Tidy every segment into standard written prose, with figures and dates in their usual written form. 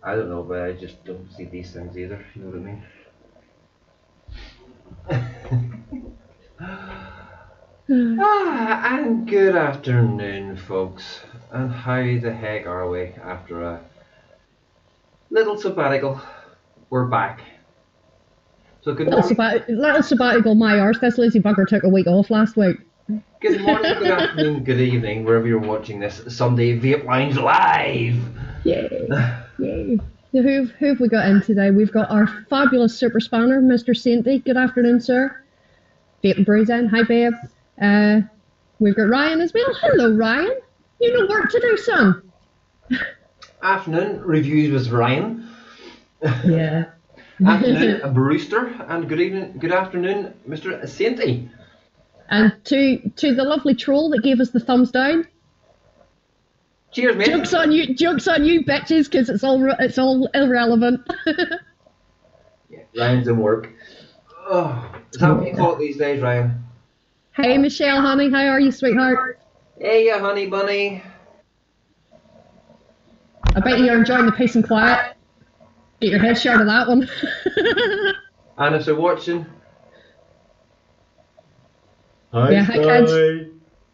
I don't know, but I just don't see these things either. You know what I mean? And good afternoon, folks. And how the heck are we after a little sabbatical? We're back. So good morning. Little sabbatical, my arse. This lazy bugger took a week off last week. Good morning, good afternoon, good evening, wherever you're watching this Sunday Vape Lounge Live. Yay! Yay! Who have we got in today? We've got our fabulous super spanner, Mr. Sainty. Good afternoon, sir. Vaping Brews in. Hi, babe. We've got Ryan as well. Hello, Ryan. You know work to do, son. Afternoon, reviews with Ryan. Yeah. Afternoon, a Brewster, and good evening, good afternoon, Mr. Sainty. And to the lovely troll that gave us the thumbs down. Cheers, mate. Jokes on you, bitches, because it's all irrelevant. Yeah, Ryan's in work. Oh, is that what you call it these days, Ryan? Hey, Michelle, honey, how are you, sweetheart? Hey, ya honey bunny. I bet you're enjoying the peace and quiet. Get your head shot of that one. And if they're watching, hi, yeah, hi kids.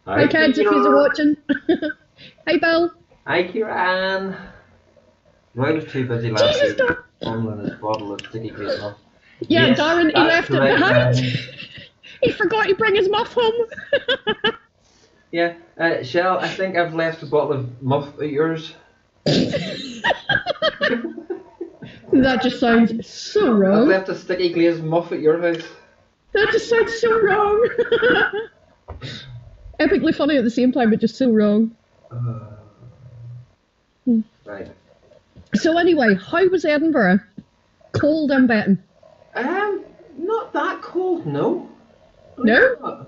Hi Kids, if you're watching. Hey, Bill. Hi, Kieran. Ryan was too busy last Jesus, week fumbling his bottle of sticky green muff. Yeah, Yes, Darren, he left it correct, behind. Ryan. He forgot to bring his muff home. Yeah, Shell, I think I've left a bottle of muff at yours. That just sounds so I've wrong. left a sticky glazed muff at your house. That just sounds so wrong. Epically funny at the same time, but just so wrong. Right. So anyway, how was Edinburgh? Cold, I'm betting. Not that cold, no. No?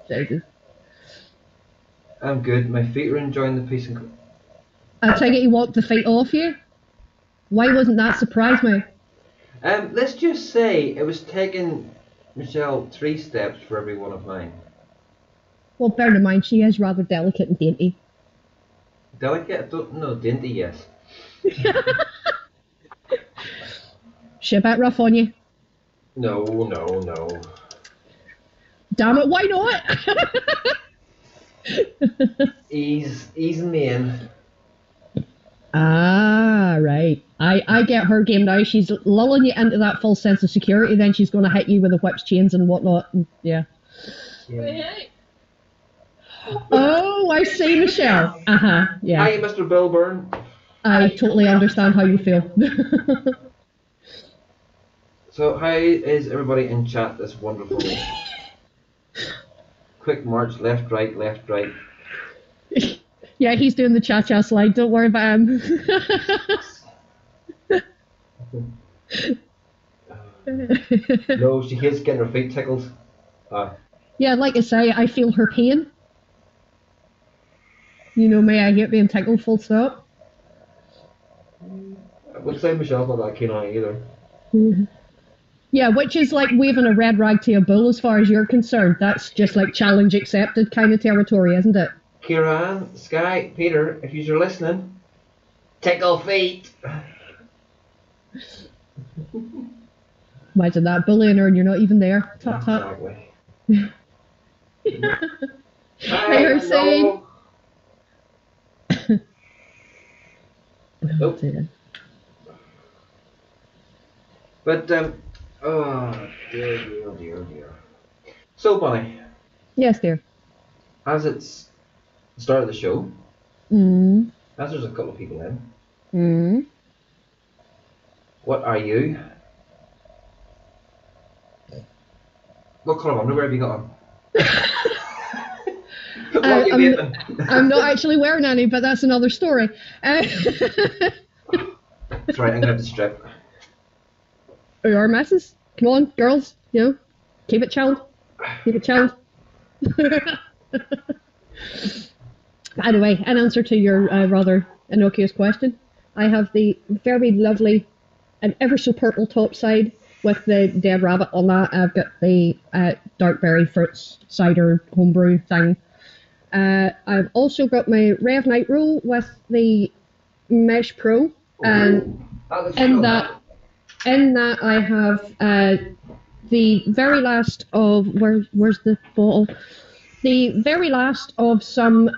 Jesus. I'm good. My feet are enjoying the peace and... I take it he walked the feet off you? Why wasn't that surprise me? Let's just say it was taking Michelle 3 steps for every one of mine. Well, bear in mind, she is rather delicate and dainty. Delicate? I don't know. Dainty, yes. She a bit rough on you? No. Damn it, why not? Easing me in. Ah, right. I get her game now. She's lulling you into that false sense of security, then she's going to hit you with the whips, chains and whatnot. And, yeah. Oh, I see, Michelle. Uh-huh, yeah. Hi, Mr. Bill Byrne. I totally understand how you feel. So, how is everybody in chat this wonderful quick march, left, right, left, right? Yeah, he's doing the cha-cha slide. Don't worry about him. No, she hates getting her feet tickled. Yeah, like I say, I feel her pain. You know me, I hate being tickled, full stop. I would say Michelle's not that keen on it either. Yeah, which is like waving a red rag to a bull as far as you're concerned. That's just like challenge accepted kind of territory, isn't it? Kieran, Sky, Peter, if you're listening, tickle feet. Imagine that, bullying her and you're not even there. Tut tut. Exactly. Hey, Hussein. Nope. But, oh, dear. So, Bonnie. Yes, dear. As it's the start of the show, as there's a couple of people in, what are you? What colour of underwear have you got on? I'm not actually wearing any, but that's another story. That's right, I'm going to have to strip. Our messes. Come on, girls. You know, keep it chilled. Keep it chilled. Anyway, in answer to your rather innocuous question, I have the very lovely and ever so purple top side with the dead rabbit on that. I've got the dark berry fruits cider homebrew thing I've also got my Rev Night Roll with the Mesh Pro, and That looks in cool. that I have the very last of where's the bottle? The very last of some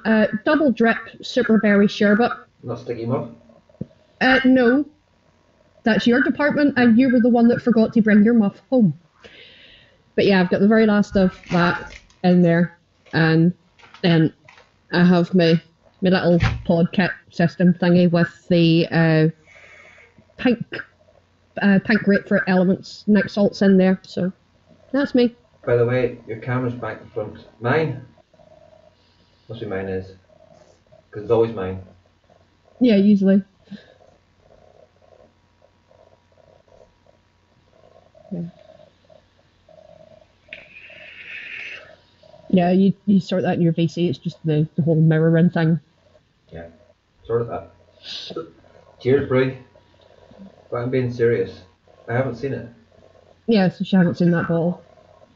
double drip super berry sherbet. Not sticky muff. No, that's your department, and you were the one that forgot to bring your muff home. But yeah, I've got the very last of that in there, and then I have my little pod kit system thingy with the pink grapefruit elements, next salts in there. So that's me. By the way, your camera's back in front. Mine? Must be mine is. Because it's always mine. Yeah, usually. Yeah. Yeah, you sort that in your VC, it's just the whole mirroring thing. Yeah, sort of that. Cheers, Brig. But I'm being serious. I haven't seen it. Yeah, so she hasn't seen that bottle.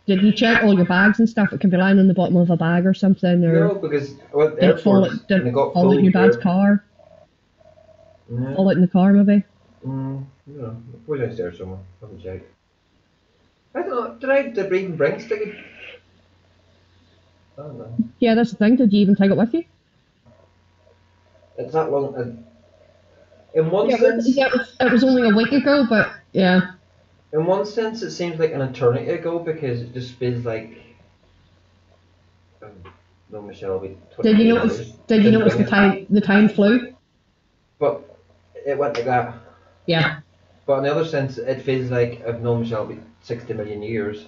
Did you check all your bags and stuff? It could be lying on the bottom of a bag or something, or No, because I went to did it fall, airports did and it it got fall out full in your dad's here. car? Yeah. Fall out in the car, maybe? You know, we're downstairs somewhere. I haven't checked. I don't know. Did I even bring sticky? I don't know. Yeah, that's the thing. Did you even take it with you? It's that long. In one Yeah, sense, it was only a week ago, but yeah. in one sense, it seems like an eternity ago because it just feels like. No, Michelle, will be 20 Did you years. notice? Did you notice the time? The time flew. But it went like that. Yeah. But in the other sense, it feels like I've known Michelle be 60 million years.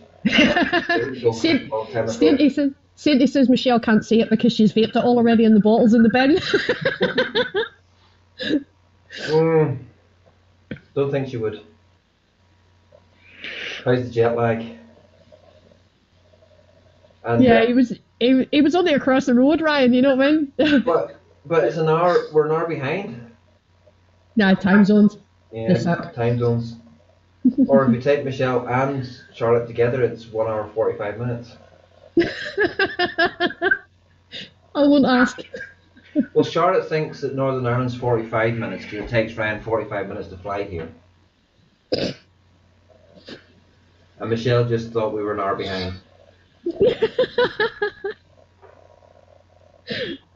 Sandy says Michelle can't see it because she's vaped it all already in the bottles in the bin. Don't think she would. How's the jet lag? And, yeah, he was only across the road, Ryan. You know what I mean? but it's an hour. We're an hour behind. Nah, time zones. Yeah, time zones. Or if you take Michelle and Charlotte together, it's 1 hour 45 minutes. I won't ask. Well, Charlotte thinks that Northern Ireland's 45 minutes because it takes Ryan 45 minutes to fly here. And Michelle just thought we were an hour behind.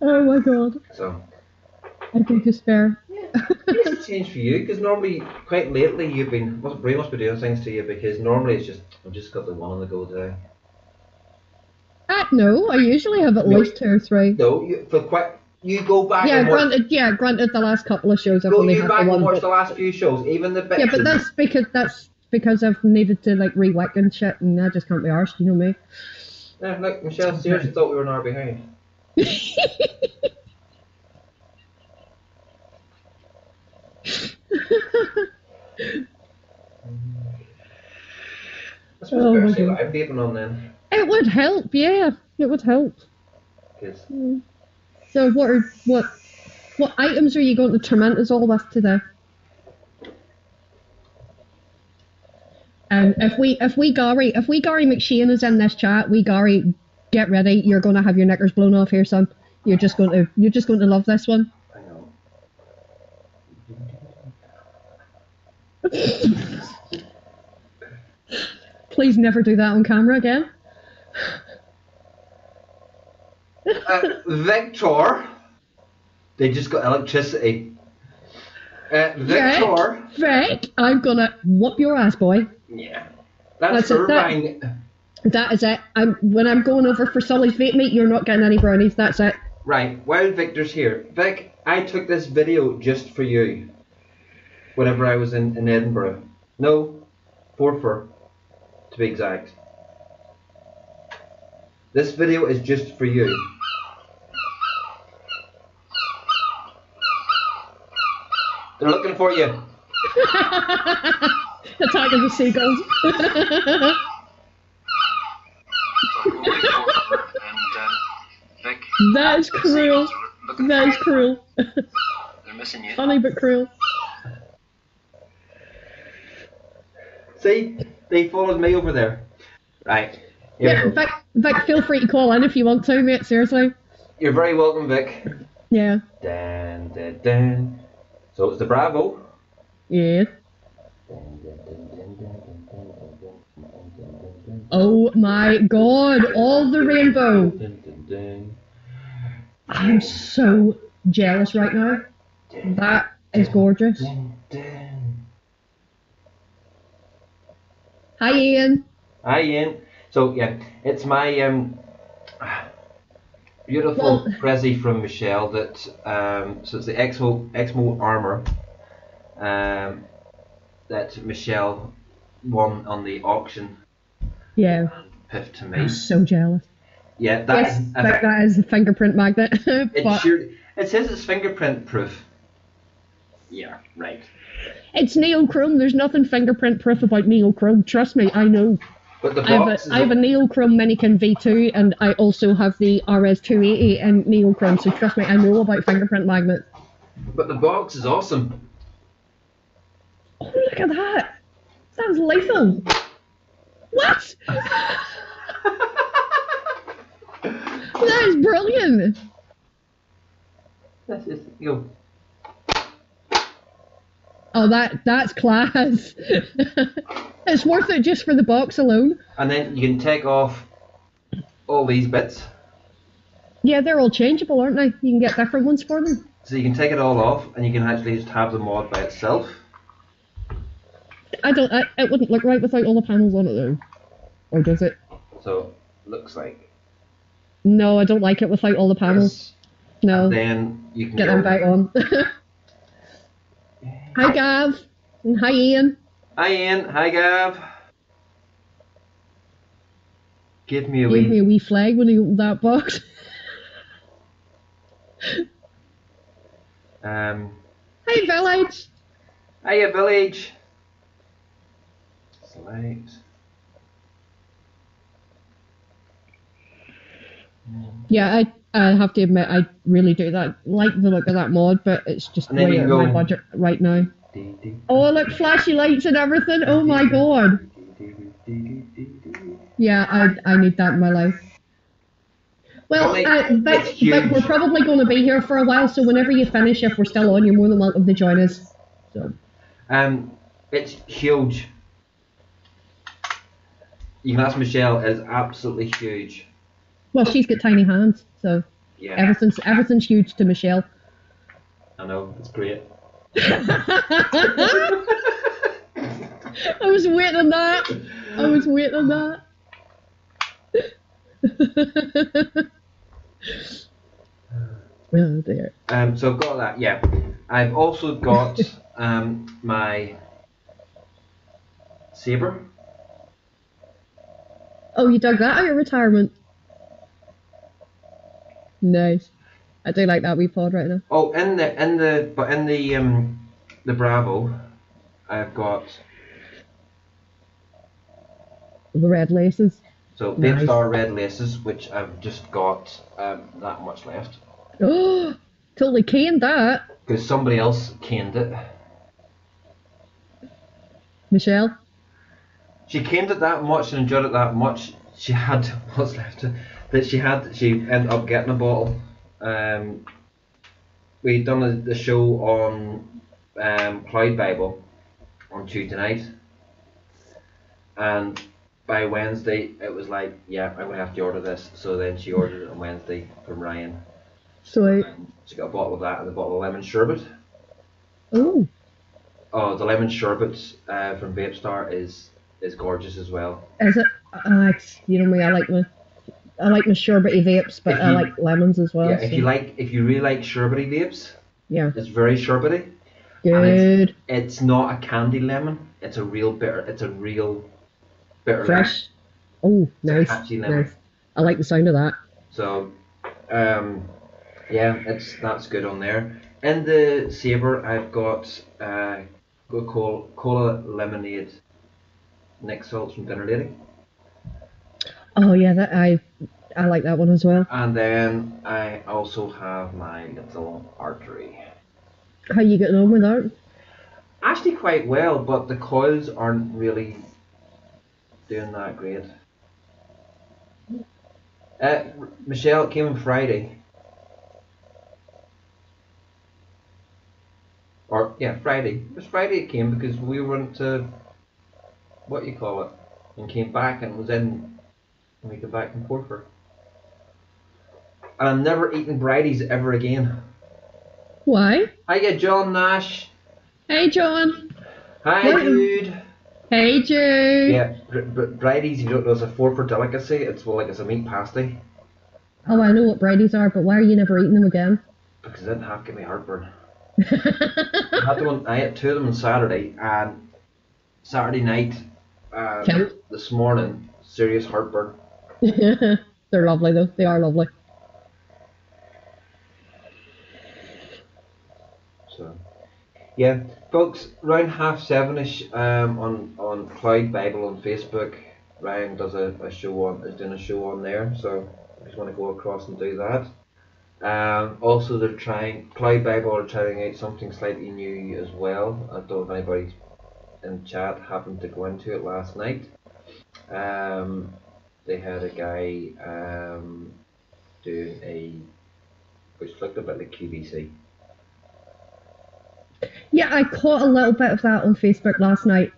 Oh my god. So. I'd be despair. It's a change for you because normally, quite lately, you've been. Bray must be doing things to you because normally it's just I've just got the one on the go today. No, I usually have at least 2 or 3. No, you go back. Yeah, and watch, granted. The last couple of shows I've go only you had back the one. and watch the last few shows, even the best. Yeah, but that's because I've needed to like re-wick and shit, and I just can't be arsed. You know me. Yeah, look, Michelle seriously thought we were an hour behind. I suppose I better see what I'm vaping on then. It would help, yeah. It would help. Cause So what items are you going to torment us all with today? And if we Gary McShane is in this chat, Gary, get ready. You're going to have your knickers blown off here, son. You're just going to love this one. I know. Please never do that on camera again. Victor, they just got electricity. Victor, Vic, I'm gonna whoop your ass, boy. Yeah, that's Irvine. That is it. When I'm going over for Sully's vape meet, you're not getting any brownies. That's it. Right. While Victor's here, Vic, I took this video just for you. Whenever I was in Edinburgh. No, Forfar, to be exact. This video is just for you. They're looking for you. Attacking the seagulls. That is cruel. That is cruel. They're missing you. Funny but cruel. See? They followed me over there. Right. Yeah, Vic, feel free to call in if you want to, mate, seriously. You're very welcome, Vic. Yeah. Dan, dan, dan. So it's the Bravo. Yeah. Oh my god, all the rainbow. I'm so jealous right now. That is gorgeous. Hi Ian. Hi Ian. So yeah, it's my beautiful Prezi from Michelle that so it's the Exmo armor that Michelle won on the auction. Yeah. And piffed to me. I'm so jealous. Yeah, that is a fingerprint magnet. It says it's fingerprint proof. Yeah, right. It's neochrome. There's nothing fingerprint proof about neochrome. Trust me, I know. But the box I have a neochrome Minikin V2, and I also have the RS280 in neochrome. So trust me, I know about fingerprint magnets. But the box is awesome. Oh, look at that! That's lethal. What? That is brilliant. That's just you. Oh, that's class. It's worth it just for the box alone. And then you can take off all these bits. Yeah, they're all changeable, aren't they? You can get different ones for them. So you can take it all off, and you can actually just have the mod by itself. It wouldn't look right without all the panels on it though. Or does it? So, looks like. No, I don't like it without all the panels. Yes. No. And then you can get them back on. Hi Gav. And hi Ian. Hi Ian. Hi Gav. Give me a wee flag when he opened that box. Hi Village. Hiya Village. Select. Yeah, I have to admit, I really do like the look of that mod, but it's just way out of my budget right now. Oh, look, flashy lights and everything. Oh my god. Yeah, I need that in my life. Well, Vic, we're probably going to be here for a while, so whenever you finish, if we're still on, you're more than welcome to join us. So. It's huge. You can ask Michelle, it's absolutely huge. Well, she's got tiny hands, so yeah. Everything's huge to Michelle. I know, it's great. I was waiting on that. Oh dear. So I've got that, yeah. I've also got my saber. Oh, you dug that out of retirement? Nice. I do like that wee pod right now. Oh, in the Bravo, I've got the red laces. So Vape Star red laces, which I've just got that much left. Oh, totally caned that. Because somebody else caned it. Michelle? She caned it that much and enjoyed it that much. She had what's left that she ended up getting a bottle. We'd done the show on Cloud Bible on Tuesday night, and by Wednesday it was like, yeah, I'm gonna have to order this. So then she ordered it on Wednesday from Ryan. Sweet. She got a bottle of that and a bottle of lemon sherbet. Ooh. Oh, the lemon sherbet from Vape Star is gorgeous as well. Is it? You know me, I like my sherbety vapes, but I like lemons as well. Yeah, so. if you really like sherbety vapes, yeah, it's very sherbety. Good. It's not a candy lemon. It's a real bitter. It's a real bitter. Fresh. Lemon. Oh, nice. Catchy lemon. Nice. I like the sound of that. So, yeah, that's good on there. In the Sabre, I've got Coca-Cola lemonade Nick salts from Dinner Lady. Oh yeah, that I like that one as well. And then I also have my little artery. How you getting on with that? Actually quite well, but the coils aren't really doing that great. Michelle, it came on Friday. Or, yeah, Friday. It was Friday it came because we went to, what you call it, and came back and was in, when we came back from Portford. And I'm never eating Bridie's ever again. Why? Hiya, John Nash. Hey, John. Hi, What? Jude. Hey, Jude. Yeah, but Bridie's, you don't know, it's a Portford delicacy. It's well, like it's a meat pasty. Oh, I know what Brady's are, but why are you never eating them again? Because it didn't have to give me heartburn. I ate 2 of them on Saturday, and Saturday night, this morning, serious heartburn. They're lovely though. They are lovely. So, yeah, folks, around 7:30ish, on Cloud Bible on Facebook, Ryan does a show on, is doing a show on there. So, if you just want to go across and do that. Also, Cloud Bible are trying out something slightly new as well. I don't know if anybody in chat happened to go into it last night. They had a guy doing which looked a bit like QVC. Yeah, I caught a little bit of that on Facebook last night.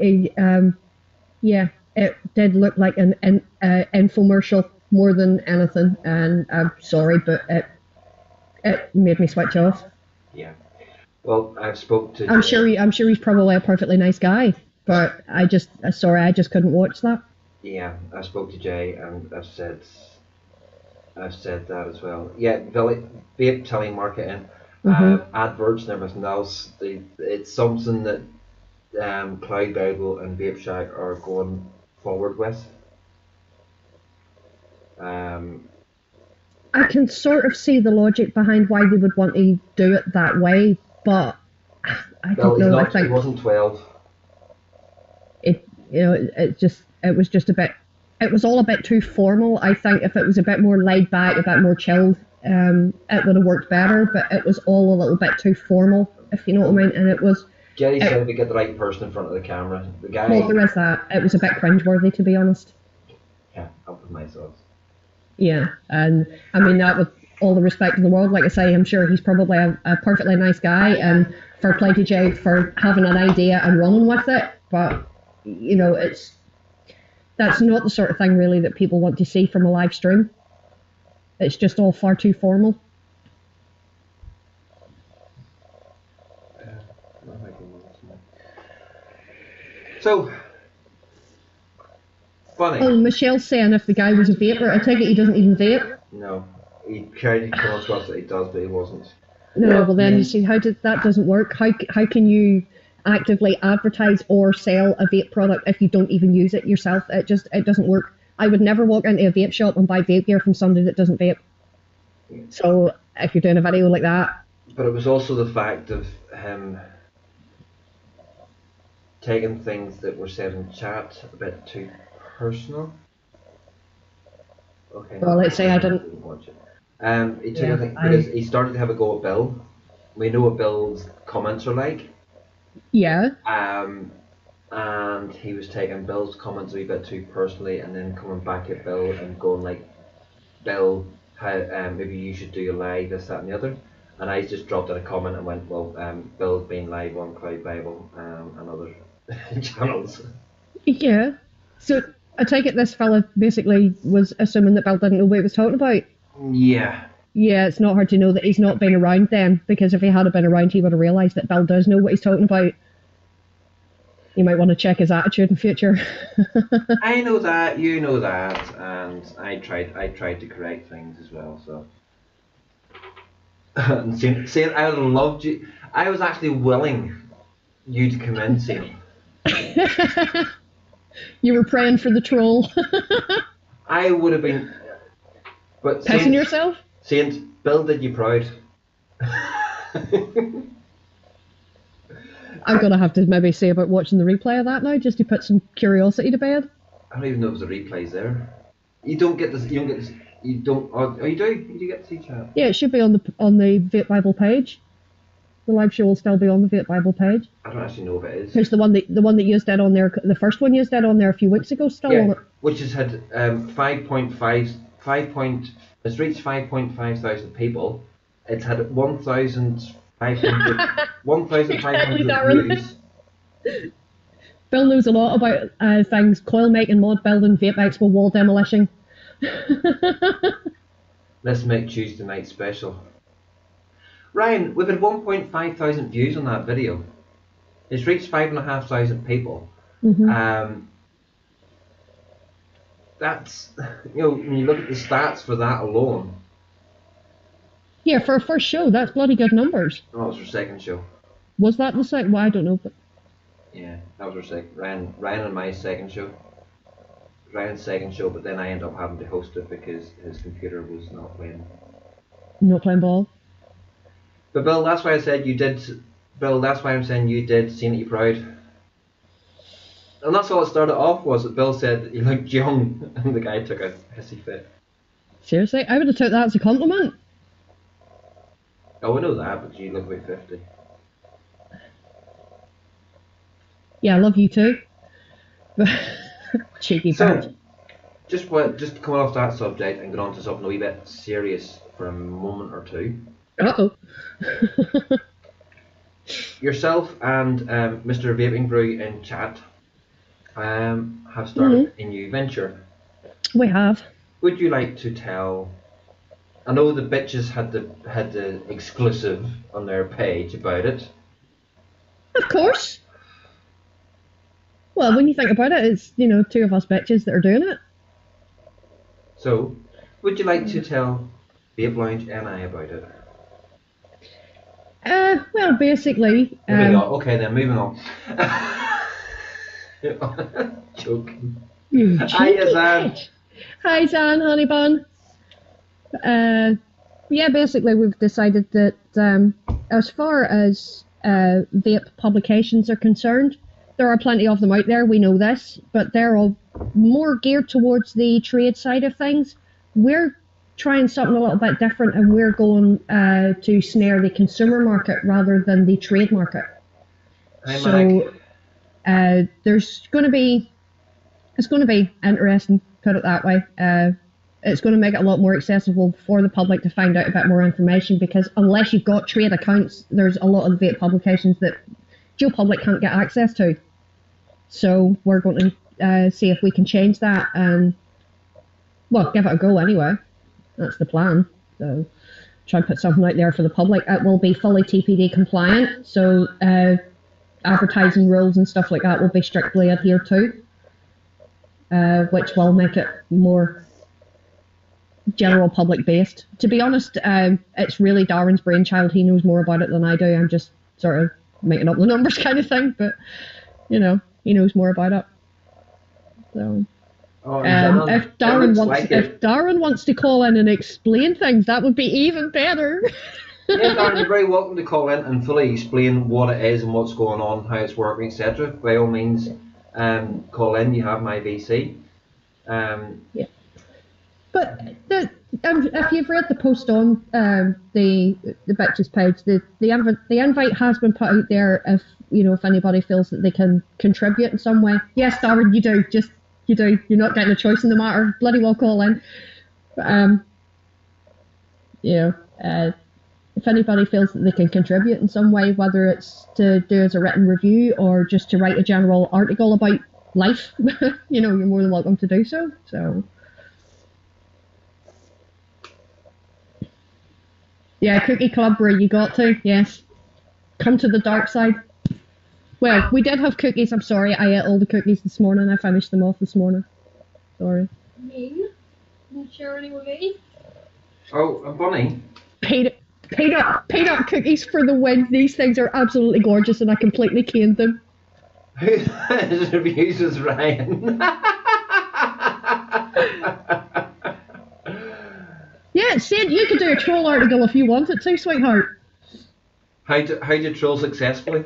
Yeah, it did look like an infomercial more than anything, and I'm sorry, but it made me switch off. Yeah. Well, I've spoke to. I'm sure he's probably a perfectly nice guy, but I just couldn't watch that. Yeah, I spoke to Jay, and I've said that as well. Yeah, Vape telemarketing, adverts and everything else. It's something that Cloud Bible and Vape Shack are going forward with. I can sort of see the logic behind why they would want to do it that way, but I don't know. I think he wasn't 12. It was all a bit too formal. I think if it was a bit more laid back, a bit more chilled, it would have worked better. But it was all a little bit too formal, if you know what I mean. And it was. Jerry said to get the right person in front of the camera. The guy. Well, there is that. It was a bit cringeworthy, to be honest. Yeah, up with my thoughts. Yeah, and I mean that with all the respect in the world. Like I say, I'm sure he's probably a perfectly nice guy, and fair play to Jay for having an idea and running with it. But you know, that's not the sort of thing really that people want to see from a live stream. It's just all far too formal. So, funny. Oh, Michelle's saying if the guy was a vapor, I take it he doesn't even vape. No, he tried to come across that he does, but he wasn't. No, well then you see that doesn't work. How can you actively advertise or sell a vape product if you don't even use it yourself? It doesn't work. I would never walk into a vape shop and buy vape gear from somebody that doesn't vape. So if you're doing a video like that. But it was also the fact of him taking things that were said in chat a bit too personal. Okay. Well, let's say I didn't watch it. He took because he started to have a go at Bill. We know what Bill's comments are like. Yeah. And he was taking Bill's comments a wee bit too personally, and then coming back at Bill and going like, Bill, maybe you should do a live, this, that, and the other. And I just dropped in a comment and went, well, Bill's been live on Cloud Bible and other channels. Yeah. So I take it this fella basically was assuming that Bill didn't know what he was talking about. Yeah. Yeah, it's not hard to know that he's not been around then, because if he had been around, he would have realised that Bill does know what he's talking about. You might want to check his attitude in future. I know that, you know that, and I tried to correct things as well. So, saying I would have loved you. I was actually willing you to come in, Sam. You were praying for the troll. I would have been, but pissing yourself. Saint, Bill did you proud. I'm gonna have to maybe say about watching the replay of that now, just to put some curiosity to bed. I don't even know if the replay's there. You don't get this. You don't get this. You don't. Oh, you do. You do get to see chat. Yeah, it should be on the Vape Bible page. The live show will still be on the Vape Bible page. I don't actually know if it is. There's the one that you did on there. The first one you did on there a few weeks ago, still on it. Which has had 5.5. It's reached 5.5 thousand people. It's had 1,500 1,500 Exactly, Darren. views. Bill knows a lot about things: coil making, mod building, vape expo, wall demolition. Let's make Tuesday night special. Ryan, we've had 1.5 thousand views on that video. It's reached 5,500 people. That's, when you look at the stats for that alone. Yeah, for a first show, that's bloody good numbers. Oh, it was our second show. Was that the second? Well, I don't know, but yeah, that was our second. Ryan and my second show. Ryan's second show, but then I ended up having to host it because his computer was not playing. Not playing ball. But Bill, that's why I said you did. Bill, that's why I'm saying you did Seeing It You Proud. And that's all it started off was that Bill said you looked young, and the guy took a hissy fit. Seriously, I would have took that as a compliment. Oh, I know that, but you look about 50. Yeah, I love you too. Cheeky bitch. Just coming off that subject and going on to something a wee bit serious for a moment or two. Uh-oh. Yourself and Mr. Vaping Brew in chat have started a new venture. We have. Would you like to tell? I know the bitches had the exclusive on their page about it. Of course. Well, when you think about it, it's, two of us bitches that are doing it. So, would you like to tell Vape Lounge NI about it? Well, basically... moving on. Okay then, moving on. Joking. Hi, Zan. Hi, Zan, honey bun. Yeah, basically we've decided that as far as vape publications are concerned, there are plenty of them out there, we know this, but they're all more geared towards the trade side of things. We're trying something a little bit different, and we're going to snare the consumer market rather than the trade market. Hi, so it's going to be interesting, put it that way. It's going to make it a lot more accessible for the public to find out a bit more information, because unless you've got trade accounts, there's a lot of vape publications that Joe public can't get access to. So we're going to see if we can change that and, well, give it a go anyway. That's the plan. So try and put something out there for the public. It will be fully TPD compliant, so advertising rules and stuff like that will be strictly adhered to, which will make it more general public based. To be honest, it's really Darren's brainchild. He knows more about it than I do. I'm just sort of making up the numbers kind of thing, but he knows more about it. So if Darren wants to call in and explain things, that would be even better. Yeah, Darren, you're very welcome to call in and fully explain what it is and what's going on, how it's working, etc. By all means, call in. You have my VC. Yeah. But if you've read the post on the bitches page, the invite has been put out there. If anybody feels that they can contribute in some way. Yes, Darren, you do. You do. You're not getting a choice in the matter. Bloody well call in. But, if anybody feels that they can contribute in some way, whether it's to do as a written review or just to write a general article about life, you're more than welcome to do so. So. Yeah, Cookie Club where you got to, yes. Come to the dark side. Well, we did have cookies, I'm sorry. I ate all the cookies this morning. I finished them off this morning. Sorry. Me? Not sharing with me? Oh, a bunny? Paid up cookies for the win. These things are absolutely gorgeous and I completely caned them. Whose reviews is Ryan? Yeah, Sid, you could do a troll article if you wanted to, sweetheart. How to troll successfully?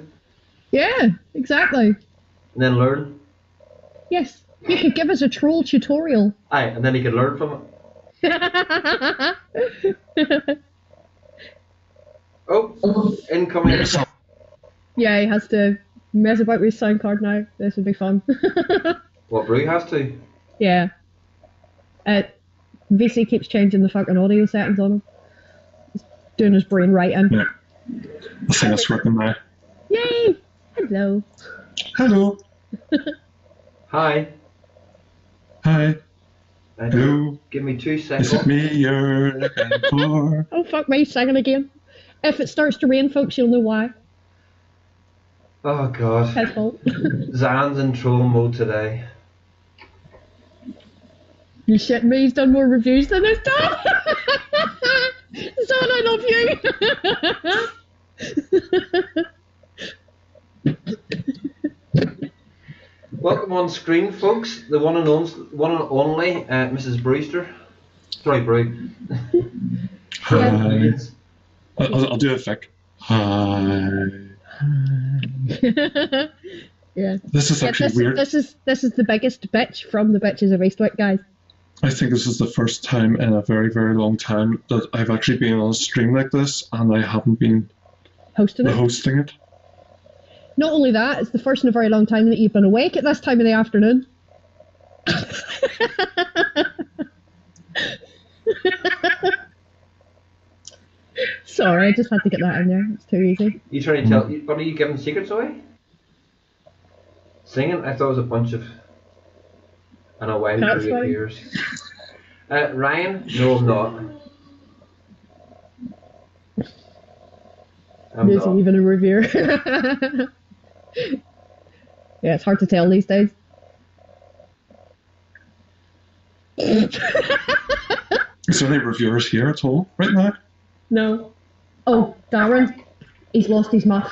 Yeah, exactly. And then learn? Yes, you could give us a troll tutorial. Aye, and then he could learn from it. Oh, incoming. Yeah, he has to mess about with his sound card now. This would be fun. What, Brew has to? Yeah. VC keeps changing the fucking audio settings on him. He's doing his brain right in. I think it's working now. Yay! Hello. Hello. Hi. Hi. Hello. Give me 2 Is seconds. it me you're looking for? Oh, fuck me, singing again. If it starts to rain, folks, you'll know why. Oh god. His fault. Zan's in troll mode today. You shitting me? He's done more reviews than this time. Son, I love you. Welcome on screen, folks. The one and only Mrs. Brewster. Sorry, Brew. Hi. I'll do a fic. Hi. Yeah. This is actually weird. This is the biggest bitch from the Bitches of Eastwick, guys. I think this is the first time in a very, very long time that I've actually been on a stream like this and I haven't been Hosting it. Not only that, it's the first in a very long time that you've been awake at this time of the afternoon. Sorry, I just had to get that in there. It's too easy. You trying to tell? What are you giving secrets away? Singing? I thought it was a bunch of. And a while That's it funny. appears. Ryan? No, I'm not. I'm There's not. even a reviewer. Yeah, it's hard to tell these days. Is there any reviewers here at all right now? No. Oh, Darren. He's lost his muff.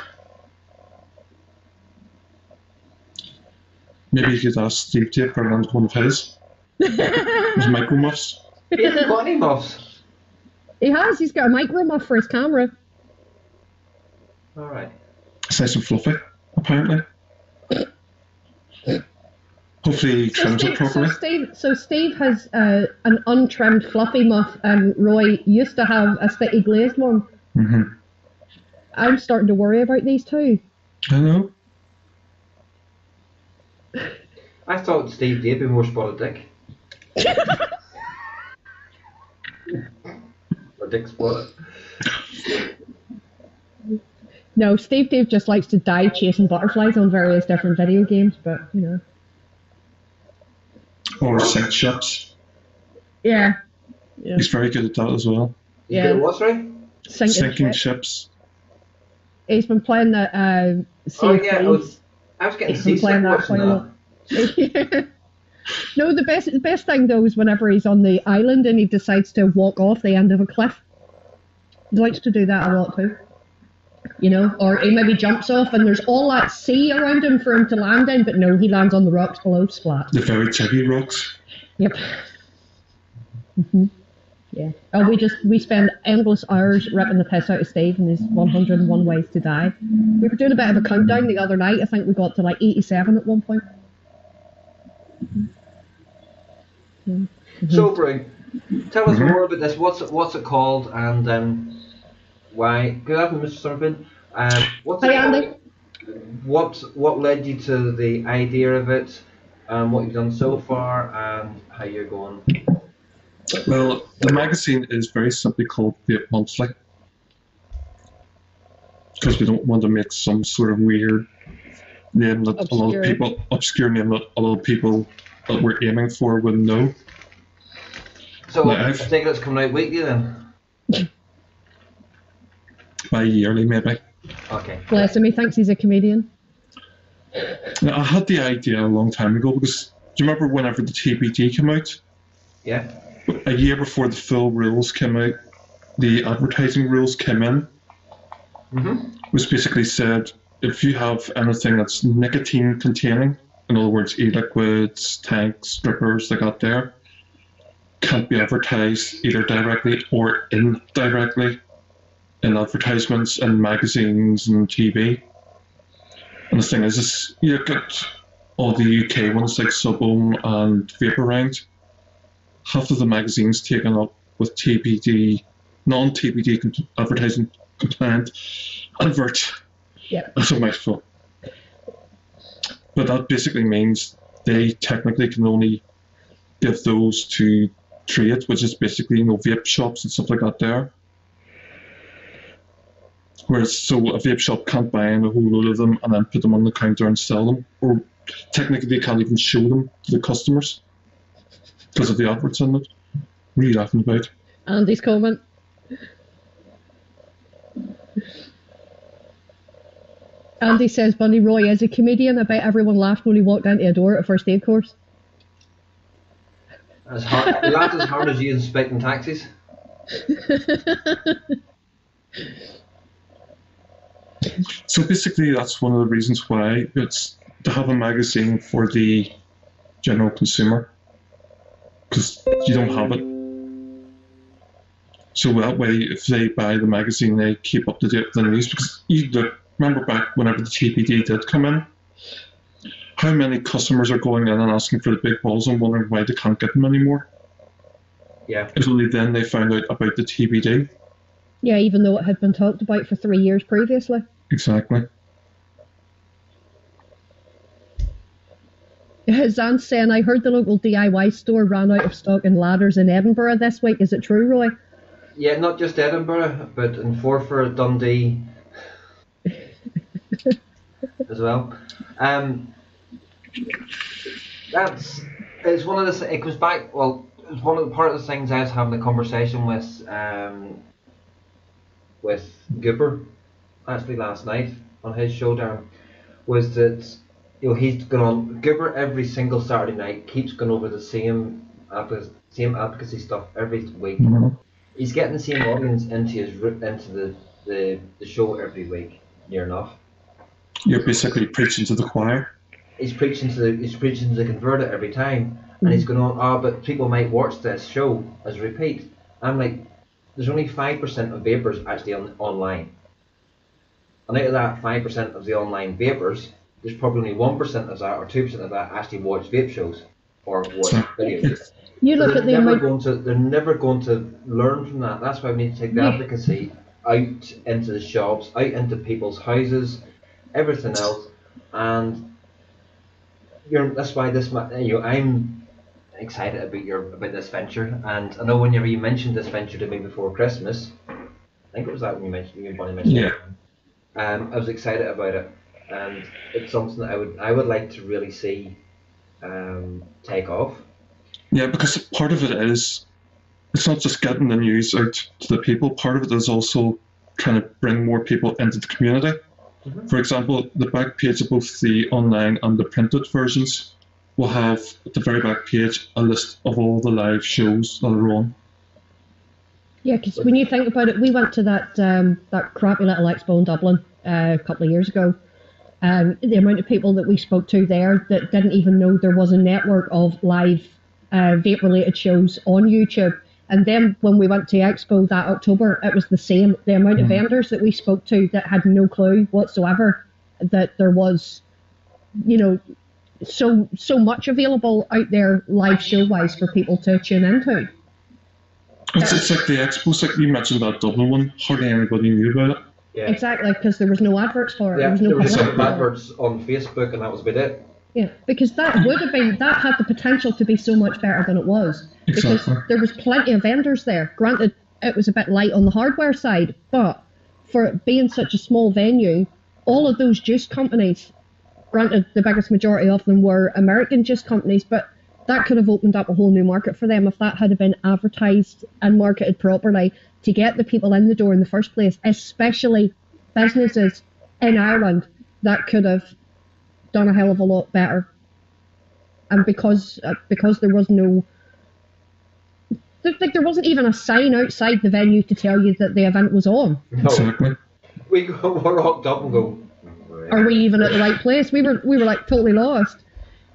Maybe you could ask Steve to put on one of his micro muffs. He hasn't got any muffs. He has. He's got a micro muff for his camera. Alright. It's nice and fluffy, apparently. Hopefully he trims it properly. So Steve has an untrimmed fluffy muff, and Roy used to have a sticky glazed one. Mm-hmm. I'm starting to worry about these two. Hello? I thought Steve Dave be more spotted dick. Or dick spotted. No, Steve Dave just likes to die chasing butterflies on various different video games, but you know. Or sink ships. Yeah. He's very good at that as well. You good at what, sorry? Sinking ships. He's been playing the Sea of yeah, Thieves. I was getting He's been seasick playing that watching quite a lot. No, the best thing though is whenever he's on the island and he decides to walk off the end of a cliff. He likes to do that a lot too. You know, or he maybe jumps off and there's all that sea around him for him to land in, but no, he lands on the rocks below, splat. The very chubby rocks. Yep. Yeah. Oh, we spend endless hours ripping the piss out of Steve and his 101 ways to die. We were doing a bit of a countdown the other night. I think we got to like 87 at one point. So, Brew, tell us more about this. What's it called, and why? Good afternoon, Mr. Summerfin. What's it Hi, Andy. called? What led you to the idea of it? What you've done so far, and how you're going? Well, the magazine is very simply called Vape Monthly. Because we don't want to make some sort of weird name that a lot of people, obscure name that a lot of people that we're aiming for would know. So, I think it's coming out weekly then? Bi-yearly, maybe. Okay. Bless him, he thinks he's a comedian. Now, I had the idea a long time ago because do you remember whenever the TPD came out? Yeah. A year before the full rules came out, the advertising rules came in. Which basically said if you have anything that's nicotine containing, in other words, e-liquids, tanks, strippers, like that there, can't be advertised either directly or indirectly in advertisements and magazines and TV. And the thing is you got all the UK ones like Subhome and Vape around. Half of the magazines taken up with TPD, non-TPD advertising compliant adverts. Yeah. That's a mouthful. But that basically means they technically can only give those to trade, which is basically vape shops and stuff like that there. Whereas, so a vape shop can't buy in a whole load of them and then put them on the counter and sell them, or technically they can't even show them to the customers because of the adverts on it. What are you laughing about? Andy's comment. Andy says, Bunny Roy, as a comedian, I bet everyone laughed when he walked into a door at a first aid course. That's as hard as you inspecting taxis. So basically, that's one of the reasons why it's to have a magazine for the general consumer, because you don't have it. So that way, if they buy the magazine, they keep up to date with the news. Because you remember back whenever the TPD did come in, how many customers are going in and asking for the big balls and wondering why they can't get them anymore? Yeah. It's only then they found out about the TPD. Yeah, even though it had been talked about for 3 years previously. Exactly. Zan's saying, I heard the local DIY store ran out of stock in ladders in Edinburgh this week. Is it true, Roy? Yeah, not just Edinburgh, but in Forfar, Dundee as well. It's one of the. It comes back. Well, it's one of the part of the things I was having a conversation with Gooper actually last night on his show down, was that he's going on Gooper every single Saturday night, keeps going over the same advocacy stuff every week. Mm-hmm. He's getting the same audience into the show every week, near enough. You're basically preaching to the choir. He's preaching to the converted every time, and he's going on. But people might watch this show as a repeat. I'm like, there's only 5% of vapors actually online, and out of that 5% of the online vapors, there's probably only 1% of that or 2% of that actually watch vape shows or watch videos. You look at the they're never going to learn from that. That's why we need to take the advocacy out into the shops, out into people's houses, everything else, and that's why I'm excited about this venture. And I know whenever you mentioned this venture to me before Christmas, I think it was that when you Bonnie mentioned it. I was excited about it, and it's something that I would like to really see take off. Yeah, because part of it is, it's not just getting the news out to the people, part of it is also trying to bring more people into the community. Mm-hmm. For example, the back page of both the online and the printed versions will have, at the very back page, a list of all the live shows that are on. Yeah, because when you think about it, we went to that crappy little expo in Dublin a couple of years ago. The amount of people that we spoke to there that didn't even know there was a network of live vape-related shows on YouTube. And then when we went to Expo that October, it was the same. The amount of vendors that we spoke to that had no clue whatsoever that there was, so much available out there live show-wise for people to tune into. It's like the Expo, it's like you mentioned that Dublin one, hardly anybody knew about it. Yeah. Exactly, because there was no adverts for it. Yeah, there was some adverts on Facebook, and that was about it. Yeah, because that had the potential to be so much better than it was. Exactly. Because there was plenty of vendors there. Granted, it was a bit light on the hardware side, but for it being such a small venue, all of those juice companies, granted the biggest majority of them were American juice companies, but that could have opened up a whole new market for them if that had been advertised and marketed properly to get the people in the door in the first place, especially businesses in Ireland that could have done a hell of a lot better. And because there was there wasn't even a sign outside the venue to tell you that the event was on. No. Exactly. We rocked up and go, are we even at the right place? We were like totally lost.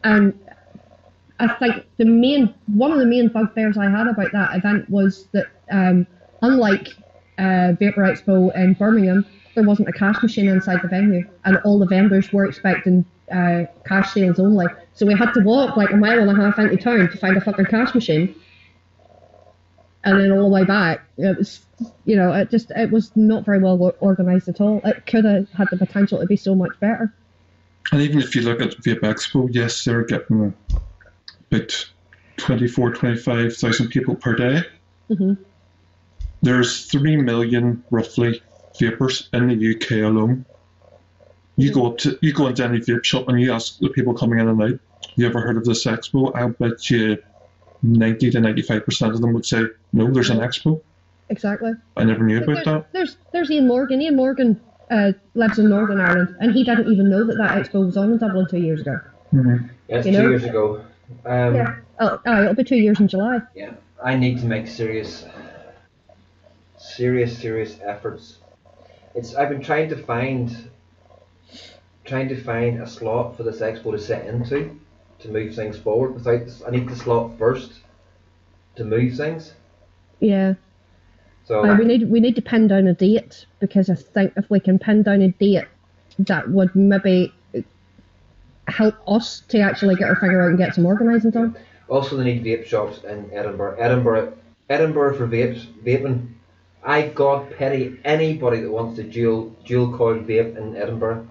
And I think one of the main bugbears I had about that event was that unlike Vapor Expo in Birmingham, there wasn't a cash machine inside the venue, and all the vendors were expecting cash sales only. So we had to walk like a mile and a half into town to find a fucking cash machine, and then all the way back. It was, it was not very well organised at all. It could have had the potential to be so much better. And even if you look at Vape Expo, yes, they're getting about 25,000 people per day. Mm-hmm. There's 3 million, roughly, vapers in the UK alone. You go into any vape shop and you ask the people coming in and out, you ever heard of this expo? I bet you 90 to 95% of them would say, no, there's an expo. Exactly. I never knew about that. There's Ian Morgan. Ian Morgan lives in Northern Ireland, and he didn't even know that expo was on in Dublin 2 years ago. Mm-hmm. Yes, 2 years ago. Yeah. It'll be 2 years in July. Yeah, I need to make serious efforts. I've been trying to find a slot for this expo to set into, to move things forward. Without this, I need the slot first to move things. Yeah. So we need to pin down a date, because I think if we can pin down a date, that would maybe help us to actually get our finger out and get some organising done. Also, they need vape shops in Edinburgh. Edinburgh for vaping. I God pity anybody that wants to dual coil vape in Edinburgh.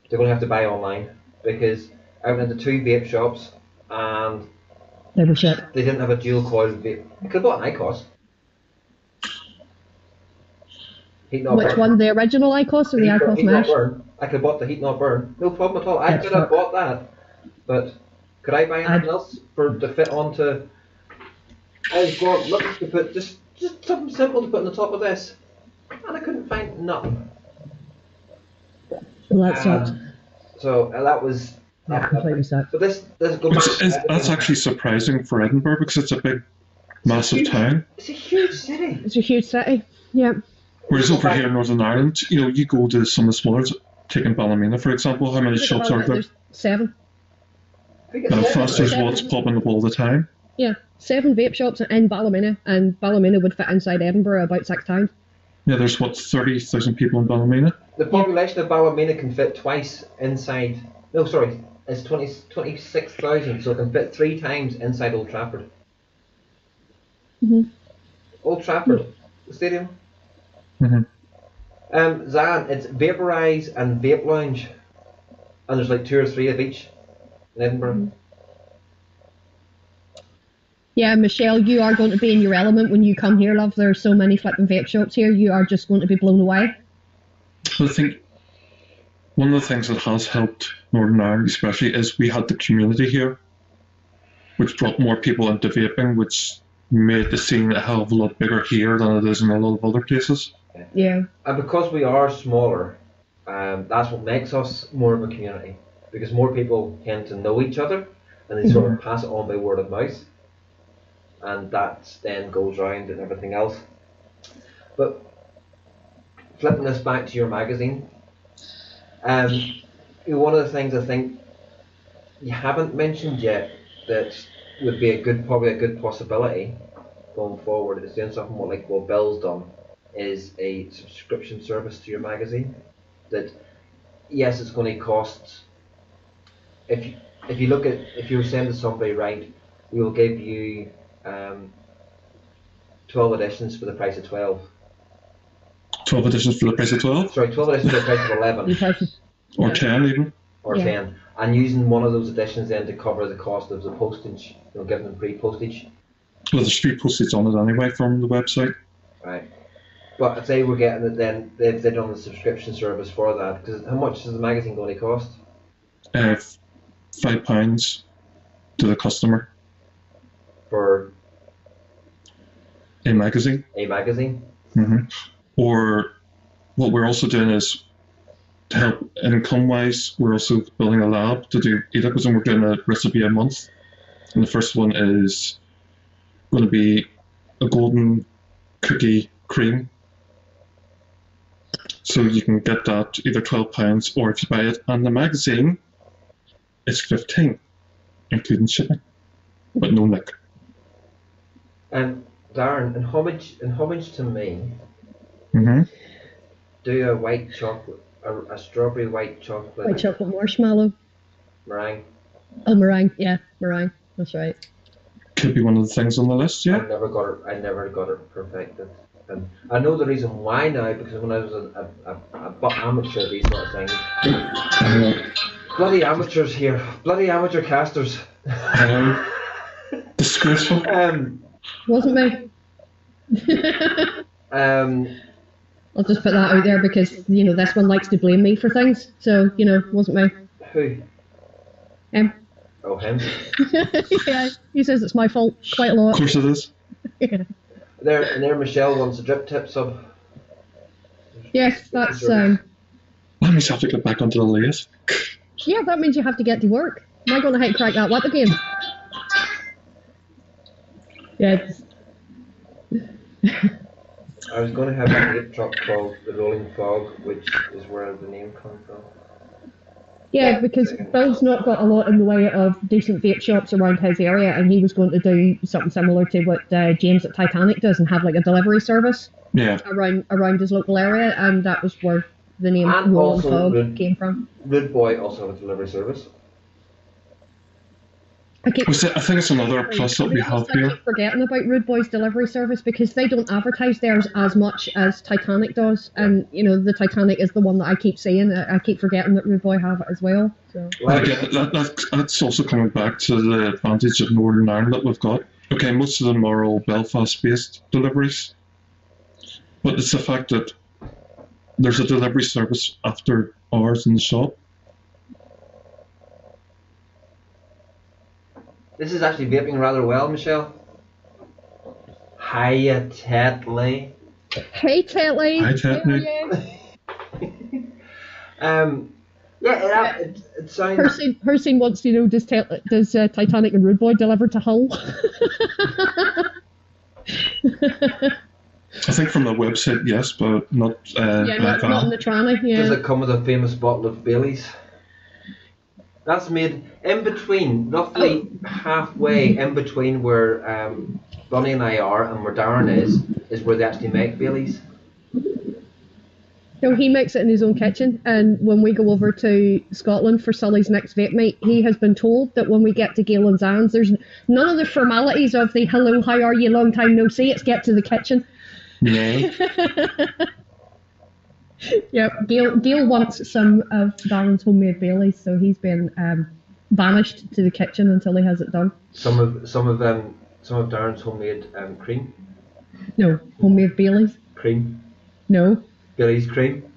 They're going to have to buy online, because I went into 2 vape shops and they were shit. They didn't have a dual coil vape. I could have bought an IQOS. Which one, the original IQOS or the IQOS Mesh? I could have bought the Heat Not Burn. No problem at all. I could have bought that. But could I buy anything else to fit onto? I've got looking to put just something simple to put on the top of this, and I couldn't find nothing. Well, that sucked. So that was. That completely sucked. But this goes. That's actually surprising for Edinburgh, because it's a big, massive town. It's a huge city. It's a huge city. Yeah. Whereas over here in Northern Ireland, you go to some of the smaller, taking Ballymena for example, how many shops are there? There's 7. Belfast, there's what's popping up all the time. Yeah, 7 vape shops in Ballymena, and Ballymena would fit inside Edinburgh about 6 times. Yeah, there's 30,000 people in Ballymena. The population of Ballymena can fit twice inside. No, sorry, it's 26,000, so it can fit 3 times inside Old Trafford. Mhm. Old Trafford, the stadium. Mm-hmm. Zan, it's Vaporize and Vape Lounge, and there's like 2 or 3 of each in Edinburgh. Mm-hmm. Yeah, Michelle, you are going to be in your element when you come here, love. There are so many flipping vape shops here. You are just going to be blown away. I think one of the things that has helped Northern Ireland especially is we had the community here, which brought more people into vaping, which made the scene a hell of a lot bigger here than it is in a lot of other places. Yeah. And because we are smaller, that's what makes us more of a community, because more people tend to know each other, and they sort of pass it on by word of mouth, and that then goes round and everything else. But flipping this back to your magazine, one of the things I think you haven't mentioned yet that would be probably a good possibility going forward is doing something like what Bill's done, is a subscription service to your magazine. That yes, it's going to cost. If you look at, if you were saying to somebody, right, we will give you 12 editions for the price of 12. 12 editions for the price of 12? Sorry, 12 editions for the price of 11. Or 10 even. Or 10. And using one of those editions then to cover the cost of the postage, giving them free postage. Well, there's free postage on it anyway from the website. Right. But if they were getting it, then they've done the subscription service for that. Because how much is the magazine going to cost? £5 to the customer. For a magazine. A magazine? Mm-hmm. Or what we're also doing is, to help income-wise, we're also building a lab to do edicts, and we're doing a recipe a month. And the first one is going to be a golden cookie cream. So you can get that either £12, or if you buy it on the magazine, it's 15, including shipping, but no liquor. And Darren, in homage to me, do a white chocolate, a strawberry white chocolate. White chocolate marshmallow. Meringue. Oh, meringue, yeah, meringue. That's right. Could be one of the things on the list, yeah. I never got it perfected. And I know the reason why now, because when I was a amateur at these sort of things, bloody amateurs here, bloody amateur casters. Disgraceful. Wasn't me. I'll just put that out there because, this one likes to blame me for things. So, it wasn't me. Who? Him. Oh, him. Yeah, he says it's my fault quite a lot. Of course it is. Yeah. There, Michelle wants a drip tip sub. Yes, that's... I means have to get back onto the lathe. Yeah, that means you have to get to work. Am I going to have to crack that whip again? Yeah. I was going to have a vape truck called the Rolling Fog, which is where the name comes from. Yeah, because Bill's not got a lot in the way of decent vape shops around his area, and he was going to do something similar to what James at Titanic does and have like a delivery service around his local area, and that was where the name Rolling Fog came from. Rude Boy also has a delivery service. I think it's another plus that we have here. I keep forgetting about Rude Boy's delivery service because they don't advertise theirs as much as Titanic does, and the Titanic is the one that I keep saying. I keep forgetting that Rude Boy have it as well. So. That's also coming back to the advantage of Northern Ireland that we've got. Okay, most of them are all Belfast-based deliveries, but it's the fact that there's a delivery service after hours in the shop. This is actually vaping rather well, Michelle. Hiya, Tetley. Hey, Tetley. Hi, Tetley. It sounds... Hersin wants to know, does Titanic and Rude Boy deliver to Hull? I think from the website, yes, but not... not on the tranny, yeah. Does it come with a famous bottle of Baileys? That's made in between, roughly halfway in between where Bonnie and I are and where Darren is where they actually make Baileys. No, he makes it in his own kitchen, and when we go over to Scotland for Sully's next vape meet, he has been told that when we get to Galen's Anns, there's none of the formalities of the hello, how are you, long time no see, it's get to the kitchen. Yeah. Yep, Gail wants some of Darren's homemade Baileys, so he's been banished to the kitchen until he has it done. Some of Darren's homemade cream. No, homemade Baileys. Cream. No. Baileys cream.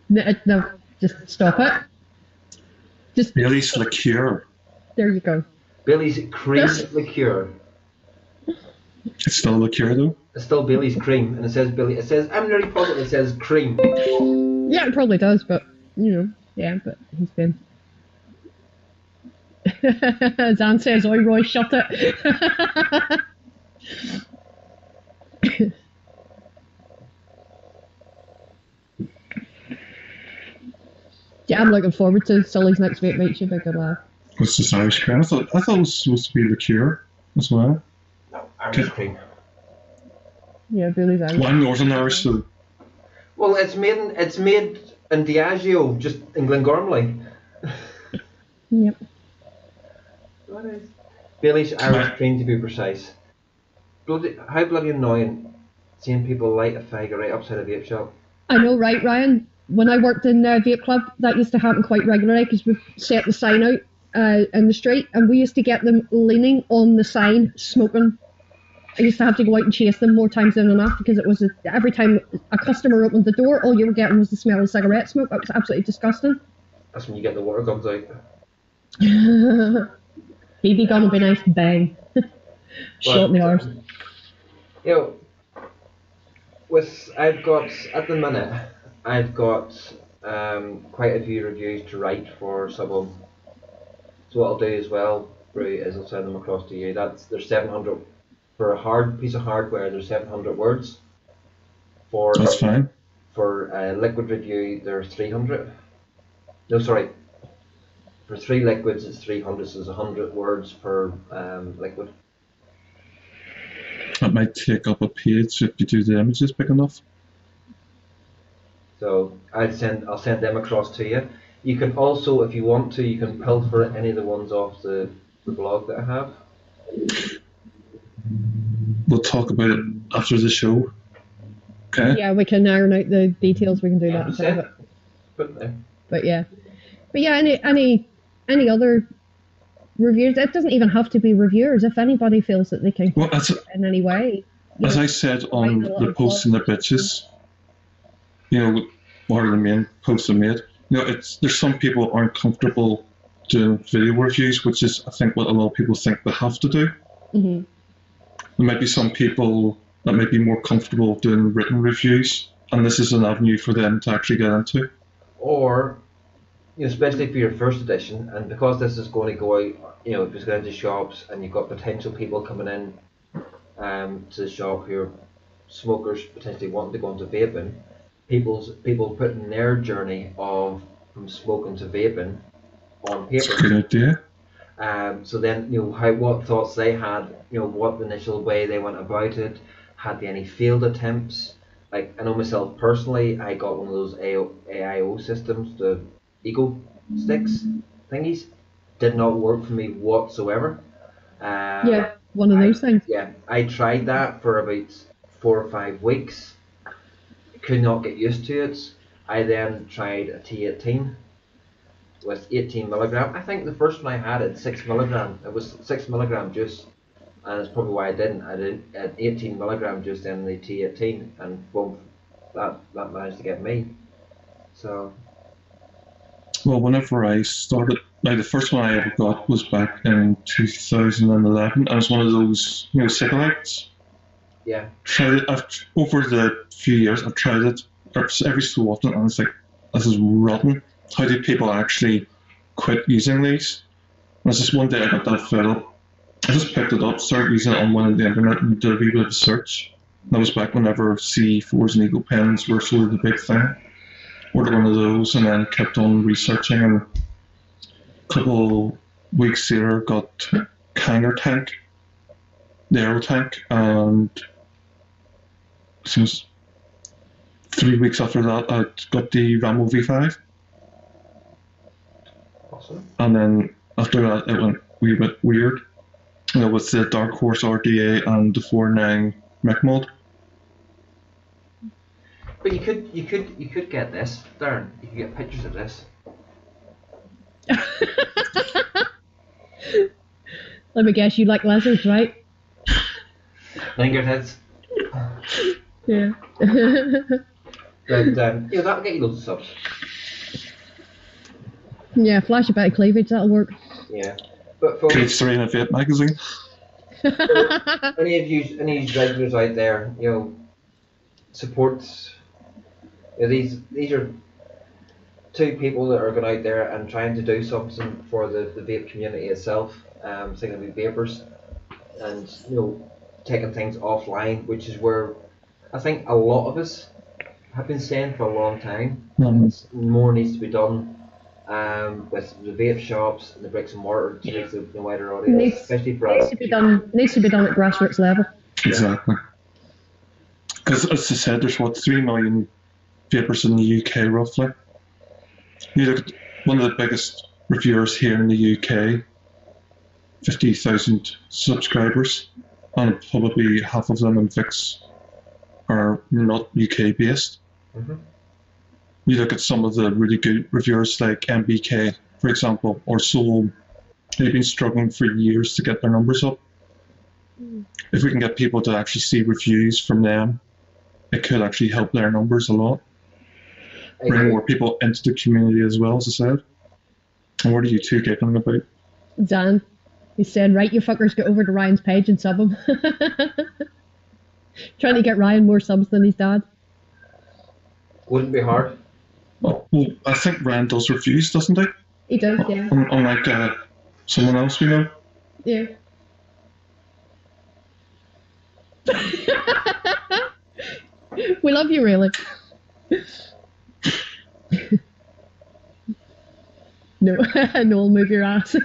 No, just stop it. Just Baileys liqueur. There you go. Baileys cream liqueur. It's still liqueur though. It's still Baileys cream, and it says Bailey. It says I'm nearly positive it says cream. Yeah, it probably does, but but he's been. Zan says, "Oi, Roy, shut it." Yeah, I'm looking forward to Sully's next vape meet. Should be a good laugh. What's this Irish cream? I thought it was supposed to be liqueur as well. No, Irish cream. Yeah, Billy's Irish. Well, I'm Northern Irish, so. Well, it's made in Diageo, just in Glengormley. Yep. What is Bailey's Irish cream to be precise? How bloody annoying seeing people light a fag right upside a vape shop. I know, right, Ryan? When I worked in Vape Club, that used to happen quite regularly because we set the sign out in the street, and we used to get them leaning on the sign, smoking. I used to have to go out and chase them more times than enough because it was every time a customer opened the door, all you were getting was the smell of cigarette smoke. That was absolutely disgusting. That's when you get the water guns out. BB gun would be nice. Bang. Shot in the arse. I've got at the minute. I've got quite a few reviews to write for Subhome. So what I'll do as well, Brew, is I'll send them across to you. There's 700 for a hard piece of hardware. There's 700 words. That's fine. For a liquid review, there's 300. No, sorry. For 3 liquids, it's 300. So there's 100 words per liquid. That might take up a page if you do the images big enough. So I'll send them across to you. You can also, if you want to, you can pilfer any of the ones off the blog that I have. We'll talk about it after the show. Okay? Yeah, we can iron out the details. We can do that. But yeah, any other reviewers? It doesn't even have to be reviewers. If anybody feels that they can in any way. As I said on the post in the bitches, What are the main posts I made? There's some people who aren't comfortable doing video reviews, which is, I think, what a lot of people think they have to do. Mm-hmm. There might be some people that might be more comfortable doing written reviews, and this is an avenue for them to actually get into. Or, especially for your first edition, and because this is going to go out, if it's going into shops and you've got potential people coming in to the shop who are smokers potentially wanting to go into vaping, people putting their journey from smoking to vaping on paper. That's a good idea. So then, what thoughts they had, what the initial way they went about it, had they any failed attempts? Like, I know myself personally, I got one of those AIO systems, the Eco Sticks thingies, did not work for me whatsoever. Yeah, one of those things. Yeah, I tried that for about 4 or 5 weeks, could not get used to it. I then tried a T18 with 18 milligram. I think the first one I had 6 milligram. It was 6 milligram juice, and that's probably why I didn't. I did 18 milligram juice in the T18, and boom, that managed to get me. So. Well, whenever I started, the first one I ever got was back in 2011. I was one of those, cigarettes. Yeah. Tried it over the few years. I've tried it every so often, and it's like, this is rotten. How do people actually quit using these? And it's just one day I got that fed up. I just picked it up, started using it on one of the internet, and did a wee bit of a search. That was back whenever C4s and Eagle pens were sort of the big thing. Ordered one of those, and then kept on researching, and a couple weeks later got Kanger Tank, the Aero Tank, and since 3 weeks after that I got the Ramo V5. Awesome. And then after that it went a wee bit weird, with the Dark Horse RDA and the 4.9 mech mod. But you could get this, Darren. You could get pictures of this. Let me guess, you like lizards, right? Fingerheads. Yeah. But that'll get you loads of subs. Yeah, flash a bit of cleavage, that'll work. Yeah. But folks, Page 3 in a Vape magazine. any of you regulars out there, supports. These are two people that are going out there and trying to do something for the vape community itself. Thinking of vapers, and taking things offline, which is where I think a lot of us have been saying for a long time. More needs to be done with the vape shops and the bricks and mortar to reach the wider audience, especially for us. Needs to be done at grassroots level. Exactly. Because as I said, there's 3 million vapers in the UK roughly. You look at one of the biggest reviewers here in the UK, 50,000 subscribers, and probably half of them in VIX are not UK based. Mm-hmm. You look at some of the really good reviewers like MBK, for example, or Soul. They've been struggling for years to get their numbers up. If we can get people to actually see reviews from them, it could actually help their numbers a lot. Bring more people into the community as well, as I said. And what are you two giggling about? Dan, he said, right, you fuckers, get over to Ryan's page and sub him. Trying to get Ryan more subs than his dad. Wouldn't be hard. Well, I think Ryan does reviews, doesn't he? He does, yeah. Unlike someone else we know. Yeah. We love you, really. No, Noel, move your ass.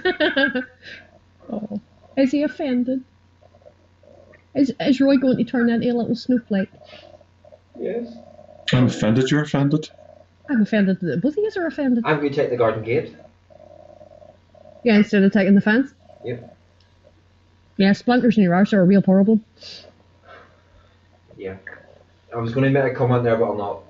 Oh. Is he offended? Is Roy going to turn into a little snowflake? Yes. I'm offended you're offended. I'm offended that both of you are offended. I'm going to take the garden gate. Yeah, instead of taking the fence? Yep. Yeah, splinters in your arse are a real problem. Yeah. I was going to make a comment there, but I'm not.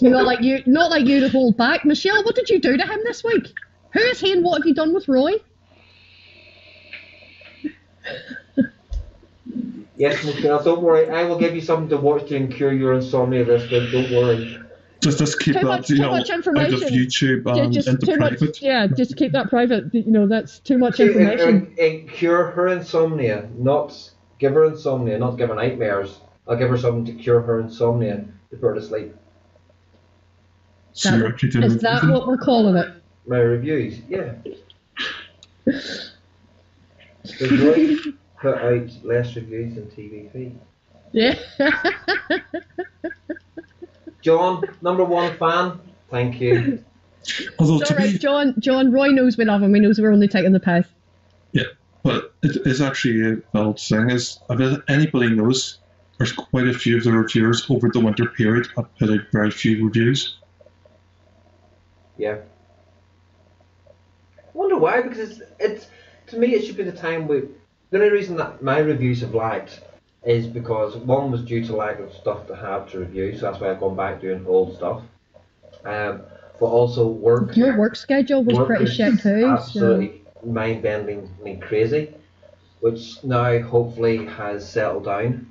Not like you to hold back. Michelle, what did you do to him this week? Who is he and what have you done with Roy? Yes, Michelle, don't worry. I will give you something to watch to cure your insomnia this week. Don't worry. Just keep Too that, much, you too know, much out of information. YouTube and Just into too much. private. Yeah, just keep that private. You know, that's too much information. Cure her insomnia, not give her insomnia, not give her nightmares. I'll give her something to cure her insomnia to put her to sleep. So you're actually doing Is that what we're calling it? My reviews, yeah. So Joy put out less reviews than TVP. Yeah. John, #1 fan. Thank you. Although It's all right, John. Roy knows we love him. He knows we're only taking the piss. Yeah, but it is actually a valid thing. Is if anybody knows, there's quite a few of the reviewers over the winter period have put out very few reviews. Yeah. I wonder why, because it's to me it should be the time the only reason that my reviews have lagged is because one was due to lack of stuff to have to review, so that's why I've gone back doing old stuff. But also work. Your work schedule was pretty shit too. Absolutely mind-bendingly crazy, which now hopefully has settled down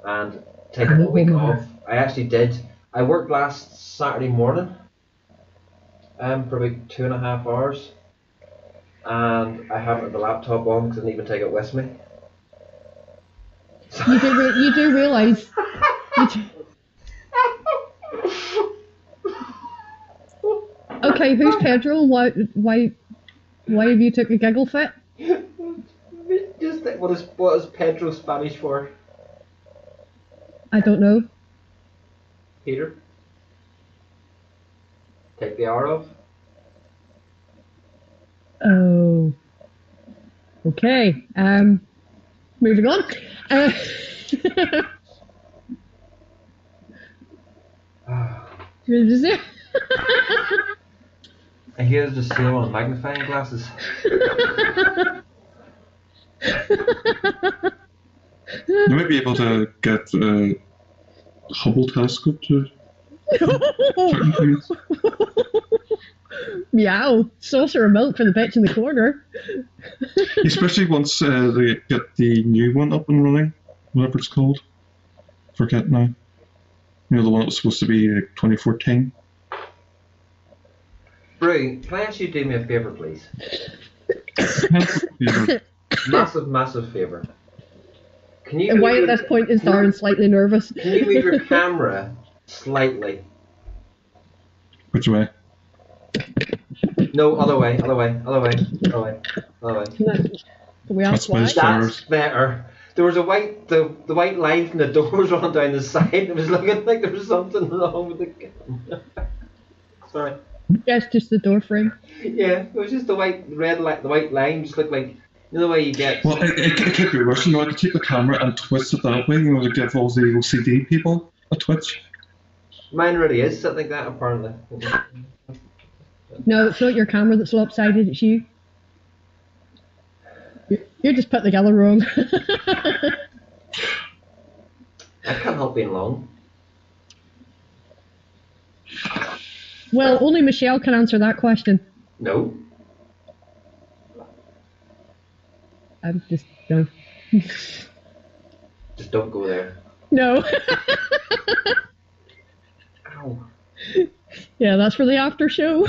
and taken a week off. I worked last Saturday morning for about 2.5 hours, and I haven't had the laptop on because I didn't even take it with me. You do realise. Okay, who's Pedro? Why have you took a giggle fit? Just what is Pedro Spanish for? I don't know. Peter. Take the R off. Oh. Okay. Moving on. I hear there's a sale on magnifying glasses. You might be able to get a Hubble telescope to certain things. Meow. Saucer of milk for the bitch in the corner. Especially once they get the new one up and running, whatever it's called. Forget now. You know, the one that was supposed to be 2014. Brew, can I ask you to do me a favour, please? Yeah. Massive favour. Can you? And why at this point is Darren slightly nervous? Can you move your camera slightly? Which way? No, other way. We asked why. That's better. There was the white line from the doors running down the side. It was looking like there was something wrong with the camera. Sorry. Yes, just the door frame. Yeah, it was just the white line just looked like, you know the way you get. Well, it could be worse. You know, I could take the camera and twist it that way, you know, to give all the OCD people a twitch. Mine really is something like that, apparently. No, it's not your camera that's lopsided, it's you. You just put the together wrong. I can't help being long. Well, only Michelle can answer that question. No. I'm just no. Just don't go there. No. Ow. Yeah, that's for the after show.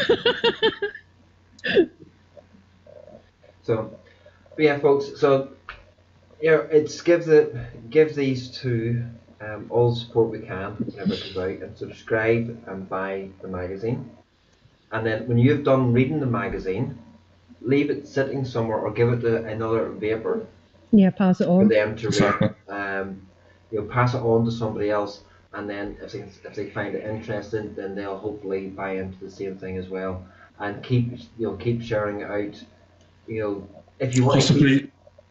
So, but yeah, folks. So, you know, it's give these two all the support we can whenever it comes out, and subscribe and buy the magazine. And then when you've done reading the magazine, leave it sitting somewhere or give it to another vapor. Yeah, pass it on. For them to read. You know, pass it on to somebody else, and then if they find it interesting, then they'll hopefully buy into the same thing as well. And keep sharing it out. You know, if you want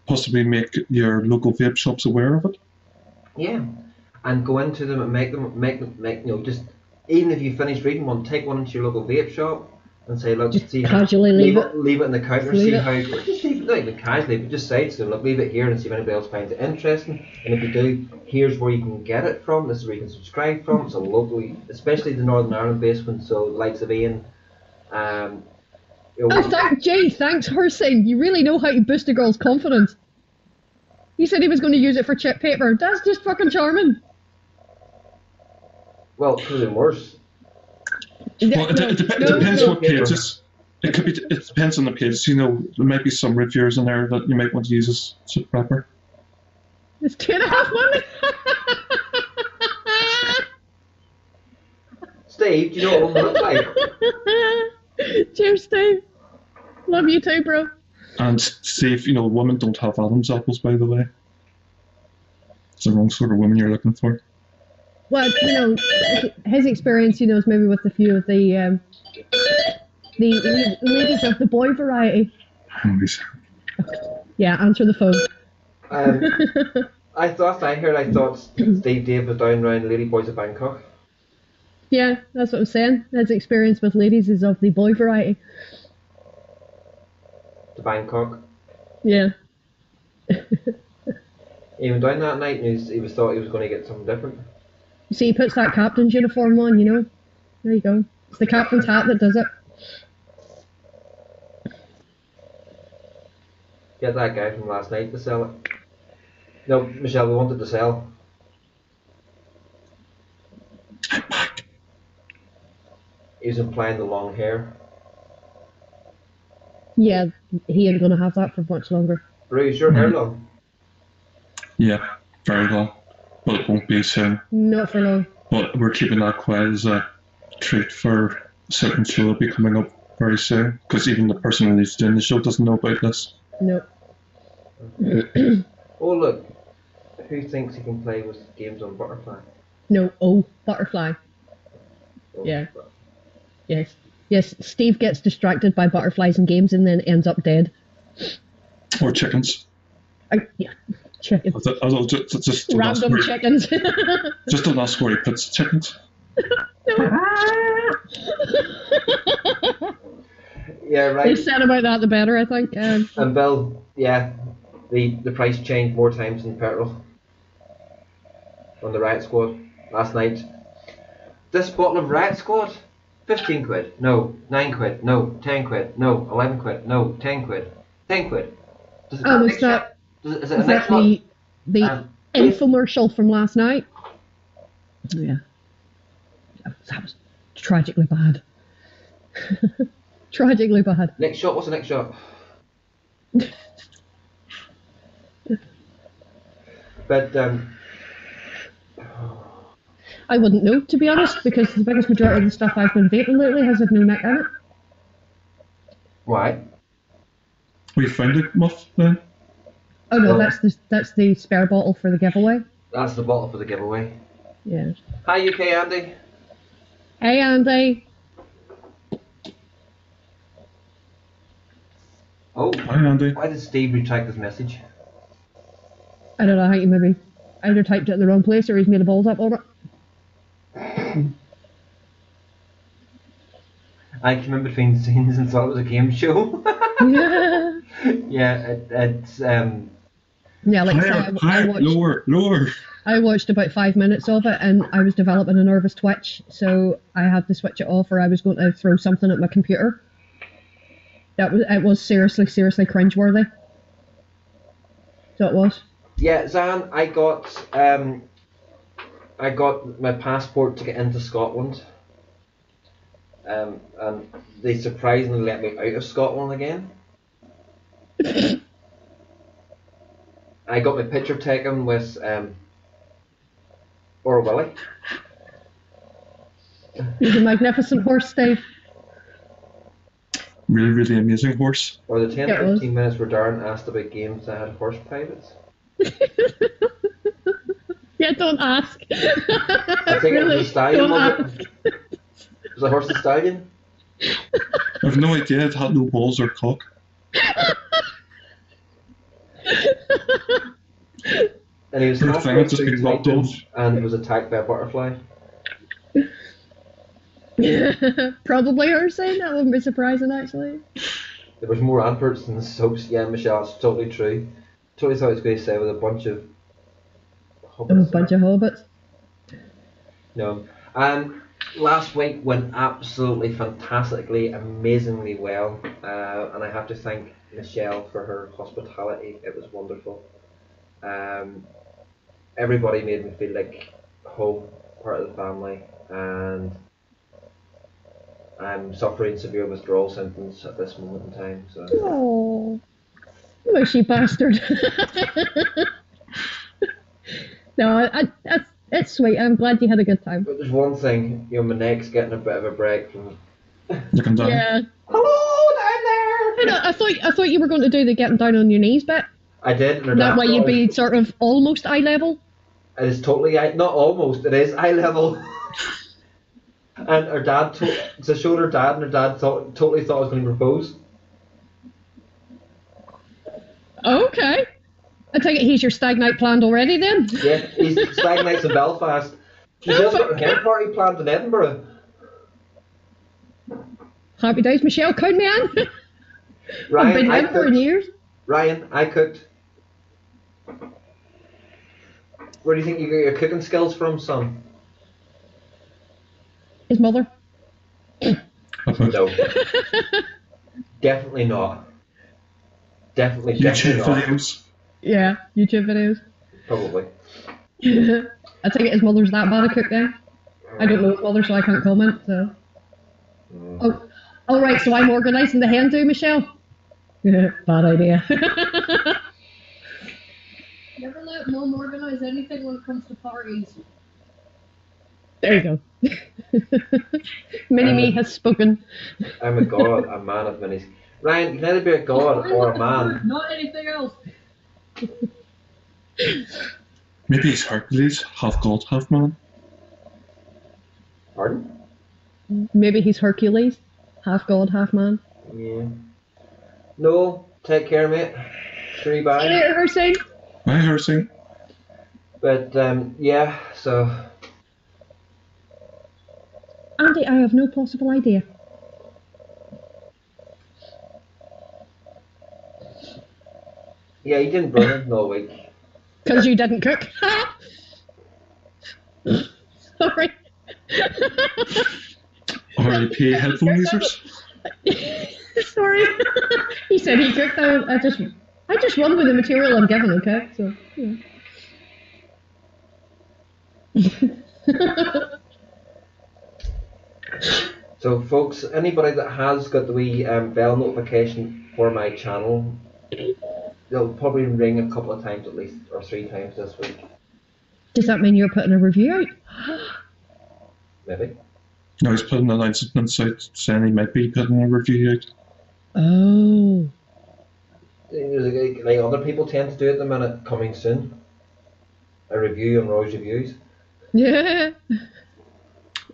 possibly make your local vape shops aware of it. Yeah, and go into them and make you know, just even if you finish reading one, take one into your local vape shop and say, look, just see, casually leave it in the counter, see how, just leave it, not even casually, but just say to them, look, leave it here and see if anybody else finds it interesting. And if you do, here's where you can get it from. This is where you can subscribe from. So locally, especially the Northern Ireland based ones, so the likes of Ian. Thanks, Horsing. You really know how to boost a girl's confidence. He said he was going to use it for chip paper. That's just fucking charming. Well, it could have been worse. Well, it depends what pages. It could be. It depends on the pages. You know, there might be some reviewers in there that you might want to use as chip wrapper. It's 2.5 money. Steve, do you know what it looks like? Cheers, Steve. Love you too, bro. And Steve, you know, women don't have Adam's apples, by the way. It's the wrong sort of woman you're looking for. Well, you know, his experience, you know, is maybe with a few of the ladies of the boy variety. Yeah, answer the phone. I thought Steve Dave was down around Lady Boys of Bangkok. Yeah, that's what I'm saying. His experience with ladies is of the boy variety. To Bangkok. Yeah. He went down that night and he thought he was going to get something different. You see, he puts that captain's uniform on, you know. There you go. It's the captain's hat that does it. Get that guy from last night to sell it. No, Michelle, we wanted to sell. He was implying the long hair. Yeah, he ain't gonna have that for much longer. Bro, is your hair long? Yeah, very long. But it won't be soon. Not for long. But we're keeping that quiet as a treat for a certain show that'll be coming up very soon. Because even the person who's doing the show doesn't know about this. Nope. Oh look, who thinks he can play with games on Butterfly? No, Butterfly. Oh, Yeah. Yes. Yes, Steve gets distracted by butterflies and games and then ends up dead. Or chickens. Yeah, chickens. Just Random chickens. Just don't ask where he puts chickens. Yeah, right. The said about that, the better, I think. And Bill, yeah, the price changed more times than petrol on the Riot Squad last night. This bottle of Riot Squad, 15 quid, no, 9 quid, no, 10 quid, no, 11 quid, no, 10 quid, 10 quid. Is it the infomercial from last night? Yeah. That was tragically bad. Tragically bad. Next shot, what's the next shot? But, I wouldn't know, to be honest, because the biggest majority of the stuff I've been vaping lately has had no nick in it. Why? We found it, Muff, then? Oh no, that's the spare bottle for the giveaway. That's the bottle for the giveaway. Yeah. Hi UK Andy. Hey Andy. Oh, hi Andy. Why did Steve retract his message? I don't know, I think he maybe either typed it in the wrong place or he's made a balls up on it. I came in between scenes and thought it was a game show. Yeah. Yeah, it's Yeah, like higher, lower. I watched about 5 minutes of it and I was developing a nervous twitch, so I had to switch it off or I was going to throw something at my computer. It was seriously cringeworthy. So it was. Yeah, Zan, I got my passport to get into Scotland. And they surprisingly let me out of Scotland again. I got my picture taken with Willie. He's a magnificent horse, Steve. Really, really amazing horse. Or the 10 or 15 minutes where Darren asked about games that had horse pilots. Yeah, don't ask. I think really, it was a stallion, was it? Was a horse a stallion? I've no idea, it had no balls or cock. And he was halfway through typing and was attacked by a butterfly. Probably her saying that wouldn't be surprising actually. There was more adverts than the soaps. Yeah, Michelle, it's totally true. Totally thought it was going to say with a bunch of hobbits. A bunch of hobbits. No. Last week went absolutely fantastically, amazingly well. And I have to thank Michelle for her hospitality. It was wonderful. Everybody made me feel like home, part of the family, and I'm suffering severe withdrawal symptoms at this moment in time. So. Oh, mushy bastard. No, it's sweet. I'm glad you had a good time. But there's one thing, my neck's getting a bit of a break from. Looking down. Yeah. Hello down there. I thought you were going to do the getting down on your knees bit. I did. That way you'd be sort of almost eye level. It is totally not almost. It is eye level. And her dad showed her dad, and her dad totally thought I was going to propose. Okay. I take it he's your stag night planned already then? Yeah, he's stag nights in Belfast. He's just got a hen party planned in Edinburgh. Happy days, Michelle. Count me in. I've been in for years. Ryan, I cooked. Where do you think you got your cooking skills from, son? His mother. No. Definitely not. Definitely YouTube not. videos. Yeah, YouTube videos. Probably. I take it his mother's that bad a cook then. I don't know his mother, so I can't comment. So. Oh, all right. So I'm organising the hen do, Michelle. Bad idea. Never let mom organise anything when it comes to parties. There you go. Mini-me has spoken. I'm a god, a man of many. Ryan, you can either be a god or a man. Not anything else. Maybe he's Hercules, half god, half man. Pardon? Maybe he's Hercules, half god, half man. Yeah. No, take care, mate. Sure, bye. Later, Hersey. Hi, Hersey. But, yeah, so. Andy, I have no possible idea. Yeah, you didn't burn it all week. Because you didn't cook. Sorry. RIP headphone users. Sorry. He said he cooked. I just run with the material I'm given, okay? So, yeah. So, folks, anybody that has got the wee bell notification for my channel, they'll probably ring a couple of times at least, or 3 times this week. Does that mean you're putting a review out? Maybe. No, he's putting announcements out saying he might be putting a review out. Oh. Like other people tend to do at the minute, coming soon. A review on Roy's Reviews. Yeah.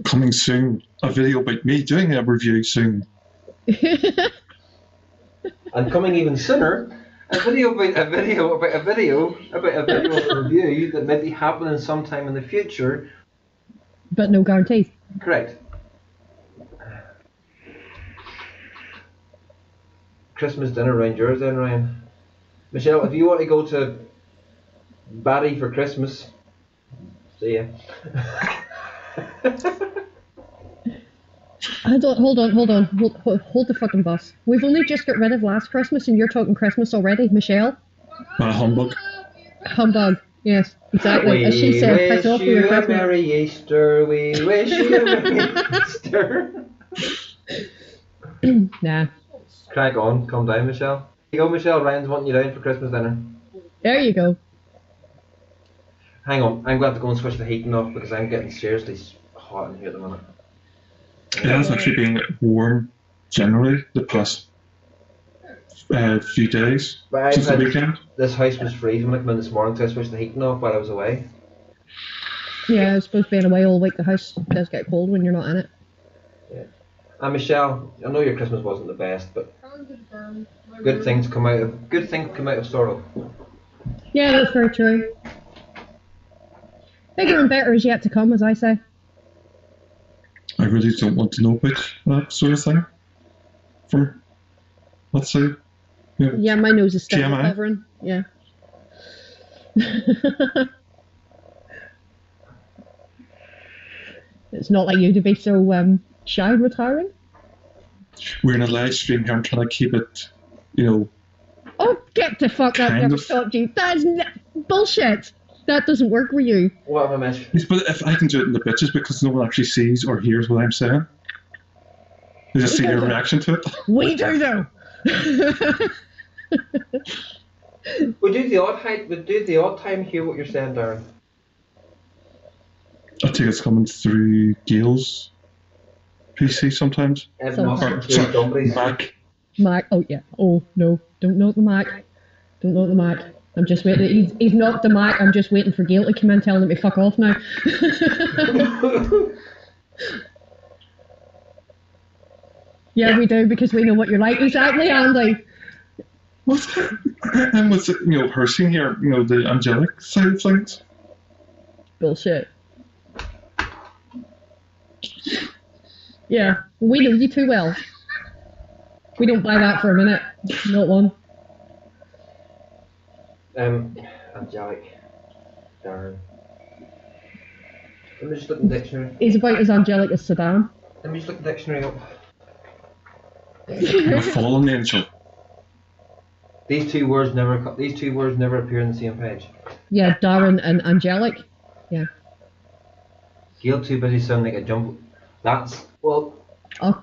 Coming soon, a video about me doing a review soon. And coming even sooner, a video of a review that may be happening sometime in the future. But no guarantees. Correct. Christmas dinner around yours then, Ryan. Michelle, if you want to go to Barry for Christmas, see ya. Hold on. Hold the fucking bus. We've only just got rid of last Christmas and you're talking Christmas already, Michelle. Humbug. Humbug. Yes, exactly. As she said, piss off for your a Christmas. Merry Easter. We wish you a Merry Easter. Nah. Crack on. Calm down, Michelle. Here you go, Michelle. Ryan's wanting you down for Christmas dinner. There you go. Hang on. I'm going to have to go and switch the heating off because I'm getting seriously hot in here at the minute. Yeah, it's actually been warm generally the past few days But since the weekend. This house was freezing when I came in this morning, so I switched the heating off while I was away. Yeah, it's supposed to be away all week. The house does get cold when you're not in it. Yeah. And Michelle, I know your Christmas wasn't the best, but good things come out of sorrow. Yeah, that's very true. Bigger and better is yet to come, as I say. I really don't want to know about that sort of thing. From, let's say, Yeah, my nose is still TMI. recovering. Yeah. It's not like you to be so shy retiring. We're in a live stream here. I'm trying to keep it, Oh, get the fuck up! Kind Never of. stopped you. That's bullshit. That doesn't work with you. What have I missed? Yes, but if I can do it in the bitches because no one actually sees or hears what I'm saying, they just see your reaction to it. We do though. We do the odd height. We do the odd time hear what you're saying, Darren. I think it's coming through Gail's PC sometimes. Sometimes. Mac. Mac. Oh yeah. Oh no. Don't knock the Mac. Don't knock the Mac. I'm just waiting. He's knocked the Mac. I'm just waiting for Gail to come in telling him to fuck off now. Yeah, we do because we know what you're like. Exactly, Andy. What? And what's it, her seeing here, the angelic side of things? Bullshit. Yeah, we know you too well. We don't buy that for a minute. Not one. Angelic. Darren. Let me just look in the dictionary. He's about as angelic as Saddam. Let me just look the dictionary up. A fallen angel. These two words never appear on the same page. Yeah, Darren and angelic. Yeah. Gail too busy sounding like a jump. That's Oh,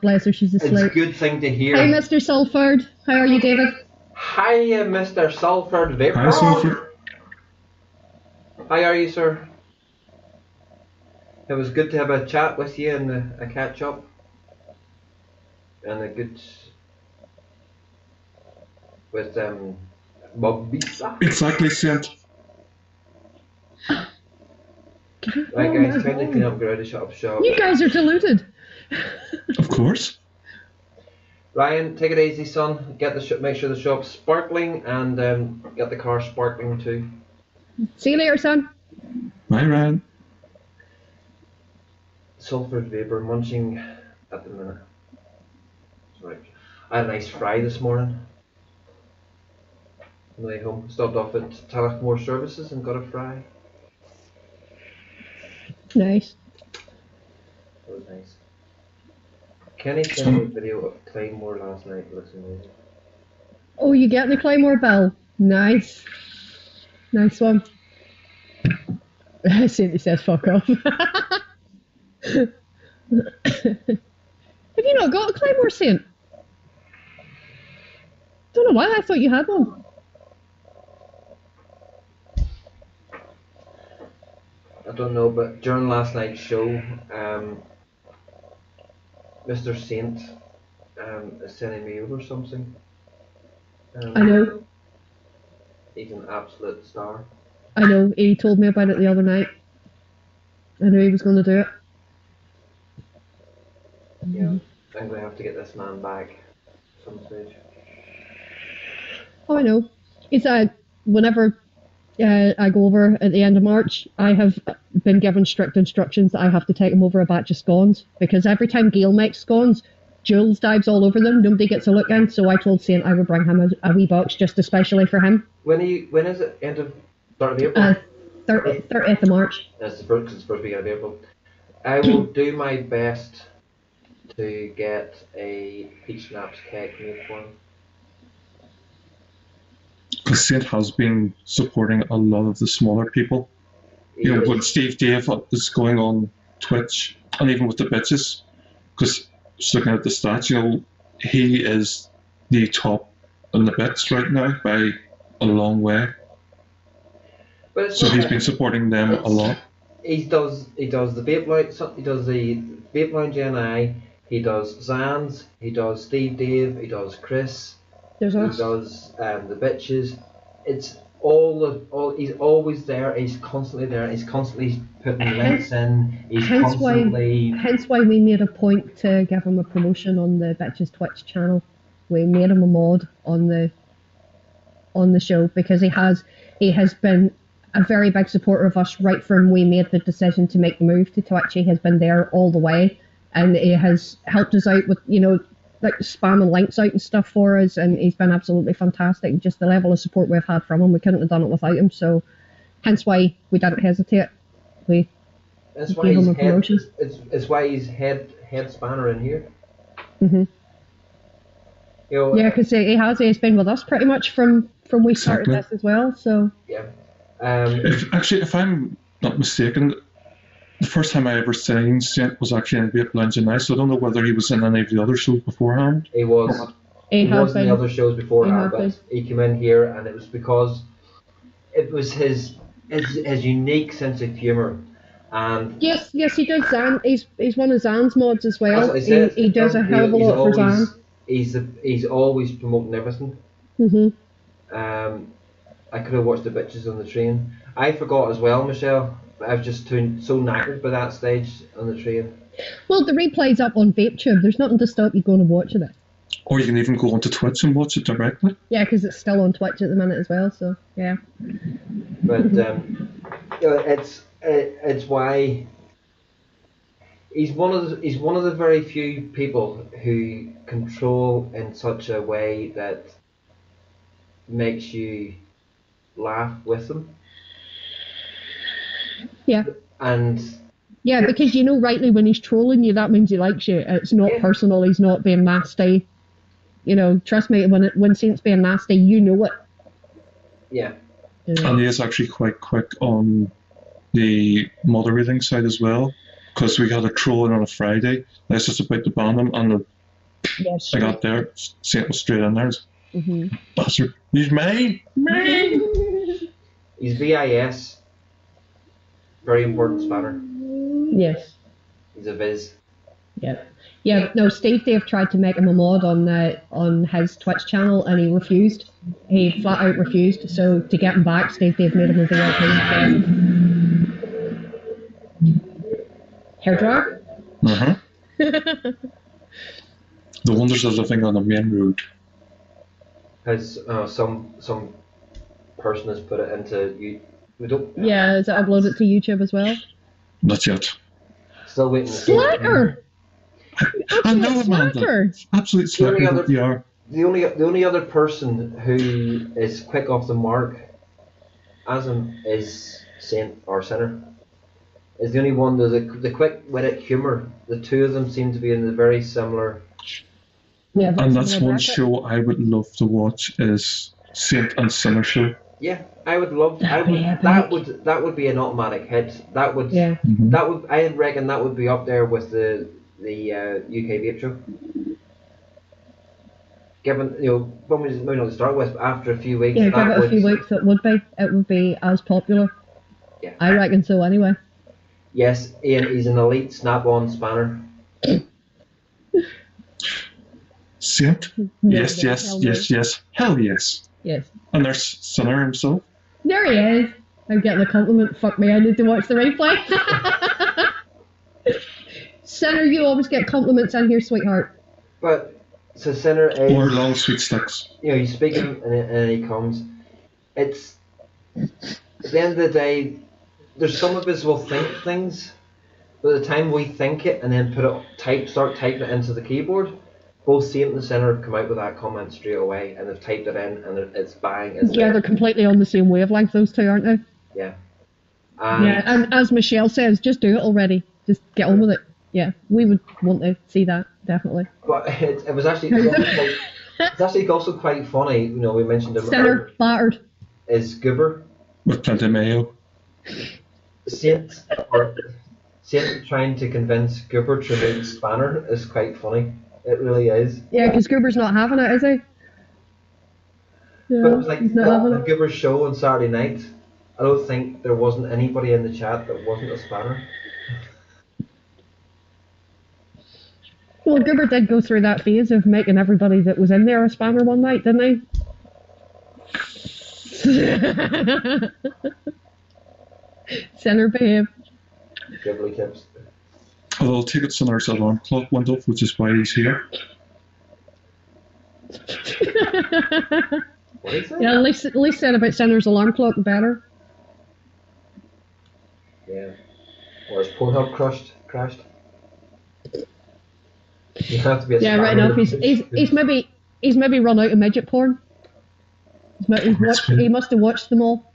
bless her, she's it's asleep. a good thing to hear. Hi, Mr. Salford. How are you, David? Hiya, Mr. Salford Vape. Hi, Salford. How are you, sir? It was good to have a chat with you and a catch up. And a good with Bobby. Exactly, Saint. Right, guys, time to clean up, get out of shop. You guys are deluded. Of course. Ryan, take it easy, son. Get the make sure the shop's sparkling and get the car sparkling too. See you later, son. Bye, Ryan. Sulphur vapor munching at the minute. Right. I had a nice fry this morning. On the way home, stopped off at Tullochmore Services and got a fry. Nice. That was nice. Kenny sent me a video of Claymore last night. It looks amazing. Oh, you getting the Claymore bell? Nice. Nice one. Cindy says fuck off. Have you not got a Claymore, Saint? Don't know why, I thought you had one. I don't know, but during last night's show, Mr. Saint is sending me over something. I know. He's an absolute star. I know, he told me about it the other night. I knew he was going to do it. Yeah, I'm going to have to get this man back at some stage. Oh, I know. It's whenever I go over at the end of March, I have been given strict instructions that I have to take him over a batch of scones, because every time Gail makes scones, Jules dives all over them, nobody gets a look in, so I told Saint I would bring him a wee box just especially for him. When is it? Start of April? 30th of March. That's the first weekend of April. I will do my best to get a peach schnapps cake made for him. Because Saint has been supporting a lot of the smaller people. When Steve Dave is going on Twitch, and even with the bitches, because just looking at the stats, he is the top in the bits right now by a long way. So he's been supporting them a lot. He does the vape lounge. He does the vape lounge NI. He does Zans. He does Steve Dave. He does Chris. There's he us. does the bitches. It's all. He's always there. He's constantly there. He's constantly putting links in. He's Hence constantly. why we made a point to give him a promotion on the Bitches Twitch channel. We made him a mod on the show because he has been a very big supporter of us right from we made the decision to make the move to Twitch. He has been there all the way, and he has helped us out with like spamming links out and stuff for us, and he's been absolutely fantastic. Just the level of support we've had from him, we couldn't have done it without him. So, hence why we didn't hesitate. We gave him a promotion. It's why he's head spanner in here. Mhm. You know, Yeah, because he's been with us pretty much from we started Exactly. this as well. So yeah. If I'm not mistaken, the first time I ever seen Saint was actually in Vape Lounge and Nice, so I don't know whether he was in any of the other shows beforehand. He was. He has was in been. the other shows beforehand, He has but he came in here, and it was because it was his unique sense of humour. And Yes, he does Zan. He's one of Zan's mods as well. that's what I said. He does a hell of a lot for Zan. He's always promoting everything. I could have watched the bitches on the train. I forgot as well, Michelle. I was just so knackered by that stage on the train. Well, the replay's up on VapeTube. There's nothing to stop you going and watching it. Or you can even go onto Twitch and watch it directly. Yeah, because it's still on Twitch at the minute as well. So yeah. But it's why he's one of the very few people who control in such a way that makes you laugh with them. Yeah. And yeah, because you know rightly when he's trolling you, that means he likes you. It's not personal. He's not being nasty. You know, trust me, when Saint's being nasty, you know it. Yeah. And he is actually quite quick on the moderating side as well, because we had a troll in on a Friday. I was just about to ban him, and I got there, Saint was straight in there. Bastard, he's mine! He's VIS. Very important spanner. Yes. He's a Viz. Yeah. Yeah, no, Steve Dave tried to make him a mod on his Twitch channel and he refused. He flat out refused. So to get him back, Steve Dave made him a VIP. Hairdryer? The wonders of living on a main road. Has some person has put it into you. We don't. Yeah, is it uploaded to YouTube as well? Not yet. Still waiting. Slacker! I know, Amanda. Absolute slacker that you are. The only other person who is quick off the mark as him is Saint or Sinner. Is the only one. The quick witted humour. The two of them seem to be in the very similar. Yeah, and that's one show I would love to watch is Saint and Sinner show. Yeah, I would love. That would be an automatic hit. That would. Yeah. That would. I reckon that would be up there with the UK Vape show. Given when we not to start with, after a few weeks. Yeah, give it a few weeks. It would be as popular. Yeah. I reckon so anyway. Yes, Ian. He's an elite snap-on spanner. Saint? Yes. Hell yes. Yes. And there's Sinner himself. There he is. I'm getting a compliment. Fuck me, I need to watch the replay. Sinner, you always get compliments in here, sweetheart. But, so Sinner is... Or long sweet sticks. He's speaking and he comes. It's... At the end of the day, there's some of us will think things, but at the time we think it and then start typing it into the keyboard, both Saint and Sinner have come out with that comment straight away, and they've typed it in, and it's bang. They're completely on the same wavelength, those two, aren't they? Yeah. And as Michelle says, just do it already. Just get on with it. Yeah, we would want to see that, definitely. But it was actually it's actually also quite funny. We mentioned him. Sinner battered. Is Goober with plenty of mayo. Saint trying to convince Goober to make Spanner is quite funny. It really is. Yeah, because Goober's not having it, is he? Yeah, but it was like the Goober show on Saturday night. I don't think there wasn't anybody in the chat that wasn't a Spanner. Well, Goober did go through that phase of making everybody that was in there a Spanner one night, didn't he? Sinner behave. Ghibli tips. Although I'll take it Sinner's alarm clock went off, which is why he's here. What is it? Yeah, at least said about Sinner's alarm clock better. Yeah. Or is Pornhub crashed? You have to be a right enough. He's maybe run out of midget porn. He must have watched them all.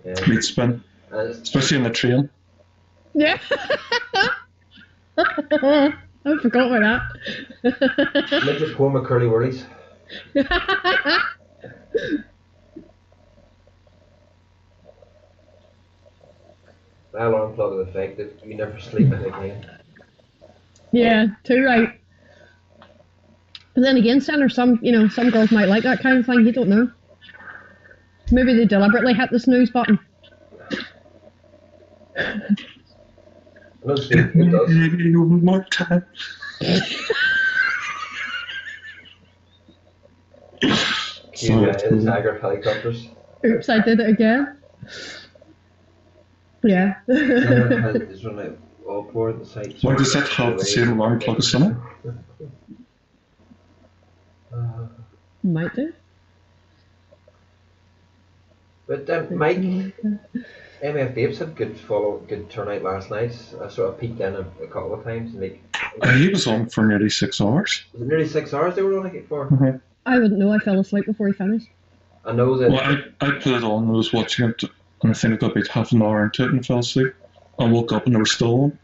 Yeah. Meat spin. Especially in the train. Yeah. I forgot about Let's just pour my curly whirlies. that. My alarm clock is effective. You never sleep in again. Yeah, too right. But then again, Sandra, some girls might like that kind of thing. You don't know. Maybe they deliberately hit the snooze button. I know Steve does. Maybe one more time. Cue in Tiger helicopters. Oops, I did it again. Yeah. It's run out all pour at the site. Why does that have the same alarm clock as Sunny? Might do. But Mike, MF Vapes had good turnout last night. I sort of peeked in a couple of times. And He was on for nearly 6 hours. was it nearly 6 hours they were on it for? Mm-hmm. I wouldn't know. I fell asleep before he finished. I know that. Well, I put it on, I was watching it, and I think I got about half an hour into it and fell asleep. I woke up and they were still on.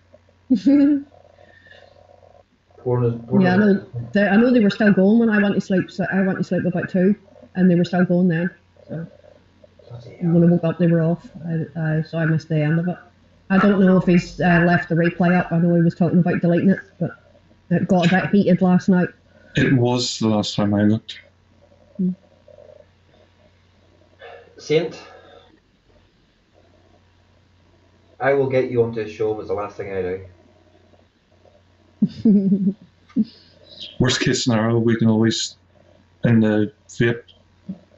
Yeah, I know they were still going when I went to sleep. So I went to sleep about 2, and they were still going then. So when I woke up, they were off. So I missed the end of it. I don't know if he's left the replay up. I know he was talking about deleting it, but it got a bit heated last night. It was the last time I looked. Saint, I will get you onto a show. Was the last thing I do. Worst case scenario, we can always, in the vape,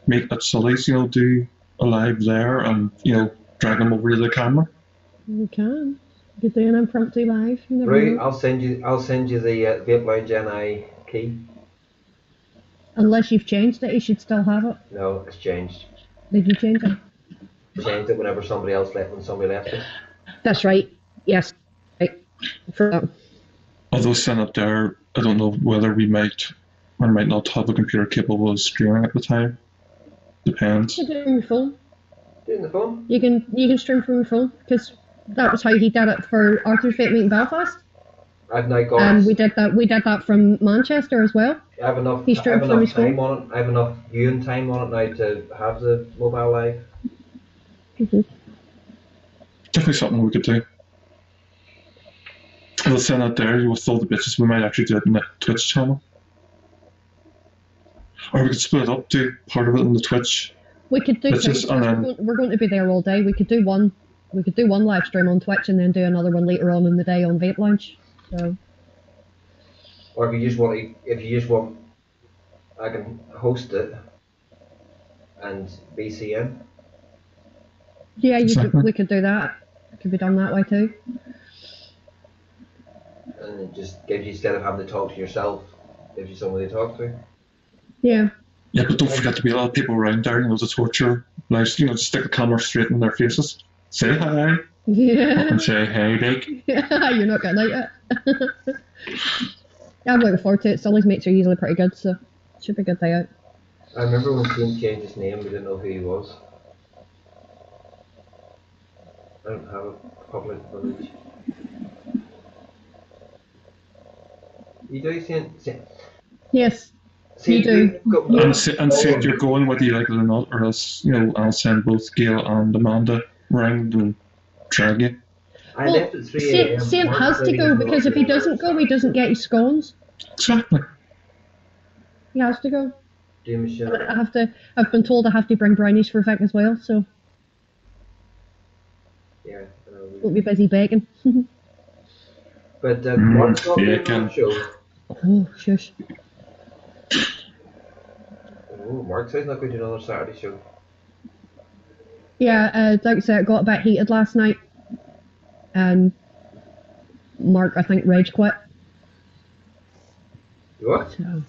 make at Sully's, do a live there and, drag them over to the camera. You can. You could do an impromptu live. You never Right, know. I'll send you the Vape Lounge NI key. Unless you've changed it, you should still have it. No, it's changed. Did you change it? Changed it whenever somebody else left when somebody left it. That's right. Yes. Right. For Although sent up there, I don't know whether we might or might not have a computer capable of streaming at the time. Depends. you can do it on your phone. Do it in the phone. You can stream from your phone because that was how he did it for Arthur's Vape Meet in Belfast, I've now got. and we did that from Manchester as well. I have enough. He streamed I have from enough his phone. time on it. I have enough viewing time on it now to have the mobile live. Definitely something we could do. We'll send out there with all the bitches. We might actually do it in the Twitch channel. Or we could split it up, do part of it in the Twitch. We could do two. Bitches, and then We're going to be there all day. We could do one live stream on Twitch and then do another one later on in the day on Vape Lounge. So Or if you just want, I can host it and BCN. yeah, Exactly. we could do that. It could be done that way too. And it just gives you, instead of having to talk to yourself, gives you somebody to talk to. Yeah. yeah, but don't forget to be a lot of people around there, to torture. Nice, just stick the camera straight in their faces. Say hi. Yeah. And say hey, Dick. You're not gonna like it. Yeah, I'm looking forward to it. Sully's mates are usually pretty good, so it should be a good day out. I remember when Shane changed his name, we didn't know who he was. I don't have a public image. You do, Shane? Yes, you do. And say if you're going whether you like it or not, or else, I'll send both Gail and Amanda round and drag you. I left at 3 a.m. Saint has to go because if he doesn't go, he doesn't get his scones. Exactly. He has to go. Do Michelle. I've been told I have to bring brownies for Vic as well, so Yeah. won't be busy baking. But Mark's not doing bacon. that show. Oh, shush. Oh, Mark says not going to do another Saturday show. Yeah, like I said, it got a bit heated last night. And Mark, I think, rage quit. You what? So,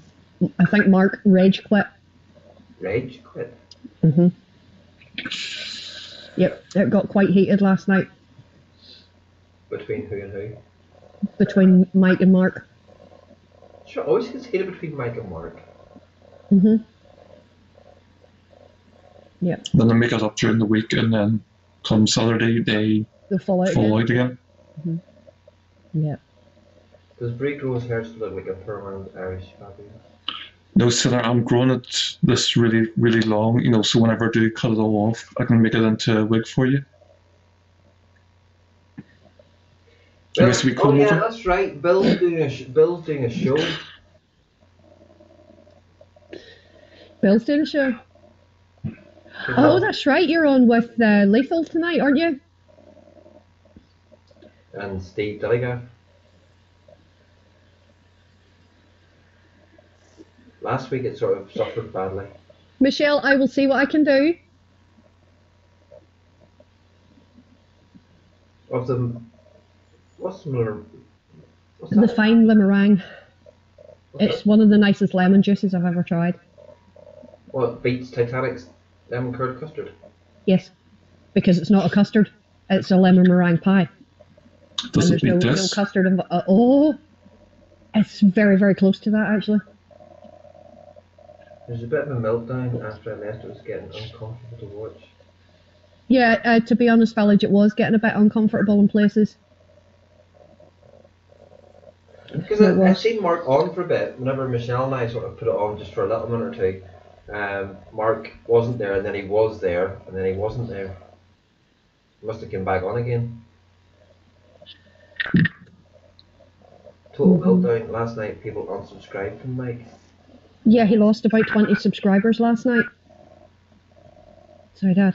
I think Mark rage quit. Rage quit. Yep, it got quite heated last night Between who and who? between Mike and Mark. Sure, always gets heated between Mike and Mark. Yep, Then they make it up during the week, and then come Saturday, they they'll fall out fall again. out again. Yep. Does Brie grow his hair to look like a permanent Irish fabulous? No, sir, I'm growing it this really, really long, so whenever I do cut it all off, I can make it into a wig for you. Well, Nice to be coming over. that's right. Bill's doing a show. Bill's doing a show. Oh, that's right. You're on with Lethal tonight, aren't you? And Steve Dilliger. Last week it sort of suffered badly. Michelle, I will see what I can do. What's the fine limerang. It's one of the nicest lemon juices I've ever tried. Well, it beats Titanic's lemon curd custard. Yes, because it's not a custard. It's a lemon meringue pie. Does it beat no this? custard involved. It's very, very close to that, actually. There's a bit of a meltdown after I left. It was getting uncomfortable to watch. Yeah, to be honest, Village, it was getting a bit uncomfortable in places. Because I've seen Mark on for a bit. Whenever Michelle and I sort of put it on just for a little minute or two, Mark wasn't there, and then he was there, and then he wasn't there. He must have come back on again. Total meltdown last night. People unsubscribed from Mike. Yeah, he lost about 20 subscribers last night. So he did.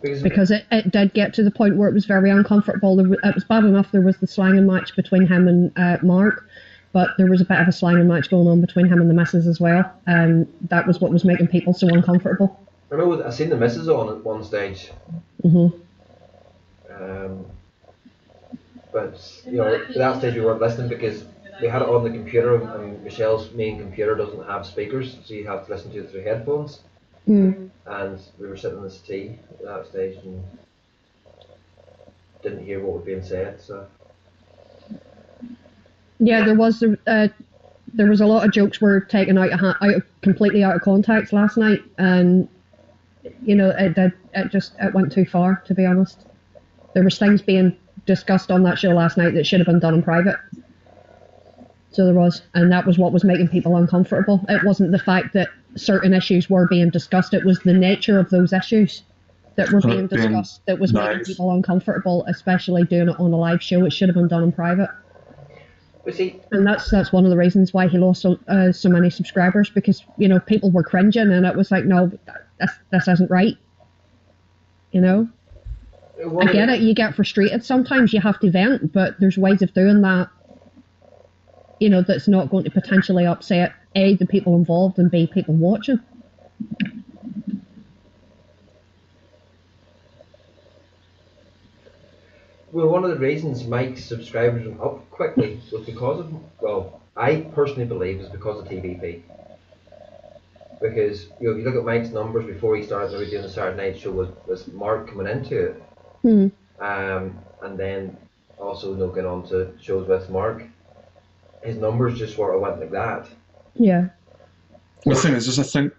Because it did get to the point where it was very uncomfortable. It was bad enough there was the slanging match between him and Mark, but there was a bit of a slanging match going on between him and the missus as well, and that was what was making people so uncomfortable. I remember I seen the missus on at one stage. But at that stage we weren't listening because we had it on the computer, and Michelle's main computer doesn't have speakers, so you have to listen to it through headphones. And we were sitting in the settee at that stage and didn't hear what was being said. So yeah, there was a lot of jokes were taken completely out of context last night, and it went too far, to be honest. There was things being discussed on that show last night that should have been done in private. So there was, and that was what was making people uncomfortable. It wasn't the fact that certain issues were being discussed, it was the nature of those issues that were being discussed that was making people uncomfortable, especially doing it on a live show. It should have been done in private. And that's one of the reasons why he lost so many subscribers, because people were cringing, and it was like, no, this isn't right. I get it, you get frustrated sometimes, you have to vent, but there's ways of doing that that's not going to potentially upset A, the people involved, and B, people watching. Well, one of the reasons Mike's subscribers went up quickly was because of, I personally believe is because of TVP. Because if you look at Mike's numbers before he started doing the Saturday night show, was Mark coming into it, and then also getting on to shows with Mark, his numbers just sort of went like that. Yeah. The thing is I think,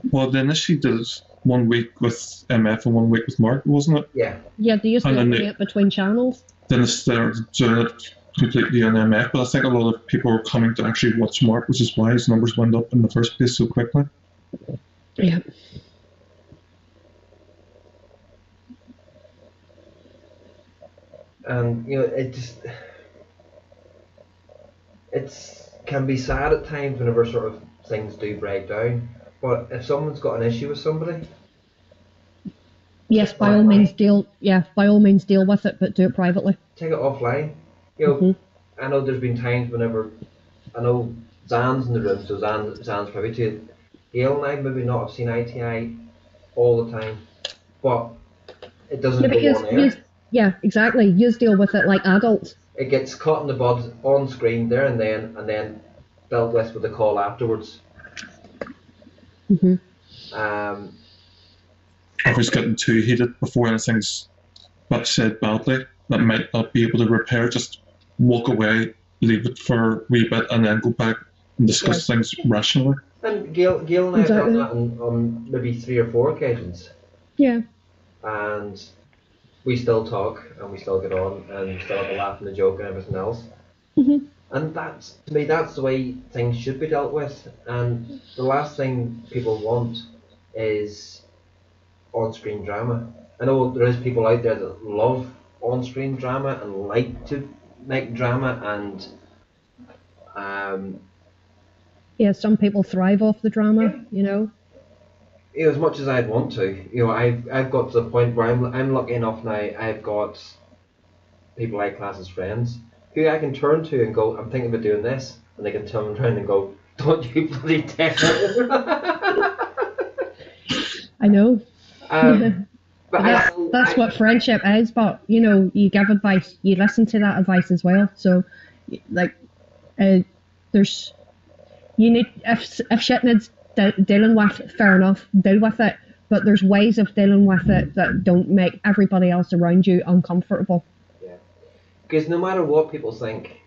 they initially did it 1 week with MF and 1 week with Mark, wasn't it? Yeah. Yeah, they used to alternate between channels. Then they started doing it completely on MF, but I think a lot of people were coming to actually watch Mark, which is why his numbers went up in the first place so quickly. Yeah. And it can be sad at times whenever sort of things do break down. But if someone's got an issue with somebody, yes, by all means deal. Yeah, by all means deal with it, but do it privately. Take it offline. I know there's been times whenever I know Zan's in the room, so Zan's privy to it. Gail and I maybe not have seen eye to eye all the time, but it doesn't go on air. Yeah, exactly. You deal with it like adults. It gets caught in the bud on screen there and then dealt with a call afterwards. If it's getting too heated before anything's said badly that might not be able to repair, just walk away, leave it for a wee bit, and then go back and discuss things rationally. And Gail and I have done that on maybe 3 or 4 occasions. Yeah. And we still talk, and we still get on, and we still have a laugh and a joke and everything else. Mhm. And that's, to me, that's the way things should be dealt with. And the last thing people want is on-screen drama. I know there is people out there that love on-screen drama and like to make drama, and Yeah, some people thrive off the drama, as much as I'd want to, I've got to the point where I'm lucky enough now. I've got people I class as friends who I can turn to and go, I'm thinking about doing this, and they can turn around and go, don't you bloody dare. I know. But That's what friendship is, but you give advice, you listen to that advice as well. So, like, there's, you need, if shit needs dealing with, fair enough, deal with it. But there's ways of dealing with it that don't make everybody else around you uncomfortable. Yeah, because no matter what people think,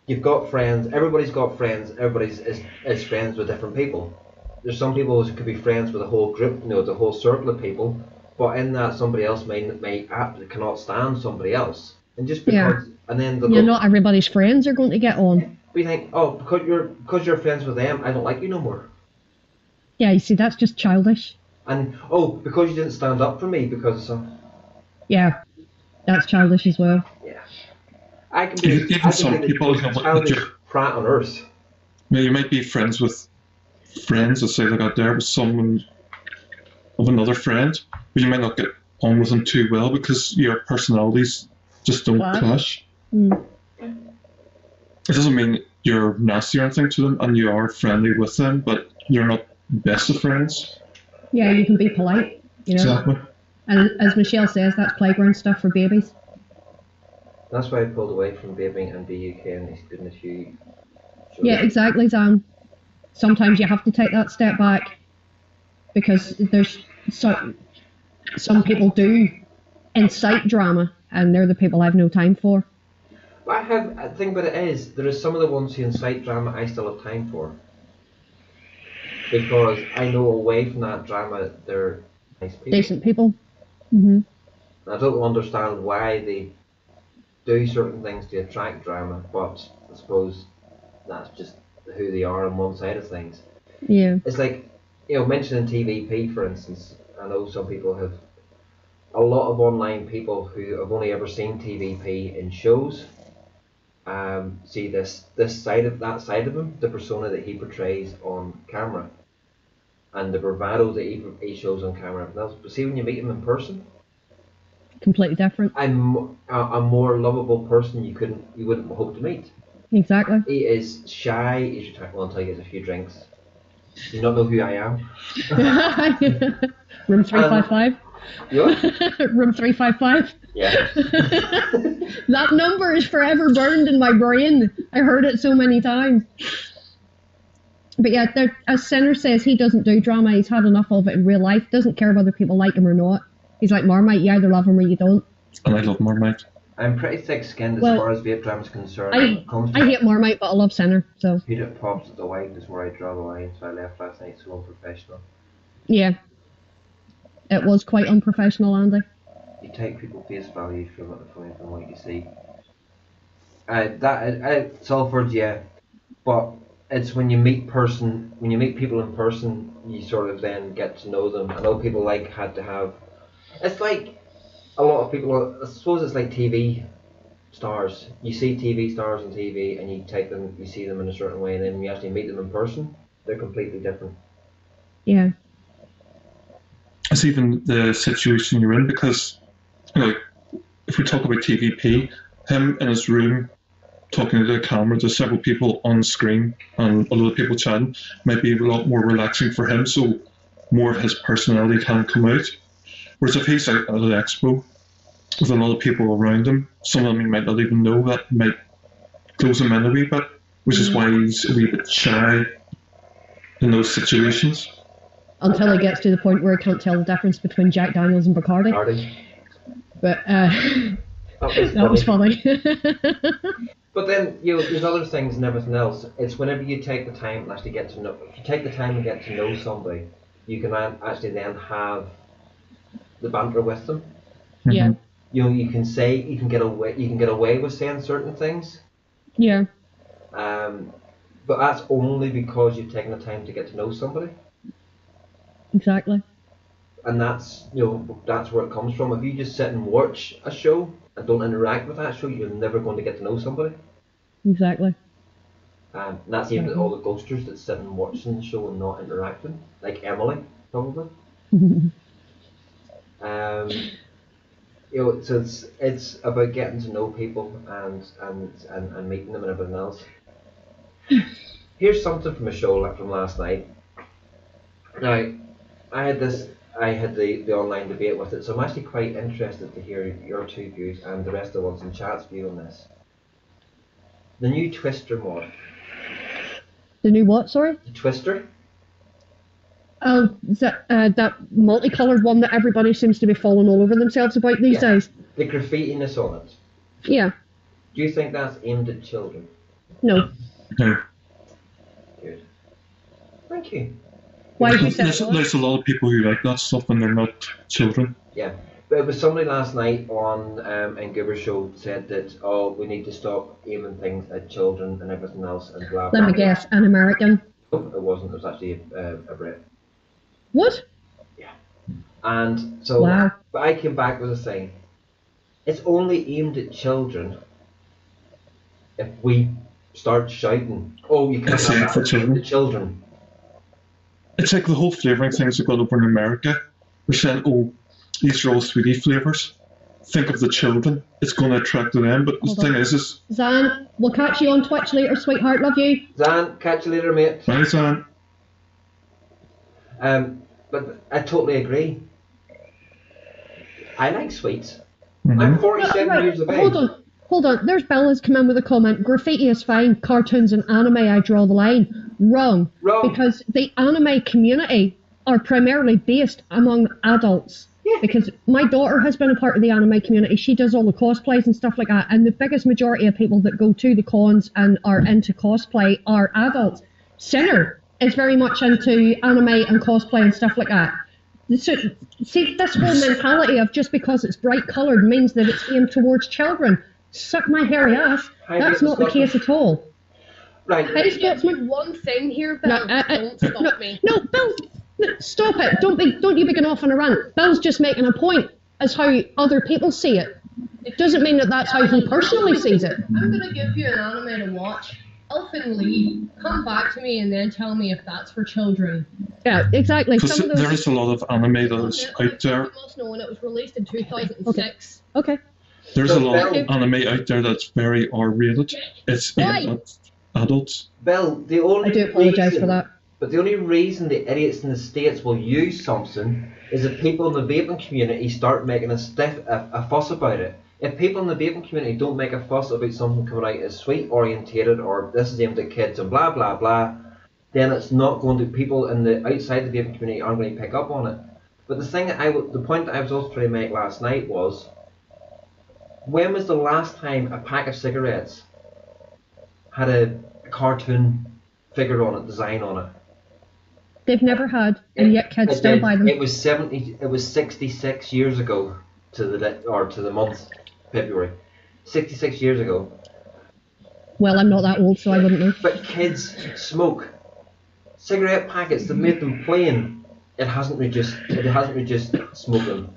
you've got friends. Everybody's got friends. Everybody's is friends with different people. There's some people who could be friends with a whole group, the whole circle of people, but in that somebody else may cannot stand somebody else, and just because, and then not everybody's friends are going to get on. We think, oh, because you're friends with them, I don't like you no more. Yeah, you see, that's just childish. And because you didn't stand up for me because of some. Yeah, that's childish as well. Yeah, I can be. Some people have childish prat on earth. You might be friends with friends, let's say, like out there with someone of another friend, but you might not get on with them too well because your personalities just don't clash. It doesn't mean you're nasty or anything to them, and you are friendly with them, but you're not best of friends. Yeah, you can be polite, Exactly. And as Michelle says, that's playground stuff for babies. That's why I pulled away from vaping and BUK and these goodness you. Yeah, exactly, Sam. Sometimes you have to take that step back because there's some people do incite drama, and they're the people I've no time for. But I think about it is, there is some of the ones who incite drama I still have time for. Because I know away from that drama, they're nice people. Decent people. Mm-hmm. I don't understand why they do certain things to attract drama, but I suppose that's just who they are on one side of things. Yeah. It's like, mentioning TVP, for instance. I know some people have, a lot of online people who have only ever seen TVP in shows, see this side of that side of him, the persona that he portrays on camera, and the bravado that he shows on camera. But see, when you meet him in person, completely different. I'm a more lovable person you wouldn't hope to meet. Exactly. He is shy. He's retired until he gets a few drinks. Do you not know who I am? Room 355. Yeah. Room 355. Yeah. That number is forever burned in my brain. I heard it so many times. But yeah, as Sinner says, he doesn't do drama. He's had enough of it in real life. Doesn't care whether people like him or not. He's like Marmite. You either love him or you don't. And I love Marmite. I'm pretty thick-skinned as far as vape drama is concerned. I hate Marmite, but I love Sinner. So. Peed it pops at the white is where I draw the line. So I left last night so unprofessional. Yeah. It was quite unprofessional, Andy. You take people face value from what you see. Salford, yeah, but it's when you meet people in person, you sort of then get to know them. I know people had to have. It's like a lot of people. I suppose it's like TV stars. You see TV stars on TV, and you see them in a certain way, and then when you actually meet them in person, they're completely different. Yeah. It's even the situation you're in, because if we talk about TVP, him in his room talking to the camera, there's several people on screen and a lot of people chatting, might be a lot more relaxing for him, so more of his personality can come out. Whereas if he's out at an expo with a lot of people around him, some of them he might not even know, that might close him in a wee bit, which is why he's a wee bit shy in those situations. Until he gets to the point where he can't tell the difference between Jack Daniels and Bacardi. But that was funny. But then there's other things and everything else. It's whenever you take the time and actually get to know. If you take the time and get to know somebody, you can actually then have the banter with them. Yeah. you know, you can get away with saying certain things. Yeah. But that's only because you've taken the time to get to know somebody. Exactly. And that's where it comes from. If you just sit and watch a show and don't interact with that show, you're never going to get to know somebody. Exactly. And that's aimed at all the ghosters that sit and watching the show and not interacting, like Emily, probably. So it's about getting to know people and meeting them and everything else. Here's something from a show from last night. Now, I had the online debate with it, so I'm actually quite interested to hear your two views and the rest of the ones in chat's view on this. The new Twister mod. The new what, sorry? The Twister. Oh, is that multicoloured one that everybody seems to be falling all over themselves about these days? The graffitiness on it. Yeah. Do you think that's aimed at children? No. No. Good. Thank you. Why do you say that? There's a lot of people who like that stuff and they're not children. Yeah. But it was somebody last night on in Goober's show said that, we need to stop aiming things at children and everything else and blah blah. Let me guess, an American. No, it wasn't. It was actually a Brit. What? Yeah. And so, wow. But I came back with a saying, it's only aimed at children if we start shouting, you can't It's aimed for children. It's like the whole flavouring things that got over in America. They're saying, these are all sweetie flavours. Think of the children. It's going to attract them. But the thing is... Zan, we'll catch you on Twitch later, sweetheart. Love you. Zan, catch you later, mate. Bye, Zan. But I totally agree. I like sweets. Mm-hmm. I'm 47 years of age. Hold on. There's Bella's come in with a comment. Graffiti is fine. Cartoons and anime, I draw the line. Wrong. Because the anime community are primarily based among adults. Yeah. Because my daughter has been a part of the anime community. She does all the cosplays and stuff like that. And the biggest majority of people that go to the cons and are into cosplay are adults. Sinner is very much into anime and cosplay and stuff like that. So, see, this whole mentality of just because it's bright coloured means that it's aimed towards children. Suck my hairy ass. That's not the case at all. Right. Hey, Scotsman, one thing here, Bill. Don't stop me. No, Bill, stop it. Don't you be going off on a rant. Bill's just making a point as how other people see it. It doesn't mean that that's how he personally sees it. I'm going to give you an anime to watch. Elfin Lee, come back to me and then tell me if that's for children. Yeah, exactly. Because there is a lot of anime that is out there. You must know when it was released in 2006. Okay. There's a lot of anime out there that's very R-rated. It's aimed at adults. Bill, the only I do apologise for that. But the only reason the idiots in the States will use something is if people in the vaping community start making a fuss about it. If people in the vaping community don't make a fuss about something coming out as sweet orientated or this is aimed at kids and blah blah blah, then it's not going to, people in the outside the vaping community aren't going to pick up on it. But the point that I was also trying to make last night was, when was the last time a pack of cigarettes had a cartoon figure on it, design on it? They've never had, and yet kids still buy them. It was 66 years ago to the month February. 66 years ago. Well, I'm not that old, so I wouldn't know. But kids smoke cigarette packets that made them plain. It hasn't reduced smoking.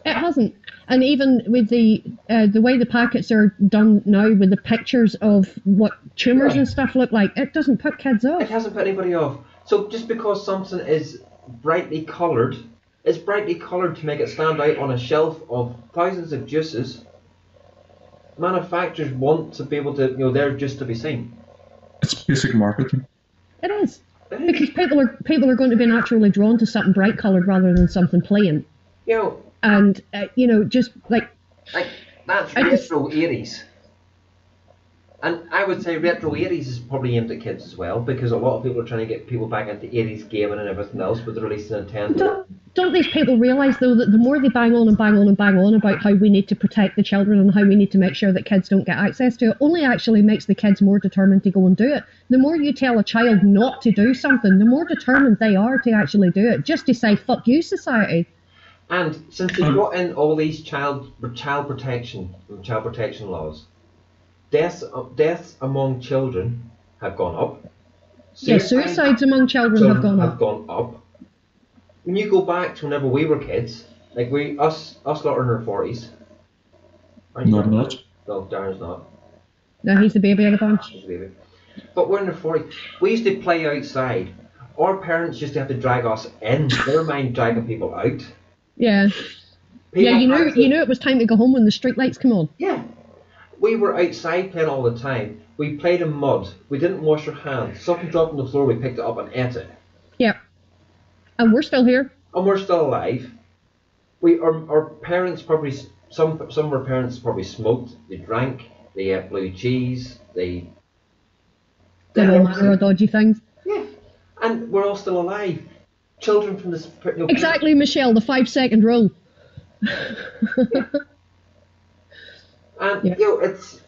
It hasn't. And even with the way the packets are done now, with the pictures of what tumours and stuff look like, it doesn't put kids off. It hasn't put anybody off. So just because something is brightly coloured, it's brightly coloured to make it stand out on a shelf of thousands of juices. Manufacturers want to be able to, they're just to be seen. It's basic marketing. It is. Because people are going to be naturally drawn to something bright coloured rather than something plain. And just like that's retro 80s. And I would say retro 80s is probably aimed at kids as well, because a lot of people are trying to get people back into 80s gaming and everything else with the release of Nintendo. Don't these people realise, though, that the more they bang on and bang on and bang on about how we need to protect the children and how we need to make sure that kids don't get access to it, only actually makes the kids more determined to go and do it. The more you tell a child not to do something, the more determined they are to actually do it, just to say, fuck you, society. And since they brought in all these child protection laws, deaths among children have gone up. Suicides among children have gone up. When you go back to whenever we were kids, like us lot are in our 40s. No, I'm not. No, Darren's not. No, he's the baby of the bunch. He's the baby. But we're in our 40s. We used to play outside. Our parents used to have to drag us in. Never mind dragging people out. Yeah. You knew it was time to go home when the street lights come on. Yeah. We were outside playing all the time. We played in mud. We didn't wash our hands. Something dropped on the floor, we picked it up and ate it. Yeah. And we're still here. And we're still alive. Our parents probably, some of our parents probably smoked, they drank, they ate blue cheese, they did all manner of dodgy things. Yeah. And we're all still alive. Children from this... Exactly, Michelle, the 5-second rule. And, it's...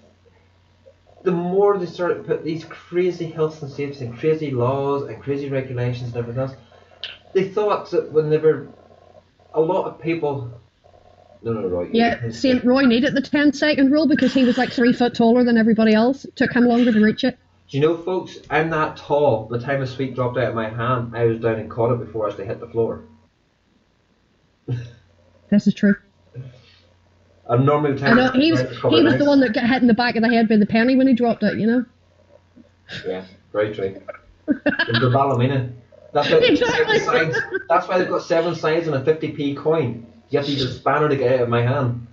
The more they start to put these crazy health and safety and crazy laws and crazy regulations and everything else, they thought that whenever a lot of people... No, Roy. Yeah, St. Roy needed the 10-second rule because he was like 3 foot taller than everybody else. It took him longer to reach it. Do you know, folks, I'm that tall. By the time a sweet dropped out of my hand, I was down and caught it before I actually hit the floor. This is true. And normally the time I know, he was the one that got hit in the back of the head by the penny when he dropped it, you know? Yeah, very true. The Ballymena. That's why they've got 7 sides. That's why they've got 7 sides on a 50p coin. You have to use a spanner to get it out of my hand.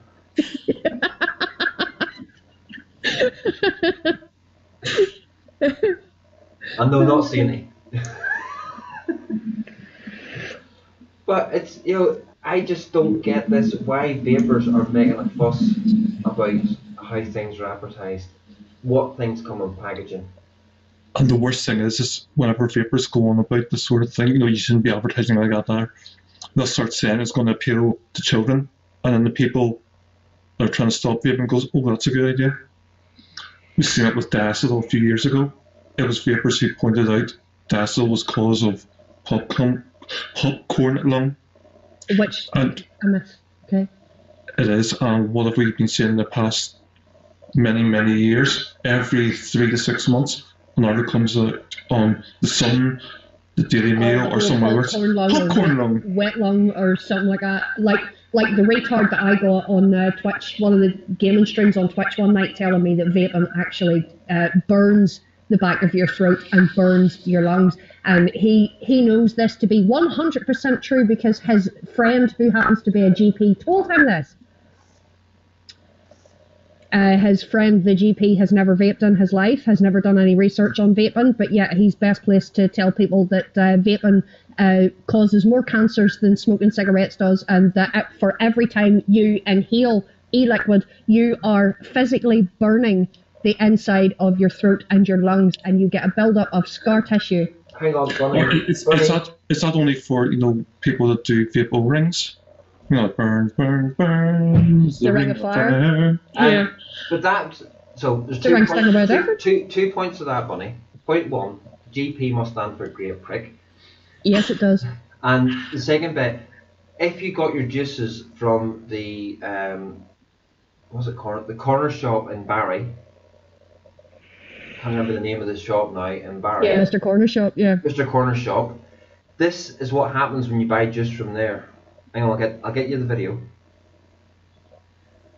And no, not seeing it. But it's, I just don't get this, why vapors are making a fuss about how things are advertised, what things come in packaging. And the worst thing is whenever vapors go on about this sort of thing, you shouldn't be advertising like that there. They'll start saying it's going to appeal to children, and then the people that are trying to stop vaping goes, oh, that's a good idea. We've seen it with Dazzle a few years ago. It was vapors who pointed out Dazzle was cause of popcorn lung. Which and I miss. Okay. It is, and what have we been seeing in the past many years? Every 3 to 6 months, an article comes out on the Sun, the Daily Mail, or somewhere else. Popcorn lung, wet lung, or something like that. Like the retard that I got on Twitch, one of the gaming streams on Twitch one night, telling me that vaping actually burns the back of your throat and burns your lungs. And he knows this to be 100% true because his friend, who happens to be a GP, told him this. His friend, the GP, has never vaped in his life, has never done any research on vaping, but yet he's best placed to tell people that vaping causes more cancers than smoking cigarettes does, and that for every time you inhale e-liquid, you are physically burning the inside of your throat and your lungs, and you get a build-up of scar tissue. Hang on, Bunny. It's not only for people that do vape O-rings. Burns. The ring of fire. Yeah. But that, so there's two points to that, Bunny. Point 1, GP must stand for great prick. Yes, it does. And the second bit, if you got your juices from the the corner shop in Barry. I can't remember the name of the shop now in Barry. Yeah, Mr. Corner Shop. Yeah. Mr. Corner Shop. This is what happens when you buy juice from there. Hang on, I'll get you the video.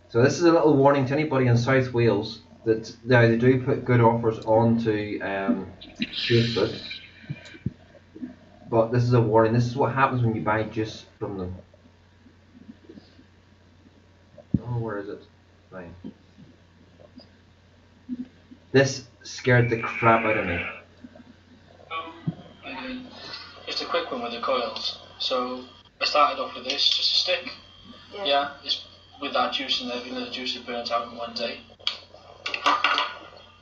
So this is a little warning to anybody in South Wales that now they do put good offers onto Facebook. But this is a warning. This is what happens when you buy juice from them. Oh, where is it? Right. This scared the crap out of me. Just a quick one with the coils. So I started off with this, just a stick. Yeah, it's with that juice in there, vanilla juice is burnt out in one day.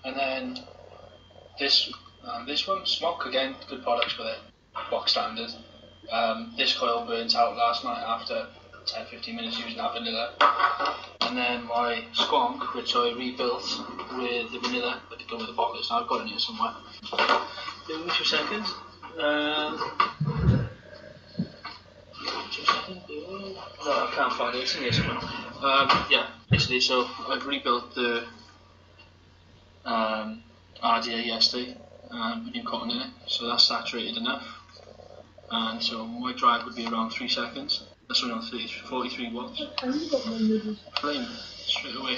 And then this one, Smock, again, good products with it, box standard. This coil burnt out last night after 10-15 minutes using that vanilla. And then my Squonk, which I rebuilt with the vanilla, but to go with the bottles. Now I've got it in here somewhere. Give me 2 seconds. No, I can't find it. It's in this one. Yeah, basically, so I've rebuilt the RDA yesterday and put new cotton in it, so that's saturated enough. And so my drive would be around 3 seconds. That's around 43 watts. Flame straight away.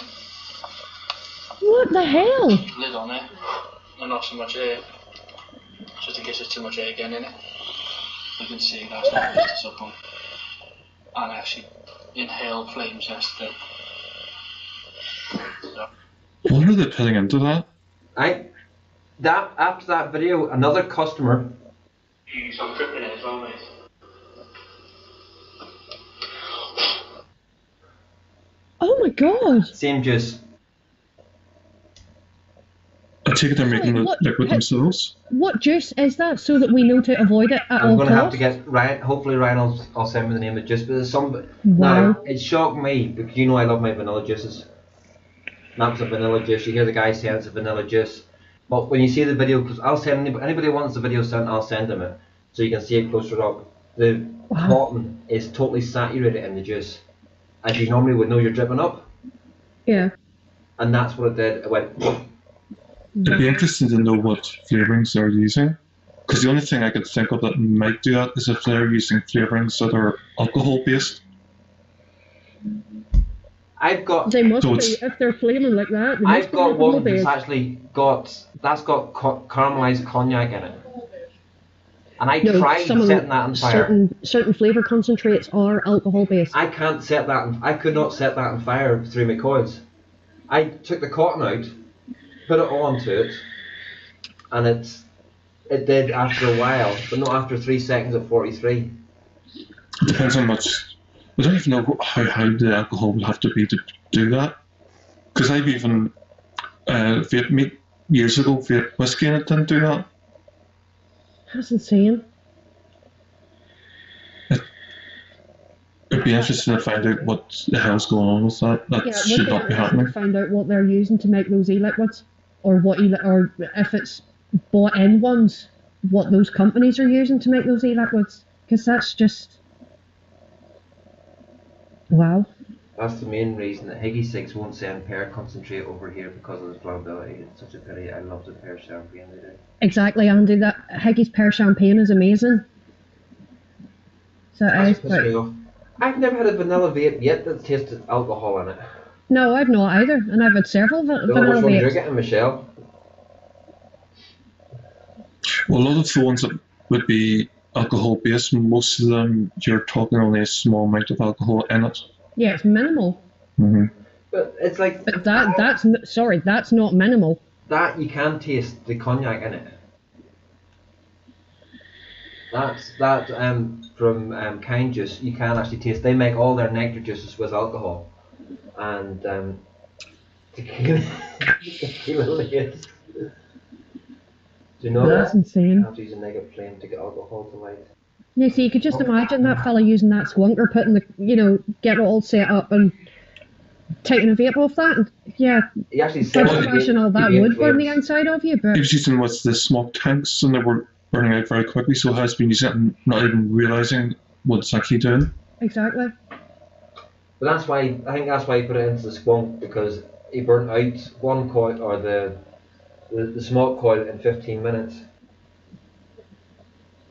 What the hell? Lid on it, and not so much air, just in case there's too much air again in it. You can see that's not put this up on. And I actually inhaled flames yesterday. So. What are they putting into that? After that video, another customer. Some dripping in as well, mate. Oh my god! Same juice. I take it they're making the liquid themselves. What juice is that, so that we know to avoid it at all I'm going to have costs? to get Ryan. Hopefully, Ryan will send me the name of the juice. But there's some. Wow. Now, it shocked me because you know I love my vanilla juices. That's a vanilla juice. You hear the guy saying it's a vanilla juice. But when you see the video, because I'll send anybody who wants the video sent, I'll send them it so you can see it closer up. The cotton is totally saturated in the juice, as you normally would know you're dripping up. Yeah. And that's what it did. It went. It'd be interesting to know what flavourings they're using. Because the only thing I could think of that might do that is if they're using flavourings that are alcohol based. I've got. They must be, if they're flaming like that. They I've got one that's based. actually got caramelized cognac in it, and I No, tried some of setting that on fire. Certain flavour concentrates are alcohol based. I can't set that. I could not set that on fire through my coils. I took the cotton out, put it onto it, and it did after a while, but not after 3 seconds at 43. It depends on much. I don't even know how high the alcohol would have to be to do that. Because I've even vape meat years ago, vape whiskey, and it didn't do that. That's insane. It'd be interesting to find out what the hell's going on with that. That should not be happening. Find out what they're using to make those e-liquids, or or if it's bought in ones, what those companies are using to make those e-liquids. Because that's just wow. That's the main reason that Higgy 6 won't send pear concentrate over here because of its flammability. It's such a pity. I love the pear champagne they do. Exactly, Andy. That Higgy's pear champagne is amazing. So I've never had a vanilla vape yet that tasted alcohol in it. No, I've not either, and I've had several vanilla Which one you're vapes. getting, Michelle? Well, a lot of the ones that would be alcohol based, most of them you're talking only a small amount of alcohol in it. Yeah, it's minimal. Mm-hmm. But it's like. But that's not minimal. That you can taste the cognac in it. That from Kind Juice, you can actually taste. They make all their nectar juices with alcohol, and tequila lace. Do you know That's that? insane. You have to use a negative flame to get alcohol to light. Yeah, so you could just imagine that fella using that squunker, putting get it all set up and taking a vape off that. And, yeah, He actually first said impression all that would burn the inside of you, but He was using with the smoke tanks and they were burning out very quickly, so he has been using it and not even realising what it's actually doing. exactly. But I think that's why he put it into the skunk, because he burnt out one coil, or the smoke coil, in 15 minutes.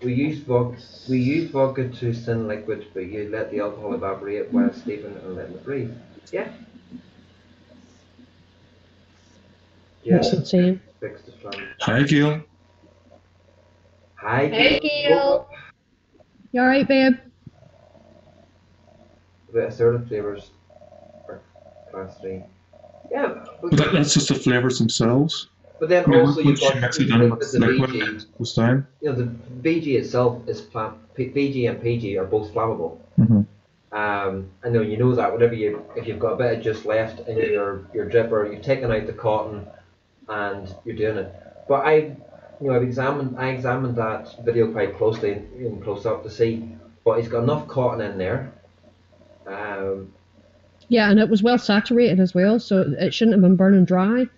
We used vodka to thin liquid, but you let the alcohol evaporate while steeping and letting it breathe. Yeah. That's insane. Fix the flame. Hi, Gail. Hi, Hey, Gail. Gail. You alright, babe? A bit assertive flavours for class 3. Yeah, But that's just the flavours themselves. but then also you've Once you got mix it down with the liquid, BG. it goes down. You know, the BG itself is BG and PG are both flammable. Mm-hmm. I know you know that whenever if you've got a bit of juice left in your dripper, you've taken out the cotton and you're doing it. But I examined that video quite closely, even close up to see. But it's got enough cotton in there. Yeah, and it was well saturated as well, so it shouldn't have been burning dry.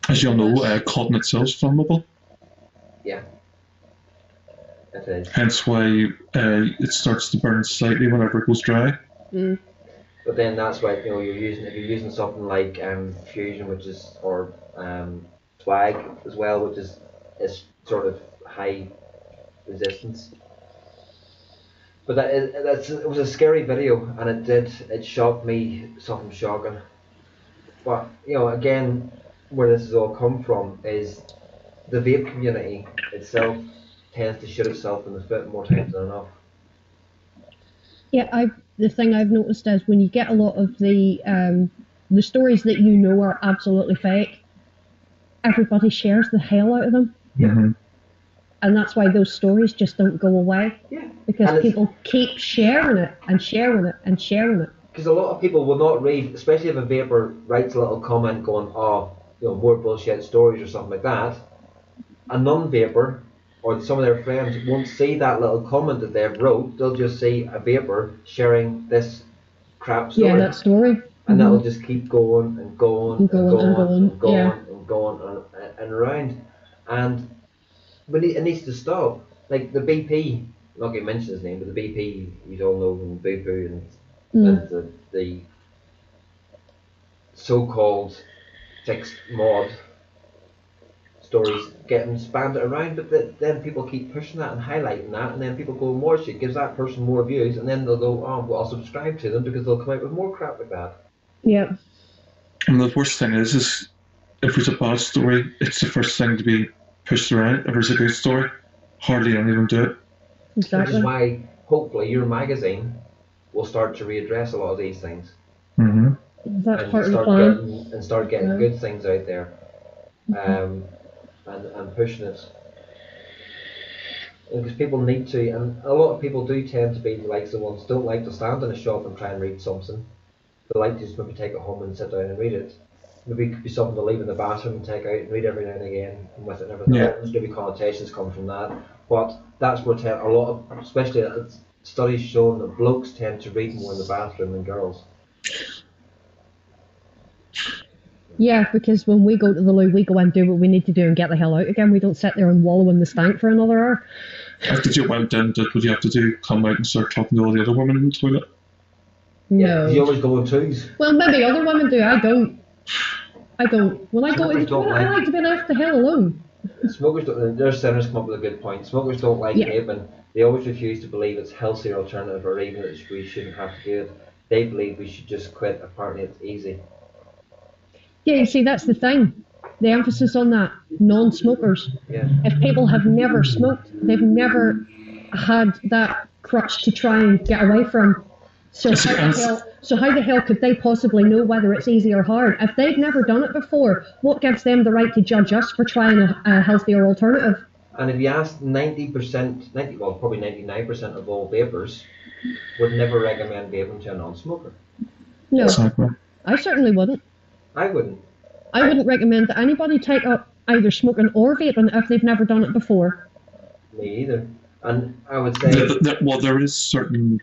As you'll know, cotton itself is flammable. Yeah. It is. Hence why it starts to burn slightly whenever it goes dry. Mm. But then that's why, if you're using something like Fusion, which is, or Swag as well, which is sort of high resistance. But it was a scary video, and it shocked me, something shocking. But again, where this has all come from is the vape community itself tends to shoot itself in the foot more times than enough. Yeah, the thing I've noticed is when you get a lot of the stories that are absolutely fake, everybody shares the hell out of them. Mm-hmm. And that's why those stories just don't go away. Yeah. Because people keep sharing it and sharing it and sharing it. Because a lot of people will not read, especially if a vapor writes a little comment going, more bullshit stories or something like that. A non-vapor or some of their friends won't see that little comment that they've wrote. They'll just see a vapor sharing this crap story. Yeah, that story. And that'll just keep going and going and going and going and going and around. And it needs to stop. Like the BP, I'm not going to mention his name, but the BP, you all know from Boo Boo and the so-called fixed mod stories getting spanned around, but then people keep pushing that and highlighting that, and then people go and watch it, gives that person more views, and then they'll go, well, I'll subscribe to them because they'll come out with more crap like that. Yeah. And the worst thing is if it's a bad story, it's the first thing to be pushed around. If it's a good story, hardly any of them do it. Exactly. Which is why, hopefully, your magazine will start to readdress a lot of these things. Mm-hmm. That's part of the plan. And start getting good things out there. And pushing it. Because people need to, and a lot of people do tend to be the likes of the ones don't like to stand in a shop and try and read something. They like to just maybe take it home and sit down and read it. Maybe it could be something to leave in the bathroom and take out and read every now and again and with it and everything. Yeah. There's going to be connotations come from that. But that's where a lot of, especially studies showing that blokes tend to read more in the bathroom than girls. Yeah, because when we go to the loo, we go and do what we need to do and get the hell out again. We don't sit there and wallow in the stank for another hour. After you went in, what you have to do? Come out and start talking to all the other women in the toilet? No. You always go in twos. Well, maybe other women do. I don't. When I go to the toilet, I like to be left the hell alone. Smokers don't. Their centres come up with a good point. Smokers don't like vaping. They always refuse to believe it's a healthier alternative, or even that we shouldn't have to do it. They believe we should just quit. Apparently, it's easy. Yeah, you see, that's the thing. The emphasis on that, non-smokers. Yeah. If people have never smoked, they've never had that crutch to try and get away from. So how the hell could they possibly know whether it's easy or hard? If they've never done it before, what gives them the right to judge us for trying a healthier alternative? And if you ask 90%, probably 99% of all vapers would never recommend vaping to a non-smoker. No, Exactly. I certainly wouldn't. I wouldn't. I wouldn't recommend that anybody take up either smoking or vaping if they've never done it before. Me either. And I would say... There is certain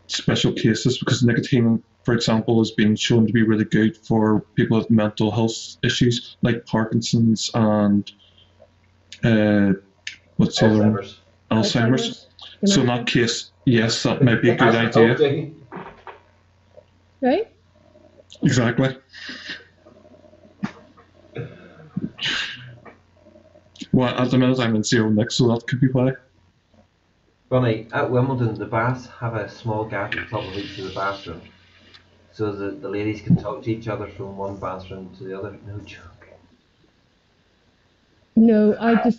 special cases, because nicotine, for example, has been shown to be really good for people with mental health issues like Parkinson's and Alzheimer's. So in that case, yes, that might be a good idea. Right? Exactly. Well, at the minute I'm in zero nicks, so that could be why. Funny, at Wimbledon, the baths have a small gap at the top of each of the bathroom, so that the ladies can talk to each other from one bathroom to the other. No joke. No,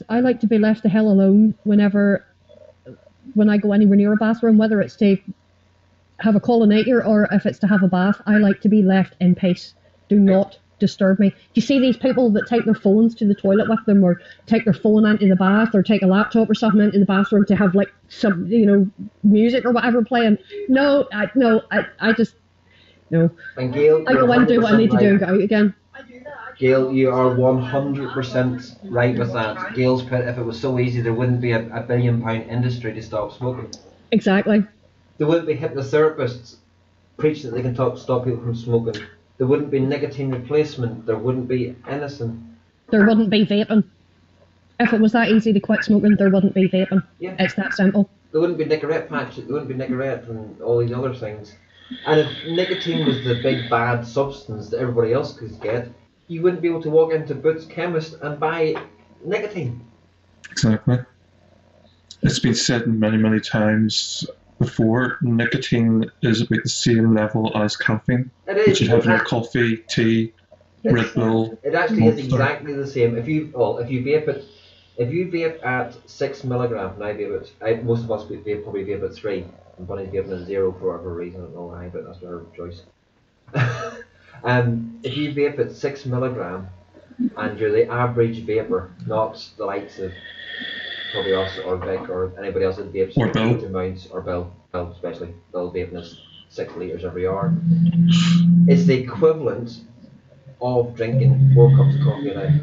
I like to be left the hell alone when I go anywhere near a bathroom, whether it's to have a colonizer or if it's to have a bath. I like to be left in peace. Do not disturb me. Do you see these people that take their phones to the toilet with them, or take their phone into the bath, or take a laptop or something into the bathroom to have like some music or whatever playing? No. I just no. And Gail, I go in and do what I need to do and get out again. Gail, you are 100% right with that. Gail's put, if it was so easy, there wouldn't be a £1 billion industry to stop smoking. Exactly. There wouldn't be hypnotherapists preaching that they can stop people from smoking. There wouldn't be nicotine replacement. There wouldn't be anything. There wouldn't be vaping. If it was that easy to quit smoking, there wouldn't be vaping. Yeah. It's that simple. There wouldn't be Nicorette patches, there wouldn't be Nicorette and all these other things. And if nicotine was the big bad substance that everybody else could get, you wouldn't be able to walk into Boots Chemist and buy nicotine. Exactly. It's been said many, many times before, nicotine is about the same level as caffeine. It is. Which you have in your coffee, tea, Red Bull. It actually is Monster. exactly the same. If you vape at 6 milligram, and I vape it, most of us probably vape at 3, and Bunny's vaping at 0 for whatever reason, I don't know why, but that's her choice. If you vape at 6 milligram, and you're the average vapor, not the likes of probably us or Vic or anybody else that vapes Or Bill. huge amounts, or Bill especially, Bill vaping is 6 litres every hour. It's the equivalent of drinking 4 cups of coffee a day.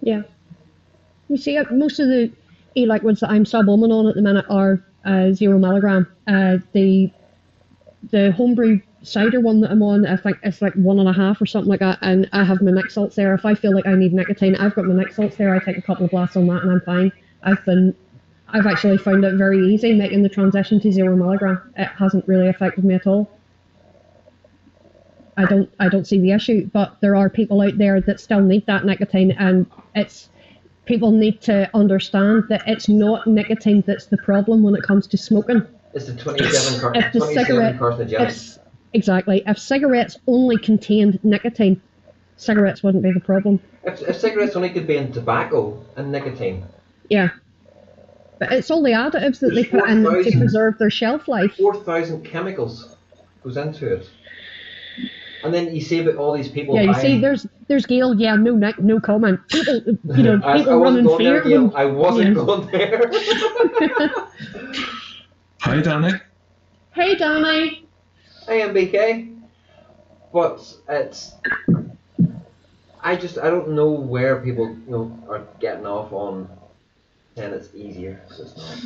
Yeah. You see, most of the e-liquids that I'm sub-ohming on at the minute are 0 milligram. The homebrew cider one that I'm on, I think it's like 1.5 or something like that, and I have my Nic salts there. If I feel like I need nicotine, I've got my Nic salts there. I take a couple of blasts on that and I'm fine. I've actually found it very easy making the transition to 0 milligram. It hasn't really affected me at all. I don't see the issue, but there are people out there that still need that nicotine, and people need to understand that it's not nicotine that's the problem when it comes to smoking. It's the 27 carcinogens. Exactly. If cigarettes only contained nicotine, cigarettes wouldn't be the problem. If cigarettes only could be in tobacco and nicotine. Yeah. But it's all the additives that they put in to preserve their shelf life. 4,000 chemicals goes into it. And then you see about all these people. Yeah, you see, there's Gail. Yeah, no comment. People, people running fear. Gail. I wasn't going there. Hi, Danny. Hey, Danny. Hey, MBK. But it's, I don't know where people are getting off on saying it's easier. 'Cause it's not.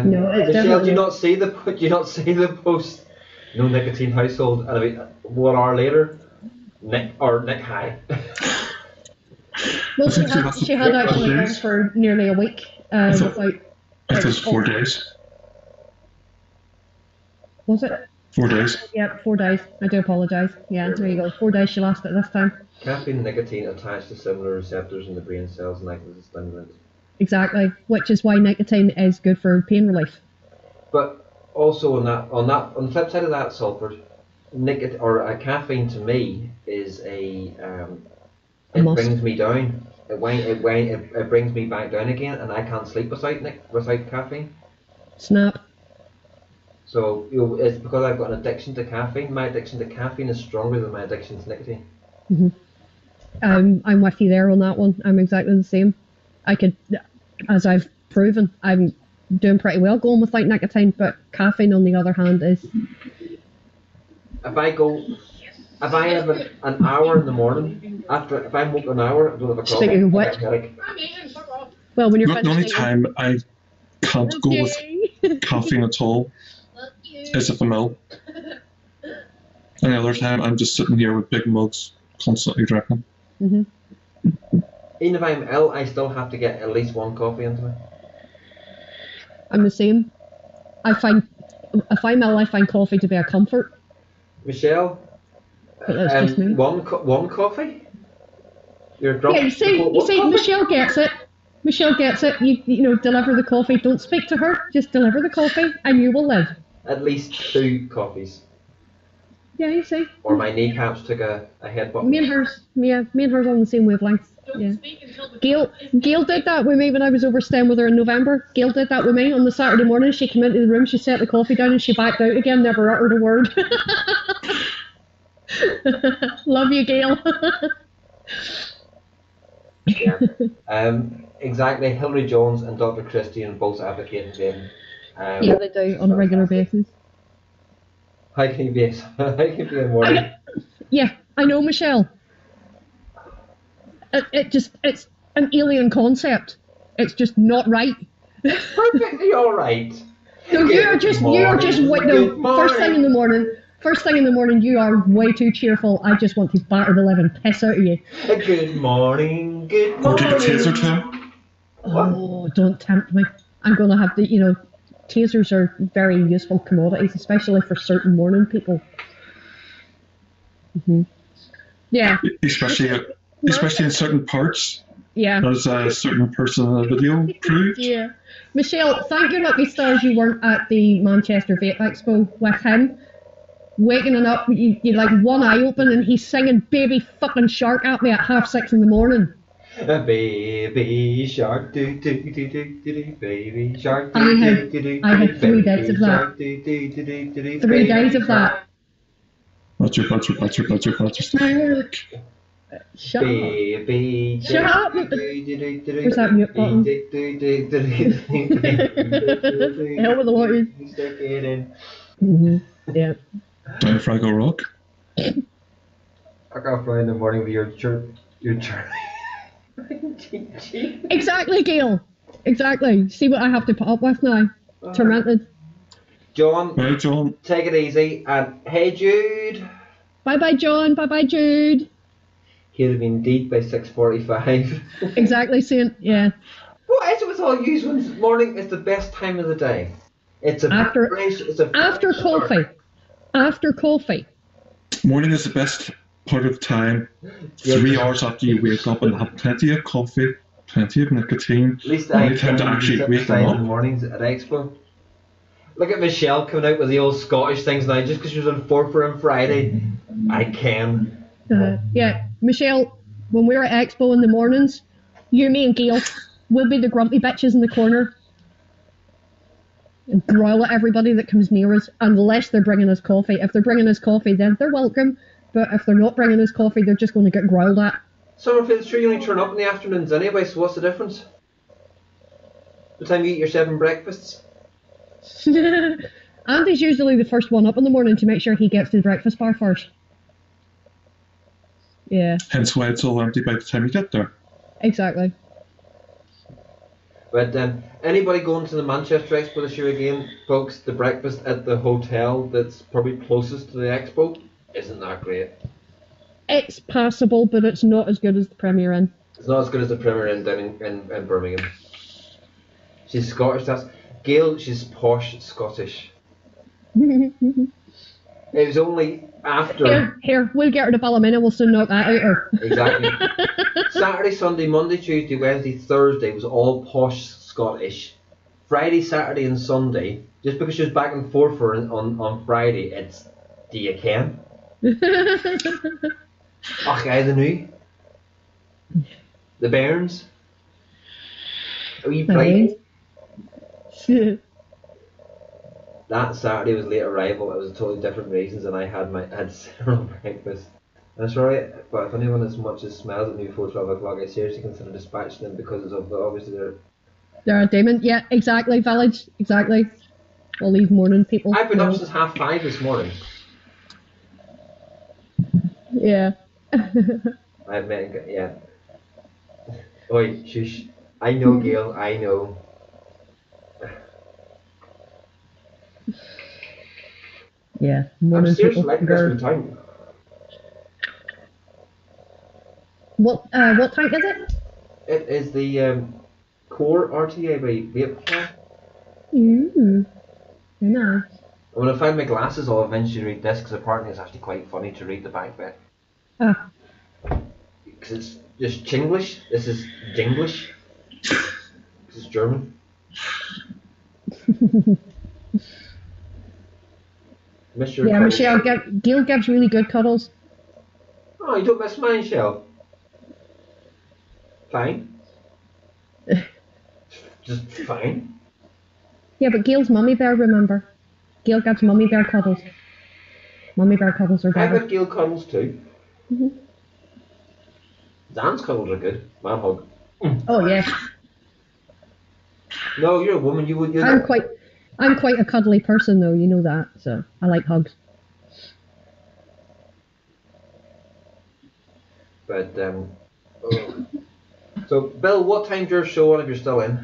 No, it's Michelle, definitely. do you not see the post? No nicotine household, and about 1 hour later, Nick high. Well, she had actually been for nearly a week without. I thought it was 4 days. Was it? 4 days. Yep, 4 days. I do apologise. Yeah, there you go. 4 days she lasted this time. Caffeine and nicotine attached to similar receptors in the brain cells and act as a stimulant. Exactly, which is why nicotine is good for pain relief. But also on the flip side of that, Salford, caffeine to me is it brings me down. It brings me back down again, and I can't sleep without caffeine. Snap. So it's because I've got an addiction to caffeine. My addiction to caffeine is stronger than my addiction to nicotine. Mm-hmm. I'm with you there on that one. I'm exactly the same. I could, as I've proven, I'm doing pretty well going without nicotine, but caffeine on the other hand is. If I have an hour in the morning, if I'm woke an hour, I don't have a coffee. Speaking of which, well, when you're The only time I can't go with caffeine at all is if I'm ill. And the other time I'm just sitting here with big mugs, constantly drinking. Mm-hmm. Even if I'm ill, I still have to get at least 1 coffee into me. I'm the same. If I'm ill, I find coffee to be a comfort. Michelle, But that's just me. one coffee? You're drunk. Yeah, you see, Michelle gets it. Michelle gets it. You deliver the coffee. Don't speak to her. Just deliver the coffee, and you will live. At least 2 coffees. Yeah, you see. Or my kneecaps took a headbutt. Me and hers on the same wavelength. Yeah. Gail did that with me when I was over staying with her in November. Gail did that with me on the Saturday morning. She came into the room, she set the coffee down, and she backed out again. Never uttered a word. Love you, Gail. Yeah. Exactly. Hilary Jones and Dr. Christian both advocating vaping. Yeah, they do on a regular basis. How can you be in morning? Yeah, I know, Michelle. It's an alien concept. It's just not right. Perfectly all right. No, you're just first thing in the morning. First thing in the morning, you are way too cheerful. I just want to batter the living piss out of you. Good morning, good Or morning. take a taser to him. Oh, don't tempt me. I'm going to have to, tasers are very useful commodities, especially for certain morning people. Yeah. Especially in certain parts, Yeah. as a certain person in the video proved. Yeah. Michelle, thank your lucky stars you weren't at the Manchester Vape Expo with him. Waking up, you like one eye open and he's singing Baby Fucking Shark at me at 6:30 in the morning. A baby shark, do do do do do do, baby shark, do I do had- do do, I had 3 days of that. shark, do do do do do, 3 days of that. Butter. Snake. Shut up. Baby Shut up. Where's that mute button? Hell with the waters. Stick it in. Yeah. Down Fraggle Rock. I got fly in the morning with your chirp. Exactly, Gail. Exactly. See what I have to put up with now. Tormented. John, Right, John. take it easy. And hey Jude. Bye bye, John. Bye bye, Jude. He'd have been dead by 6:45. Exactly, Saint. Yeah. What is it with all you when morning is the best time of the day? It's a After- fresh, it's a After fresh start. coffee. After coffee. Morning is the best part of time. 3 hours after you wake up and have plenty of coffee, plenty of nicotine, At least only I time to can actually sit wake beside in the up. mornings at Expo. Look at Michelle coming out with the old Scottish things now just because she was on 4 on Friday. I can. Yeah. Michelle, when we're at Expo in the mornings, you, me and Gail will be the grumpy bitches in the corner. And growl at everybody that comes near us, unless they're bringing us coffee. If they're bringing us coffee, then they're welcome. But if they're not bringing us coffee, they're just going to get growled at. Summerfield's true, you only turn up in the afternoons anyway, so what's the difference? The time you eat your 7 breakfasts? Andy's usually the first one up in the morning to make sure he gets to the breakfast bar first. Yeah, Hence why it's all empty by the time you get there. exactly. But anybody going to the Manchester Expo this year again, folks, the breakfast at the hotel that's probably closest to the Expo isn't that great. It's passable, but it's not as good as the Premier Inn. It's not as good as the Premier Inn down in Birmingham. She's Scottish, that's... Gail, she's posh Scottish. It was only after... Here, we'll get her to Ballymena, we'll soon knock that out of her. Exactly. Saturday, Sunday, Monday, Tuesday, Wednesday, Thursday was all posh Scottish. Friday, Saturday and Sunday, just because she was back and forth on Friday, it's... Do you ken? Och, guy the new. The Bairns. Are you playing? That Saturday was late arrival. It was a totally different reasons, and I had cereal breakfast. That's right, but if anyone as much as smells at me before 12 o'clock, I seriously consider dispatching them because of obviously They're a demon. Yeah, exactly, village. Exactly. All these morning people. I've been up since 5:30 this morning. Yeah. I've met, yeah. Oi, shush. I know, Gail, I know. Yeah. I'm Morning seriously people. like this good time. What tank is it? It is the Core RTA by Vape. Ooh. Nice. When I find my glasses, I'll eventually read this because apparently it's actually quite funny to read the back bit. Ah. Because it's just Chinglish. This is Jinglish. This is German. Mr. Yeah, Michelle, Gail gives really good cuddles. Oh, you don't miss mine, Shell. Fine. Just fine. Yeah, but Gail's mummy bear, remember? Gail gives mummy bear cuddles. Mummy bear cuddles are I've better. got Gail cuddles too. Zan's cuddles are good. Man hug. Oh yeah. No, you're a woman. You would. I'm quite a cuddly person though, you know that, so I like hugs. But so Bill, what time's your show on if you're still in?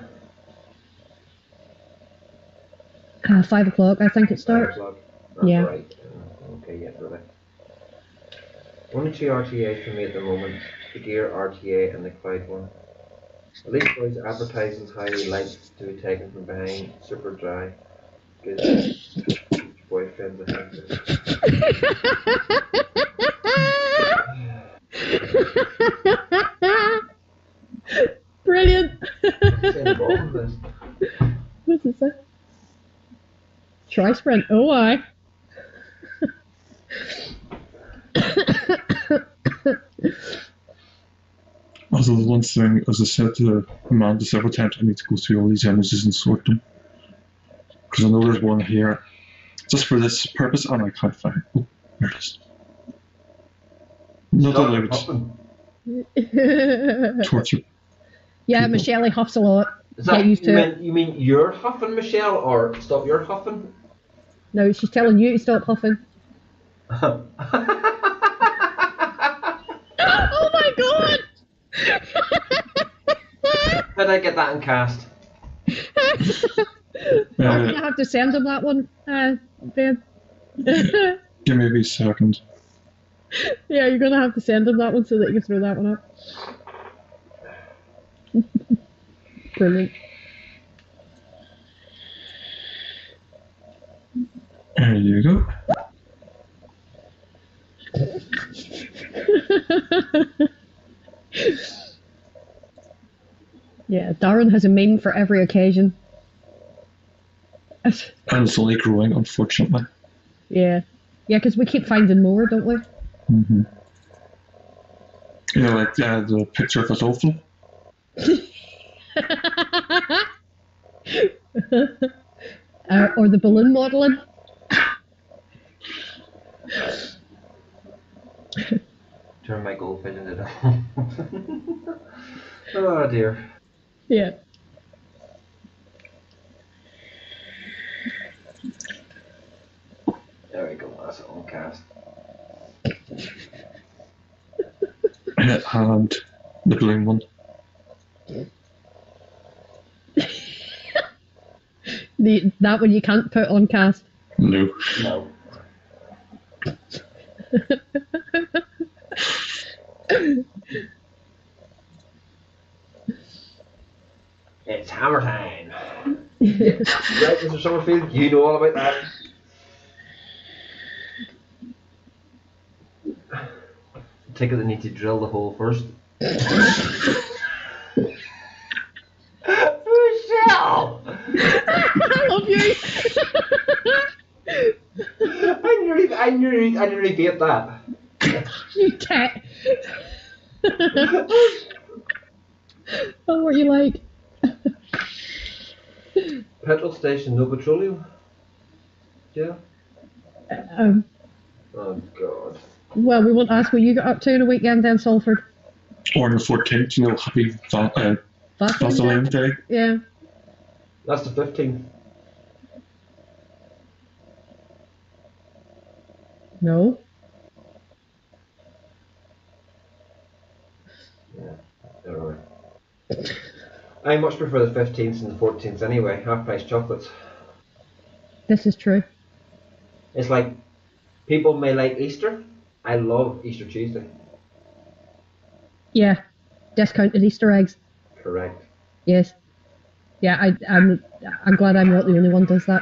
5 o'clock, I think it 5 starts. o'clock. That's Yeah. right. Okay. Only two RTAs for me at the moment. The Gear RTA and the Cloud one. At least boys advertising highly liked to be taken from behind, super dry. Good boyfriends ahead. Brilliant. This. What's it say? Try sprint. Oh, I. Also, the one thing, as I said to Amanda several times, I need to go through all these images and sort them. Because I know there's one here, just for this purpose, and I can't find it. Oh, there it is. Not Stop allowed huffing. torture. Yeah, people. Michelle huffs a lot. Is that, Get used to it. you mean you're huffing, Michelle, or stop your huffing? No, she's telling you to stop huffing. Oh Oh my god! How did I get that in cast? I'm gonna have to send him that one, babe. Give me a wee second. Yeah, you're gonna have to send him that one so that you can throw that one up. Brilliant. There you go. Yeah, Darren has a meme for every occasion. And it's only growing, unfortunately. Yeah. Yeah, because we keep finding more, don't we? Mm-hmm. You know, like the picture of a dolphin. Or the balloon modelling. Turn my goldfish into the Oh dear. Yeah. There we go, that's on cast. And the balloon one. That one you can't put on cast. No. No. It's hammer time. Right, Mr. Summerfield, you know all about that. Take it they need to drill the hole first. Michelle! I love you! I nearly beat that. You cat! Oh, what you like? Petrol station, no petroleum? Yeah? Oh god. Well, we won't ask what you got up to in a weekend then, Salford. Or on the 14th, you know, happy Vaseline Day. Yeah. That's the 15th. No. Yeah, alright. I much prefer the 15th and the 14th anyway, half price chocolates. This is true. It's like, people may like Easter, I love Easter Tuesday. Yeah. Discounted Easter eggs. Correct. Yes. Yeah, I'm glad I'm not the only one does that.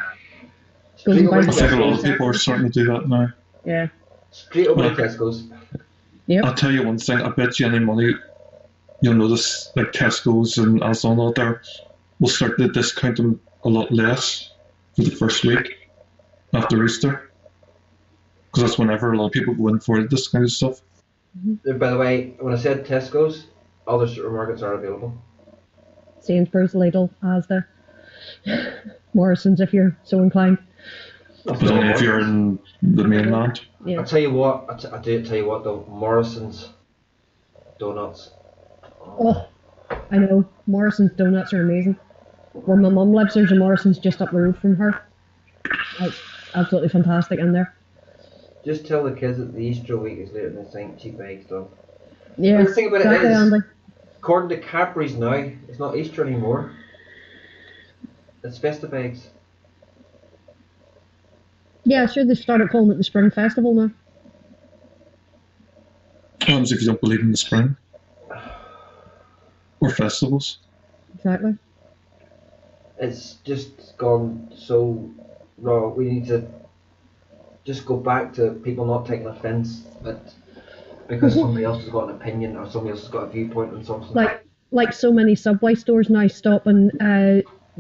Goes and Straight over buys I think a lot of Tesco's. people are starting to do that now. Yeah. Straight over to Tesco's. Yep. I'll tell you one thing, I bet you any money you'll notice like Tesco's and Asda out there will start to discount them a lot less for the first week after Easter. Because that's whenever a lot of people go in for this kind of stuff. By the way, when I said Tesco's, other supermarkets are available. Sainsbury's, Lidl, Asda. Morrison's if you're so inclined. But only if you're in the mainland. Yeah. I'll tell you what, I do tell you what though, Morrison's donuts. Oh, I know. Morrison's donuts are amazing. Where my mum lives, there's a Morrison's just up the road from her. It's absolutely fantastic in there. Just tell the kids that the Easter week is later than they think cheap egg stuff. Yeah. But the thing about it exactly, is, Andy. according to Cadbury's now, it's not Easter anymore. It's festive eggs. Yeah, sure, they started calling it the Spring Festival now. What happens if you don't believe in the spring? Or festivals? Exactly. It's just gone so wrong. We need to just go back to people not taking offence that because somebody else has got an opinion or somebody else has got a viewpoint on something. Like so many Subway stores now stopping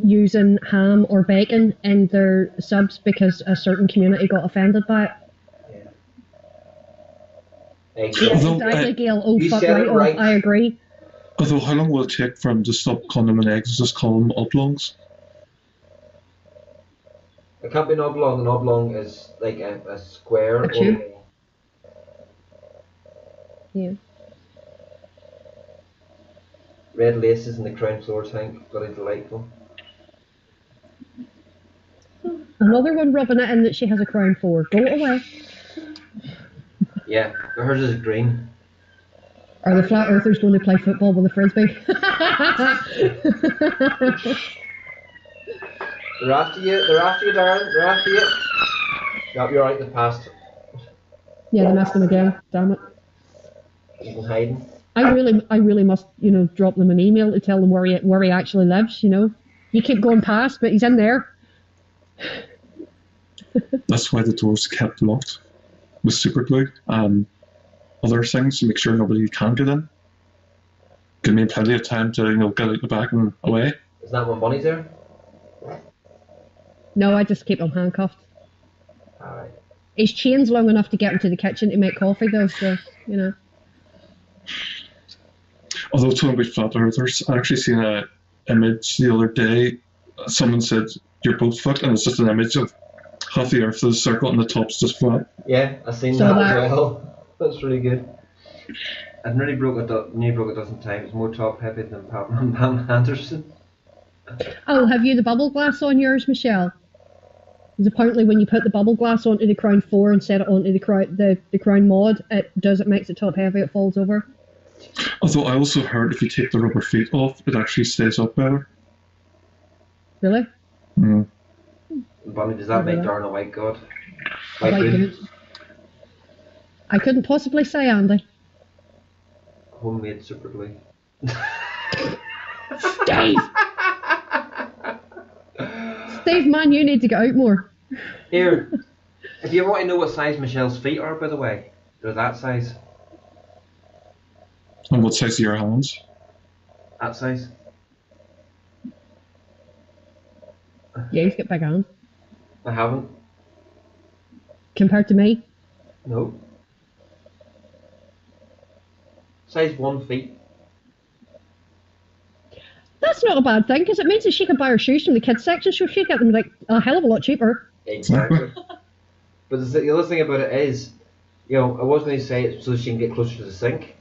using ham or bacon in their subs because a certain community got offended by it. Yeah. Exactly, Gail. Oh, you fuck said right it right. off. I agree. Although, how long will it take for them to stop calling them an eggs and just call them oblongs? It can't be an oblong. An oblong is like a square. A tube. Yeah. Red laces in the crown floor tank. Very delightful. Another one rubbing it in that she has a crown for. Go away. Yeah, but hers is green. Are the flat earthers going to play football with a frisbee? They're after you. They're after you, Darren. They're after you. Yep, you're right. They passed. Yeah, they missed him again. Damn it. He's been hiding. I really must, drop them an email to tell them where he actually lives. You keep going past, but he's in there. That's why the doors kept locked with super glue and other things to make sure nobody can get in. Give me plenty of time to get out the back and away. Is that when Bonnie's there? No, I just keep him handcuffed. Alright. His chain's long enough to get him to the kitchen to make coffee, though. So Although talking about flat earthers, I actually seen an image the other day. Someone said you're both fucked, and it's just an image of half the earth is a circle and the top's just flat. Yeah, I've seen that as well. That's really good. I've nearly broke a dozen times. More top heavy than Pam Anderson. Oh, have you the bubble glass on yours, Michelle? Because apparently when you put the bubble glass onto the Crown 4 and set it onto the Crown Mod, it makes it top heavy, it falls over. Although I also heard if you take the rubber feet off, it actually stays up better. Really? Mm. Bonnie, does that make Darren a white god? White good. I couldn't possibly say, Andy. Homemade super glue. Steve! Steve, man, you need to get out more. Here, if you want to know what size Michelle's feet are, by the way, they're that size. And what size are your hands? That size. Yeah, he's got big hands. I haven't. Compared to me? No. Size 1 feet. That's not a bad thing, because it means that she can buy her shoes from the kids section, so she'd get them like a hell of a lot cheaper. Exactly. But the other thing about it is, I was going to say it so she can get closer to the sink,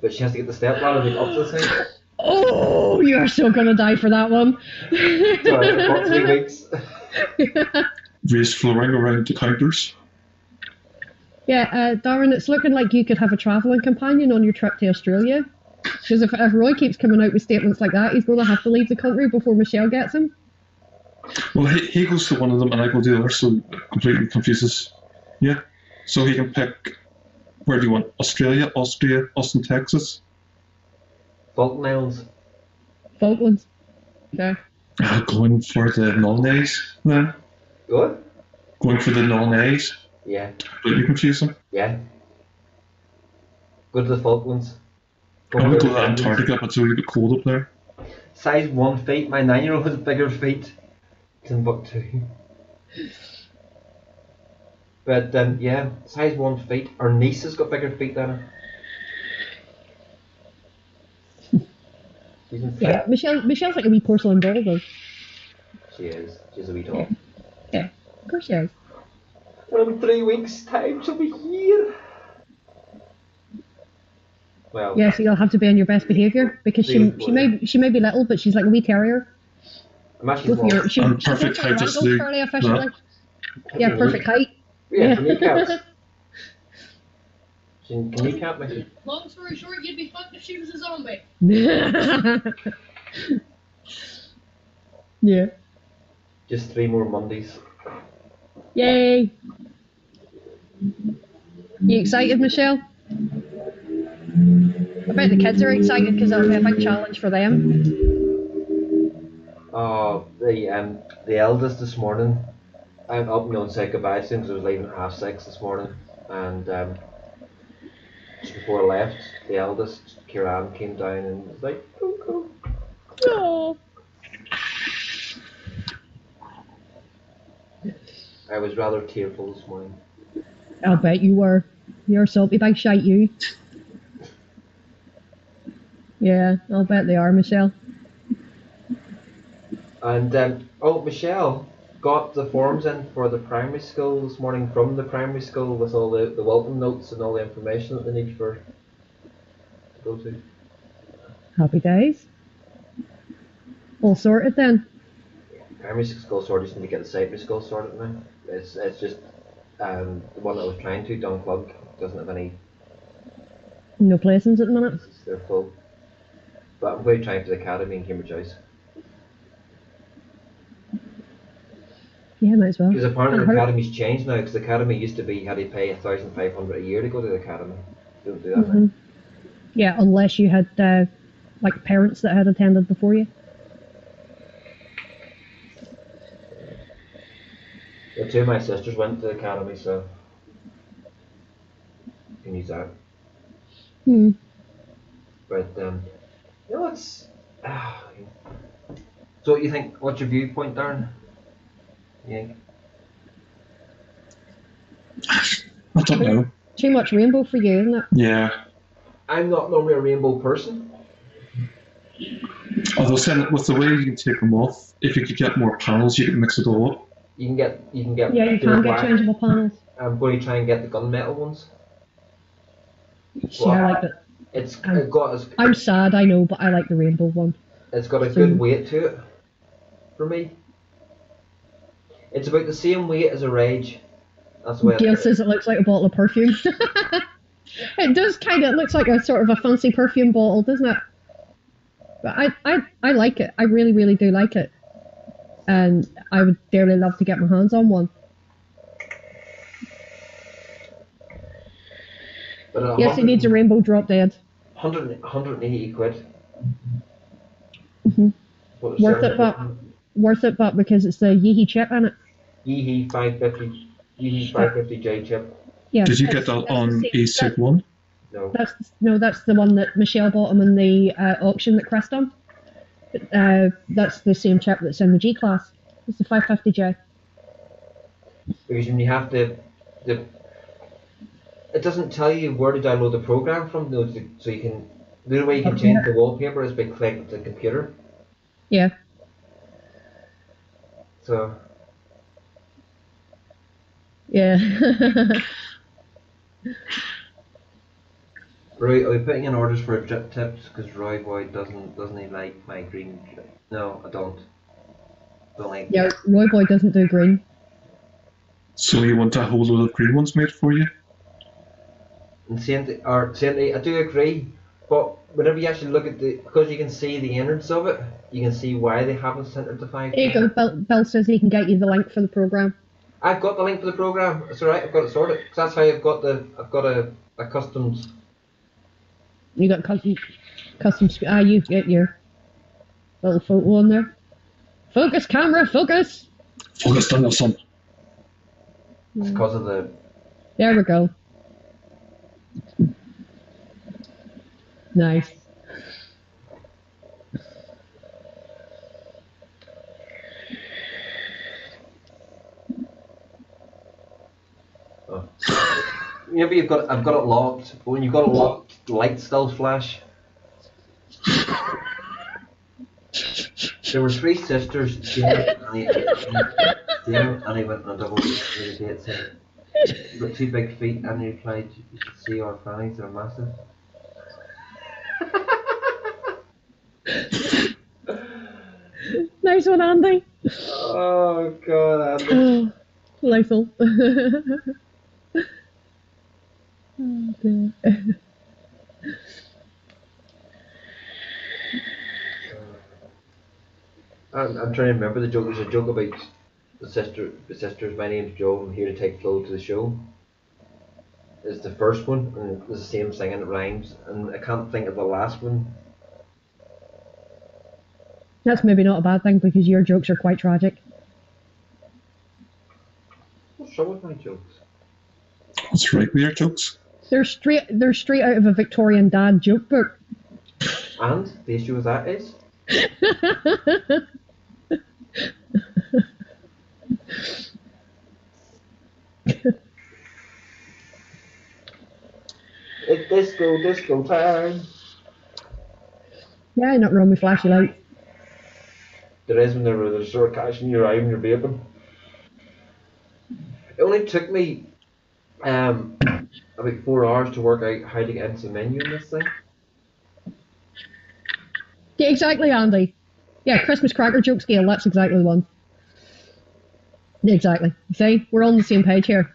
but she has to get the step ladder to get up to the sink. Oh, you are so going to die for that one. Sorry, about 3 weeks. Raised flooring around the counters. Yeah, Darren, it's looking like you could have a travelling companion on your trip to Australia. Because if Roy keeps coming out with statements like that, he's going to have to leave the country before Michelle gets him. Well, he goes to one of them and I go to the other, so it completely confuses. Yeah. So he can pick, where do you want? Australia, Austria, Austin, Texas? Falkland Islands. Falklands. Okay. Going for the non-A's then? What? Going for the non-A's? Yeah. Completely confusing. Yeah. Go to the Falklands. I would go to Antarctica, but it's a wee bit cold up there. Size 1 feet. My 9-year-old has bigger feet. Timbuktu. But yeah, size 1 feet. Our niece has got bigger feet than her. Yeah, Michelle's like a wee porcelain doll though. She is. She's a wee doll. Yeah, of course she is. In 3 weeks' time, she'll be here. Well. Yeah, so you'll have to be on your best behaviour because she may be little, but she's like a wee terrier. I'm actually perfect height to sleep. Yeah, perfect height. Yeah, kneecaps. Can kneecap me? Long story short, you'd be fucked if she was a zombie. Yeah. Just 3 more Mondays. Yay! You excited, Michelle? I bet the kids are excited because it'll be a big challenge for them. Oh, the eldest this morning, I went up and going to say goodbye to him because I was leaving at 6:30 this morning, and just before I left, the eldest, Kieran, came down and was like, "Don't go." Oh. I was rather tearful this morning. I'll bet you were. You're a salty big shite, you. Yeah, I'll bet they are, Michelle. And Michelle got the forms in for the primary school this morning from the primary school with all the welcome notes and all the information that they need for to go to. Happy days. All sorted then. Primary school sorted, just need to get the secondary school sorted now. It's just the one that I was trying to, Dunclug, doesn't have any. No placings at the minute. They're full. But I'm going to try for the academy in Cambridge House. Yeah, might as well. Because apparently the academy's changed now. Because the academy used to be you had to pay 1,500 a year to go to the academy. Don't do that now. Yeah, unless you had like parents that had attended before you. Yeah, 2 of my sisters went to the academy, so you can use that. But it's. So what you think? What's your viewpoint, Darren? Yeah. I don't know. Too much rainbow for you, isn't it? Yeah. I'm not normally a rainbow person. Although saying that with the way you can take them off, if you could get more panels, you could mix it all up. You can get. Yeah, you can get changeable panels. I'm going to try and get the gunmetal ones. See, I like it. I'm sad, I know, but I like the rainbow one. It's got a good weight to it. For me, it's about the same weight as a Rage. That's the way. Gail says it looks like a bottle of perfume. It does kind of. It looks like a sort of a fancy perfume bottle, doesn't it? But I like it. I really, really do like it. And I would dearly love to get my hands on one. But yes, it needs a rainbow drop dead. 180 quid. Worth it, but because it's the Yeehee chip in it. Yeehee 550J chip. Yeah. Did you get that on A-Sig 1? No. That's the one that Michelle bought him in the auction that Chris done. That's the same chip that's in the G class. It's the 550J. Because when you have it doesn't tell you where to download the program from, though, so you can. The only way you can change the wallpaper is by clicking the computer. Yeah. So. Yeah. Roy, are we putting in orders for drip tips? Because Roy Boy doesn't he like my green? No, I don't. Don't like. Yeah, Roy Boy doesn't do green. So you want a whole load of green ones made for you? And Sainty, I do agree, but whenever you actually look at because you can see the innards of it, you can see why they haven't sent it to 5. There you go. Bill says he can get you the link for the program. I've got the link for the program. It's alright. I've got it sorted. Cause that's how I've got a customs. You got custom. You get your little photo on there. Focus, camera, focus. Focus, Danielson. It's because of the. There we go. Nice. Oh. Maybe I've got it locked, but when you've got it locked, the lights still flash. There were 3 sisters, Jane, Annie went on a double date saying, "You've got 2 big feet," and he replied, "You should see our fannies, they're massive." Nice one, Andy. Oh God, Andy. Lethal. Oh, dear. I'm trying to remember the joke. There's a joke about the sisters. My name's Joe. I'm here to take Flo to the show. is the first one, and it's the same thing and it rhymes, and I can't think of the last one. That's maybe not a bad thing because your jokes are quite tragic. What's wrong with my jokes? What's right with your jokes? They're straight out of a Victorian dad joke book. And the issue with that is, it's disco time. Yeah, not wrong with flashy lights. There is when there's sort of catching your eye when you're vaping. It only took me about 4 hours to work out how to get into the menu in this thing. Yeah, exactly, Andy. Yeah, Christmas cracker joke scale, that's exactly the one. Yeah, exactly. See, we're on the same page here.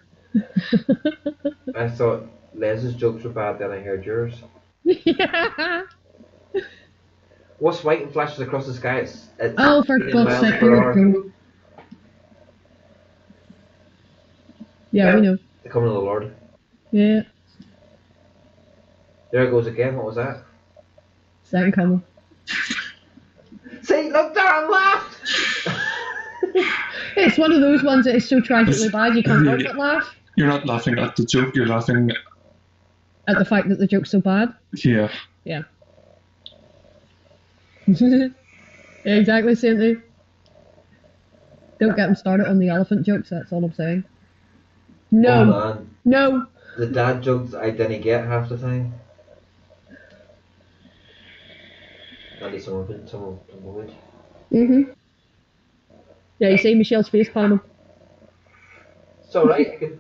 I thought Les's jokes were bad, then I heard yours. Yeah. What's white and flashes across the sky? It's Oh, for 18 God's miles sake, per here hour. we go. Yeah, we know. The coming of the Lord. Yeah, There it goes again. What was that? second coming. See, look there and laughed! It's one of those ones that is so tragically bad you can't help but laugh You're not laughing at the joke, you're laughing at the fact that the joke's so bad. yeah. Yeah. Exactly, Sainty. Don't get him started on the elephant jokes, that's all I'm saying. No. Oh man. No. The dad jokes I didn't get half the time. At least some would. Yeah, you see Michelle's face palming. It's alright. I could...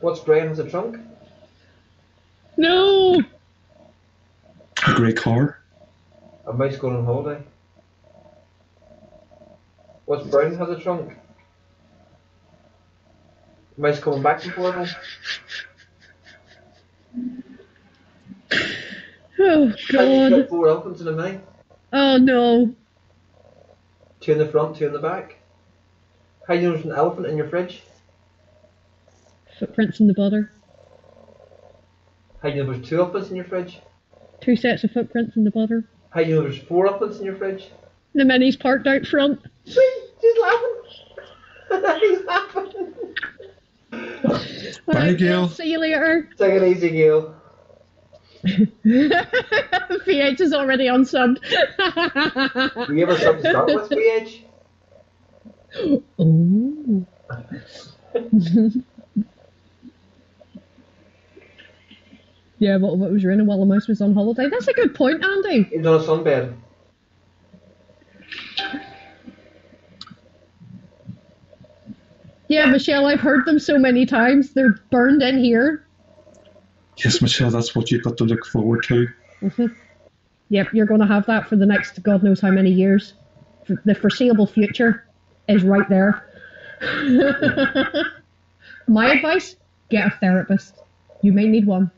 What's Brian has a trunk? No. A grey car. A mouse going on holiday. What's Brown has a trunk? Mouse coming back from Portugal. Oh And you've God. got 4 elephants in a mini. Oh no. 2 in the front, 2 in the back. How do you know there's an elephant in your fridge? Footprints in the butter. How do you know there's 2 elephants in your fridge? 2 sets of footprints in the butter. How do you know there's 4 elephants in your fridge? The mini's parked out front. See, she's laughing. He's laughing. Bye, Gail. See you later. Take it easy, Gail. VH is already unsubbed. Do you ever something to start with, BH? Oh. Yeah, but what was raining while the mouse was on holiday? That's a good point, Andy. He was on a sunbed. Yeah, Michelle, I've heard them so many times. They're burned in here. Yes, Michelle, that's what you've got to look forward to. Yep, you're going to have that for the next God knows how many years. The foreseeable future is right there. My advice, get a therapist. You may need one.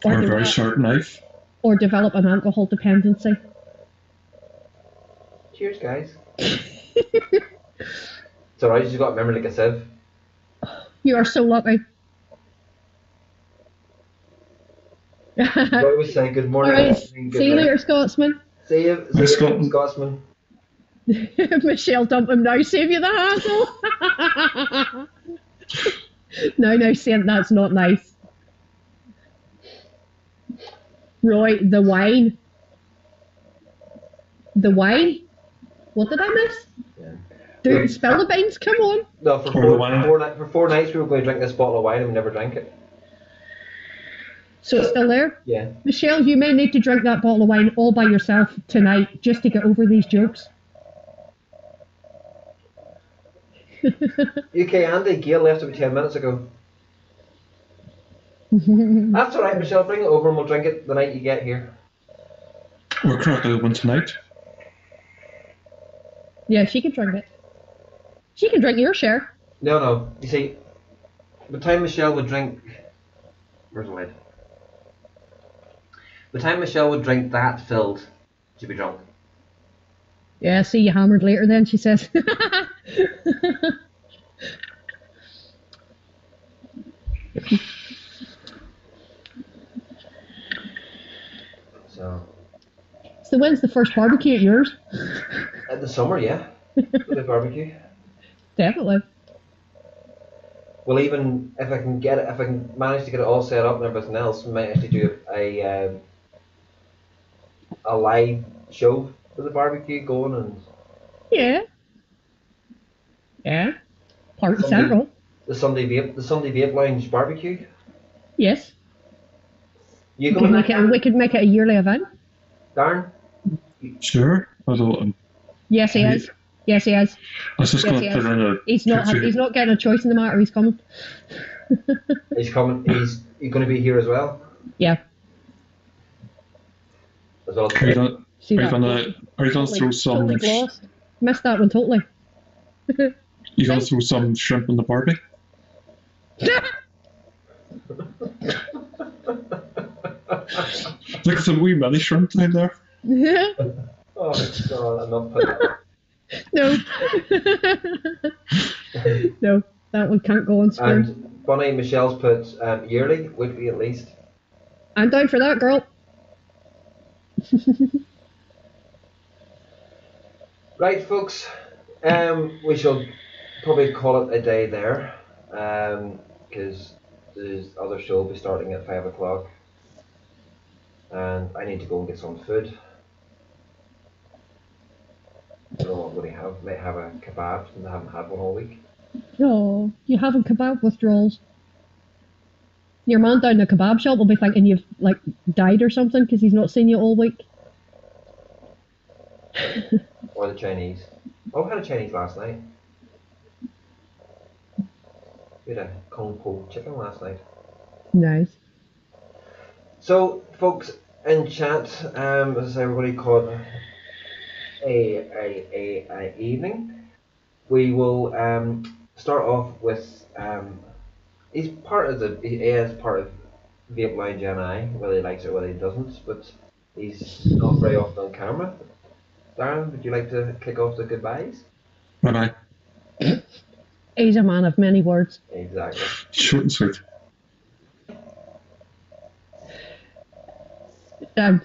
Or a very sharp knife. Or develop an alcohol dependency. Cheers, guys. It's alright, you've got a memory like a sieve. You are so lucky. I always say good morning. Alright, Good see you night. later, Scotsman. See you, Scotsman. Scotsman. Michelle, dump him now, save you the hassle. No, Saint, that's not nice. Roy, the wine. The wine? What did I miss? Yeah. Dude, spill the beans, come on. No, for Or the wine. for 4 nights we were going to drink this bottle of wine and we never drank it. So it's still there? Yeah. Michelle, you may need to drink that bottle of wine all by yourself tonight just to get over these jokes. UK Andy, Gail left about 10 minutes ago. That's alright, Michelle, bring it over and we'll drink it the night you get here. We're cracking one tonight. Yeah, she can drink it. She can drink your share. No. You see, the time Michelle would drink... Where's the lid? The time Michelle would drink that filled, she'd be drunk. Yeah, see you hammered later then, she says. So. So when's the first barbecue at yours? In the summer, yeah. For the barbecue. Definitely. Well, even if I can manage to get it all set up and everything else, we might actually do a live show for the barbecue going and. Yeah. Yeah. Party Sunday- Central. The Sunday Vape Lounge barbecue. Yes. You We coming? could make it a yearly event. Darren? Sure. I don't. Yes, he is. Yes, he is. I was just Yes, going he to put is. in a. He's not getting a choice in the matter. He's coming. He's coming. He's going to be here as well. Yeah. As well. Are you gonna, See are you that? gonna throw some? Totally glossed. Missed that one totally. You gonna throw some shrimp in the barbie? Look at some wee mini shrimp down there. Oh God, I'm not putting that. No. No, that one can't go on screen. And Bonnie, Michelle's put yearly, weekly at least. I'm down for that, girl. Right, folks. We shall probably call it a day there, because the other show will be starting at 5 o'clock, and I need to go and get some food. I don't know what I'm going to have. Might have a kebab, and I haven't had one all week. Oh, you having kebab withdrawals? Your man down the kebab shop will be thinking you've like died or something because he's not seen you all week. Or the Chinese. Oh, I had a Chinese last night. We had a Kung Po chicken last night. Nice. So, folks, in chat, as everybody called a evening, we will start off with he is part of Vape Lounge NI, whether he likes it or whether he doesn't, but he's not very often on camera. Darren, would you like to kick off the goodbyes? Bye bye. He's a man of many words. Exactly. Short and sweet. No, I'm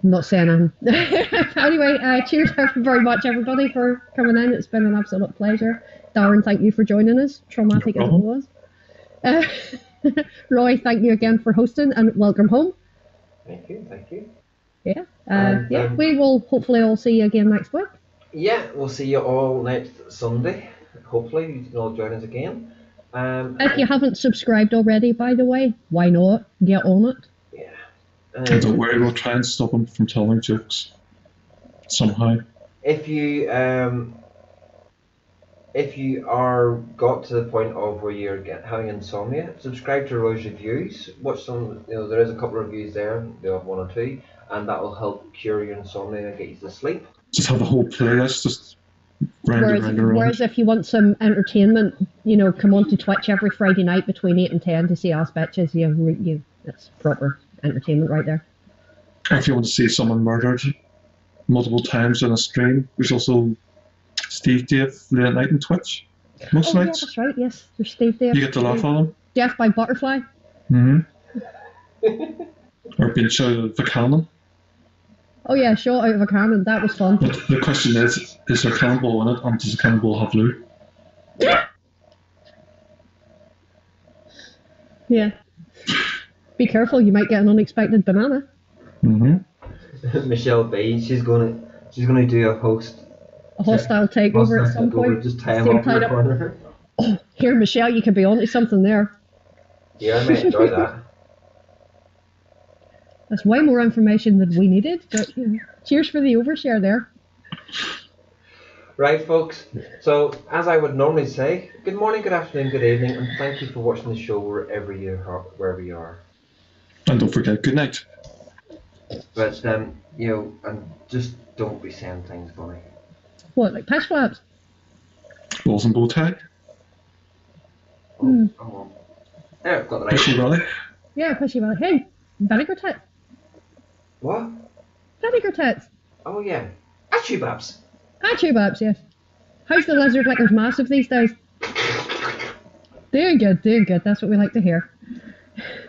not saying anything. Anyway, cheers very much everybody for coming in. It's been an absolute pleasure. Darren, thank you for joining us, traumatic as it was. Roy, thank you again for hosting and welcome home. Thank you. Yeah, we will hopefully all see you again next week. Yeah, we'll see you all next Sunday. Hopefully you can all join us again. If you haven't subscribed already, by the way, why not? Get on it. Yeah. And don't worry, we'll try and stop him from telling jokes. Somehow. If you are got to the point of where you're having insomnia, subscribe to Roy's Reviews. Watch some, there is a couple of reviews there. They have one or two, and that will help cure your insomnia and get you to sleep. Just have a whole playlist, just round. Whereas if you want some entertainment, come on to Twitch every Friday night between 8 and 10 to see us bitches. That's proper entertainment right there. Or if you want to see someone murdered multiple times on a stream, there's also Steve Dave late at night on Twitch. Most nights. Yeah, that's right, yes. There's Steve Dave. You get to laugh at him. Death by Butterfly. Or being shot out of a cannon. Oh yeah, shot out of a cannon. That was fun. But the question is there a cannonball in it, and does the cannonball have lube? Yeah. Be careful, you might get an unexpected banana. Michelle B, she's gonna do a hostile takeover at some point. Just tie him up in the corner. Oh, here, Michelle, you could be onto something there. Yeah, I might enjoy that. That's way more information than we needed, but cheers for the overshare there. Right, folks. So, as I would normally say, good morning, good afternoon, good evening, and thank you for watching the show wherever you are. And don't forget, good night. But and just don't be saying things funny. What, like patch flaps? Balls and bow tie. Oh, come on. There, I've got the right. Pushy Raleigh. Yeah, pushy belly. Hey, vinegar tits. What? Vinegar tits. Oh yeah. Achoo babs. Achoo babs, yes. How's the lizard lickers massive these days? Doing good. That's what we like to hear.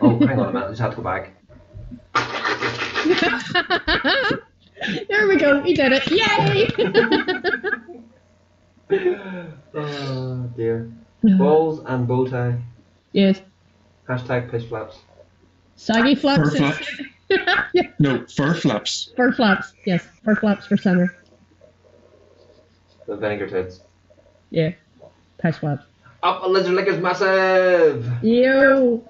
Oh, hang on a minute. I just have to go back. There we go. He did it. Yay! Oh dear. Balls and bow tie. Yes. Hashtag piss flaps. Saggy flaps. Fur flaps. Yeah. No, fur flaps. Fur flaps. Yes. Fur flaps for summer. The vinegar tits. Yeah. Piss flaps. Up a lizard lick is massive! Yo!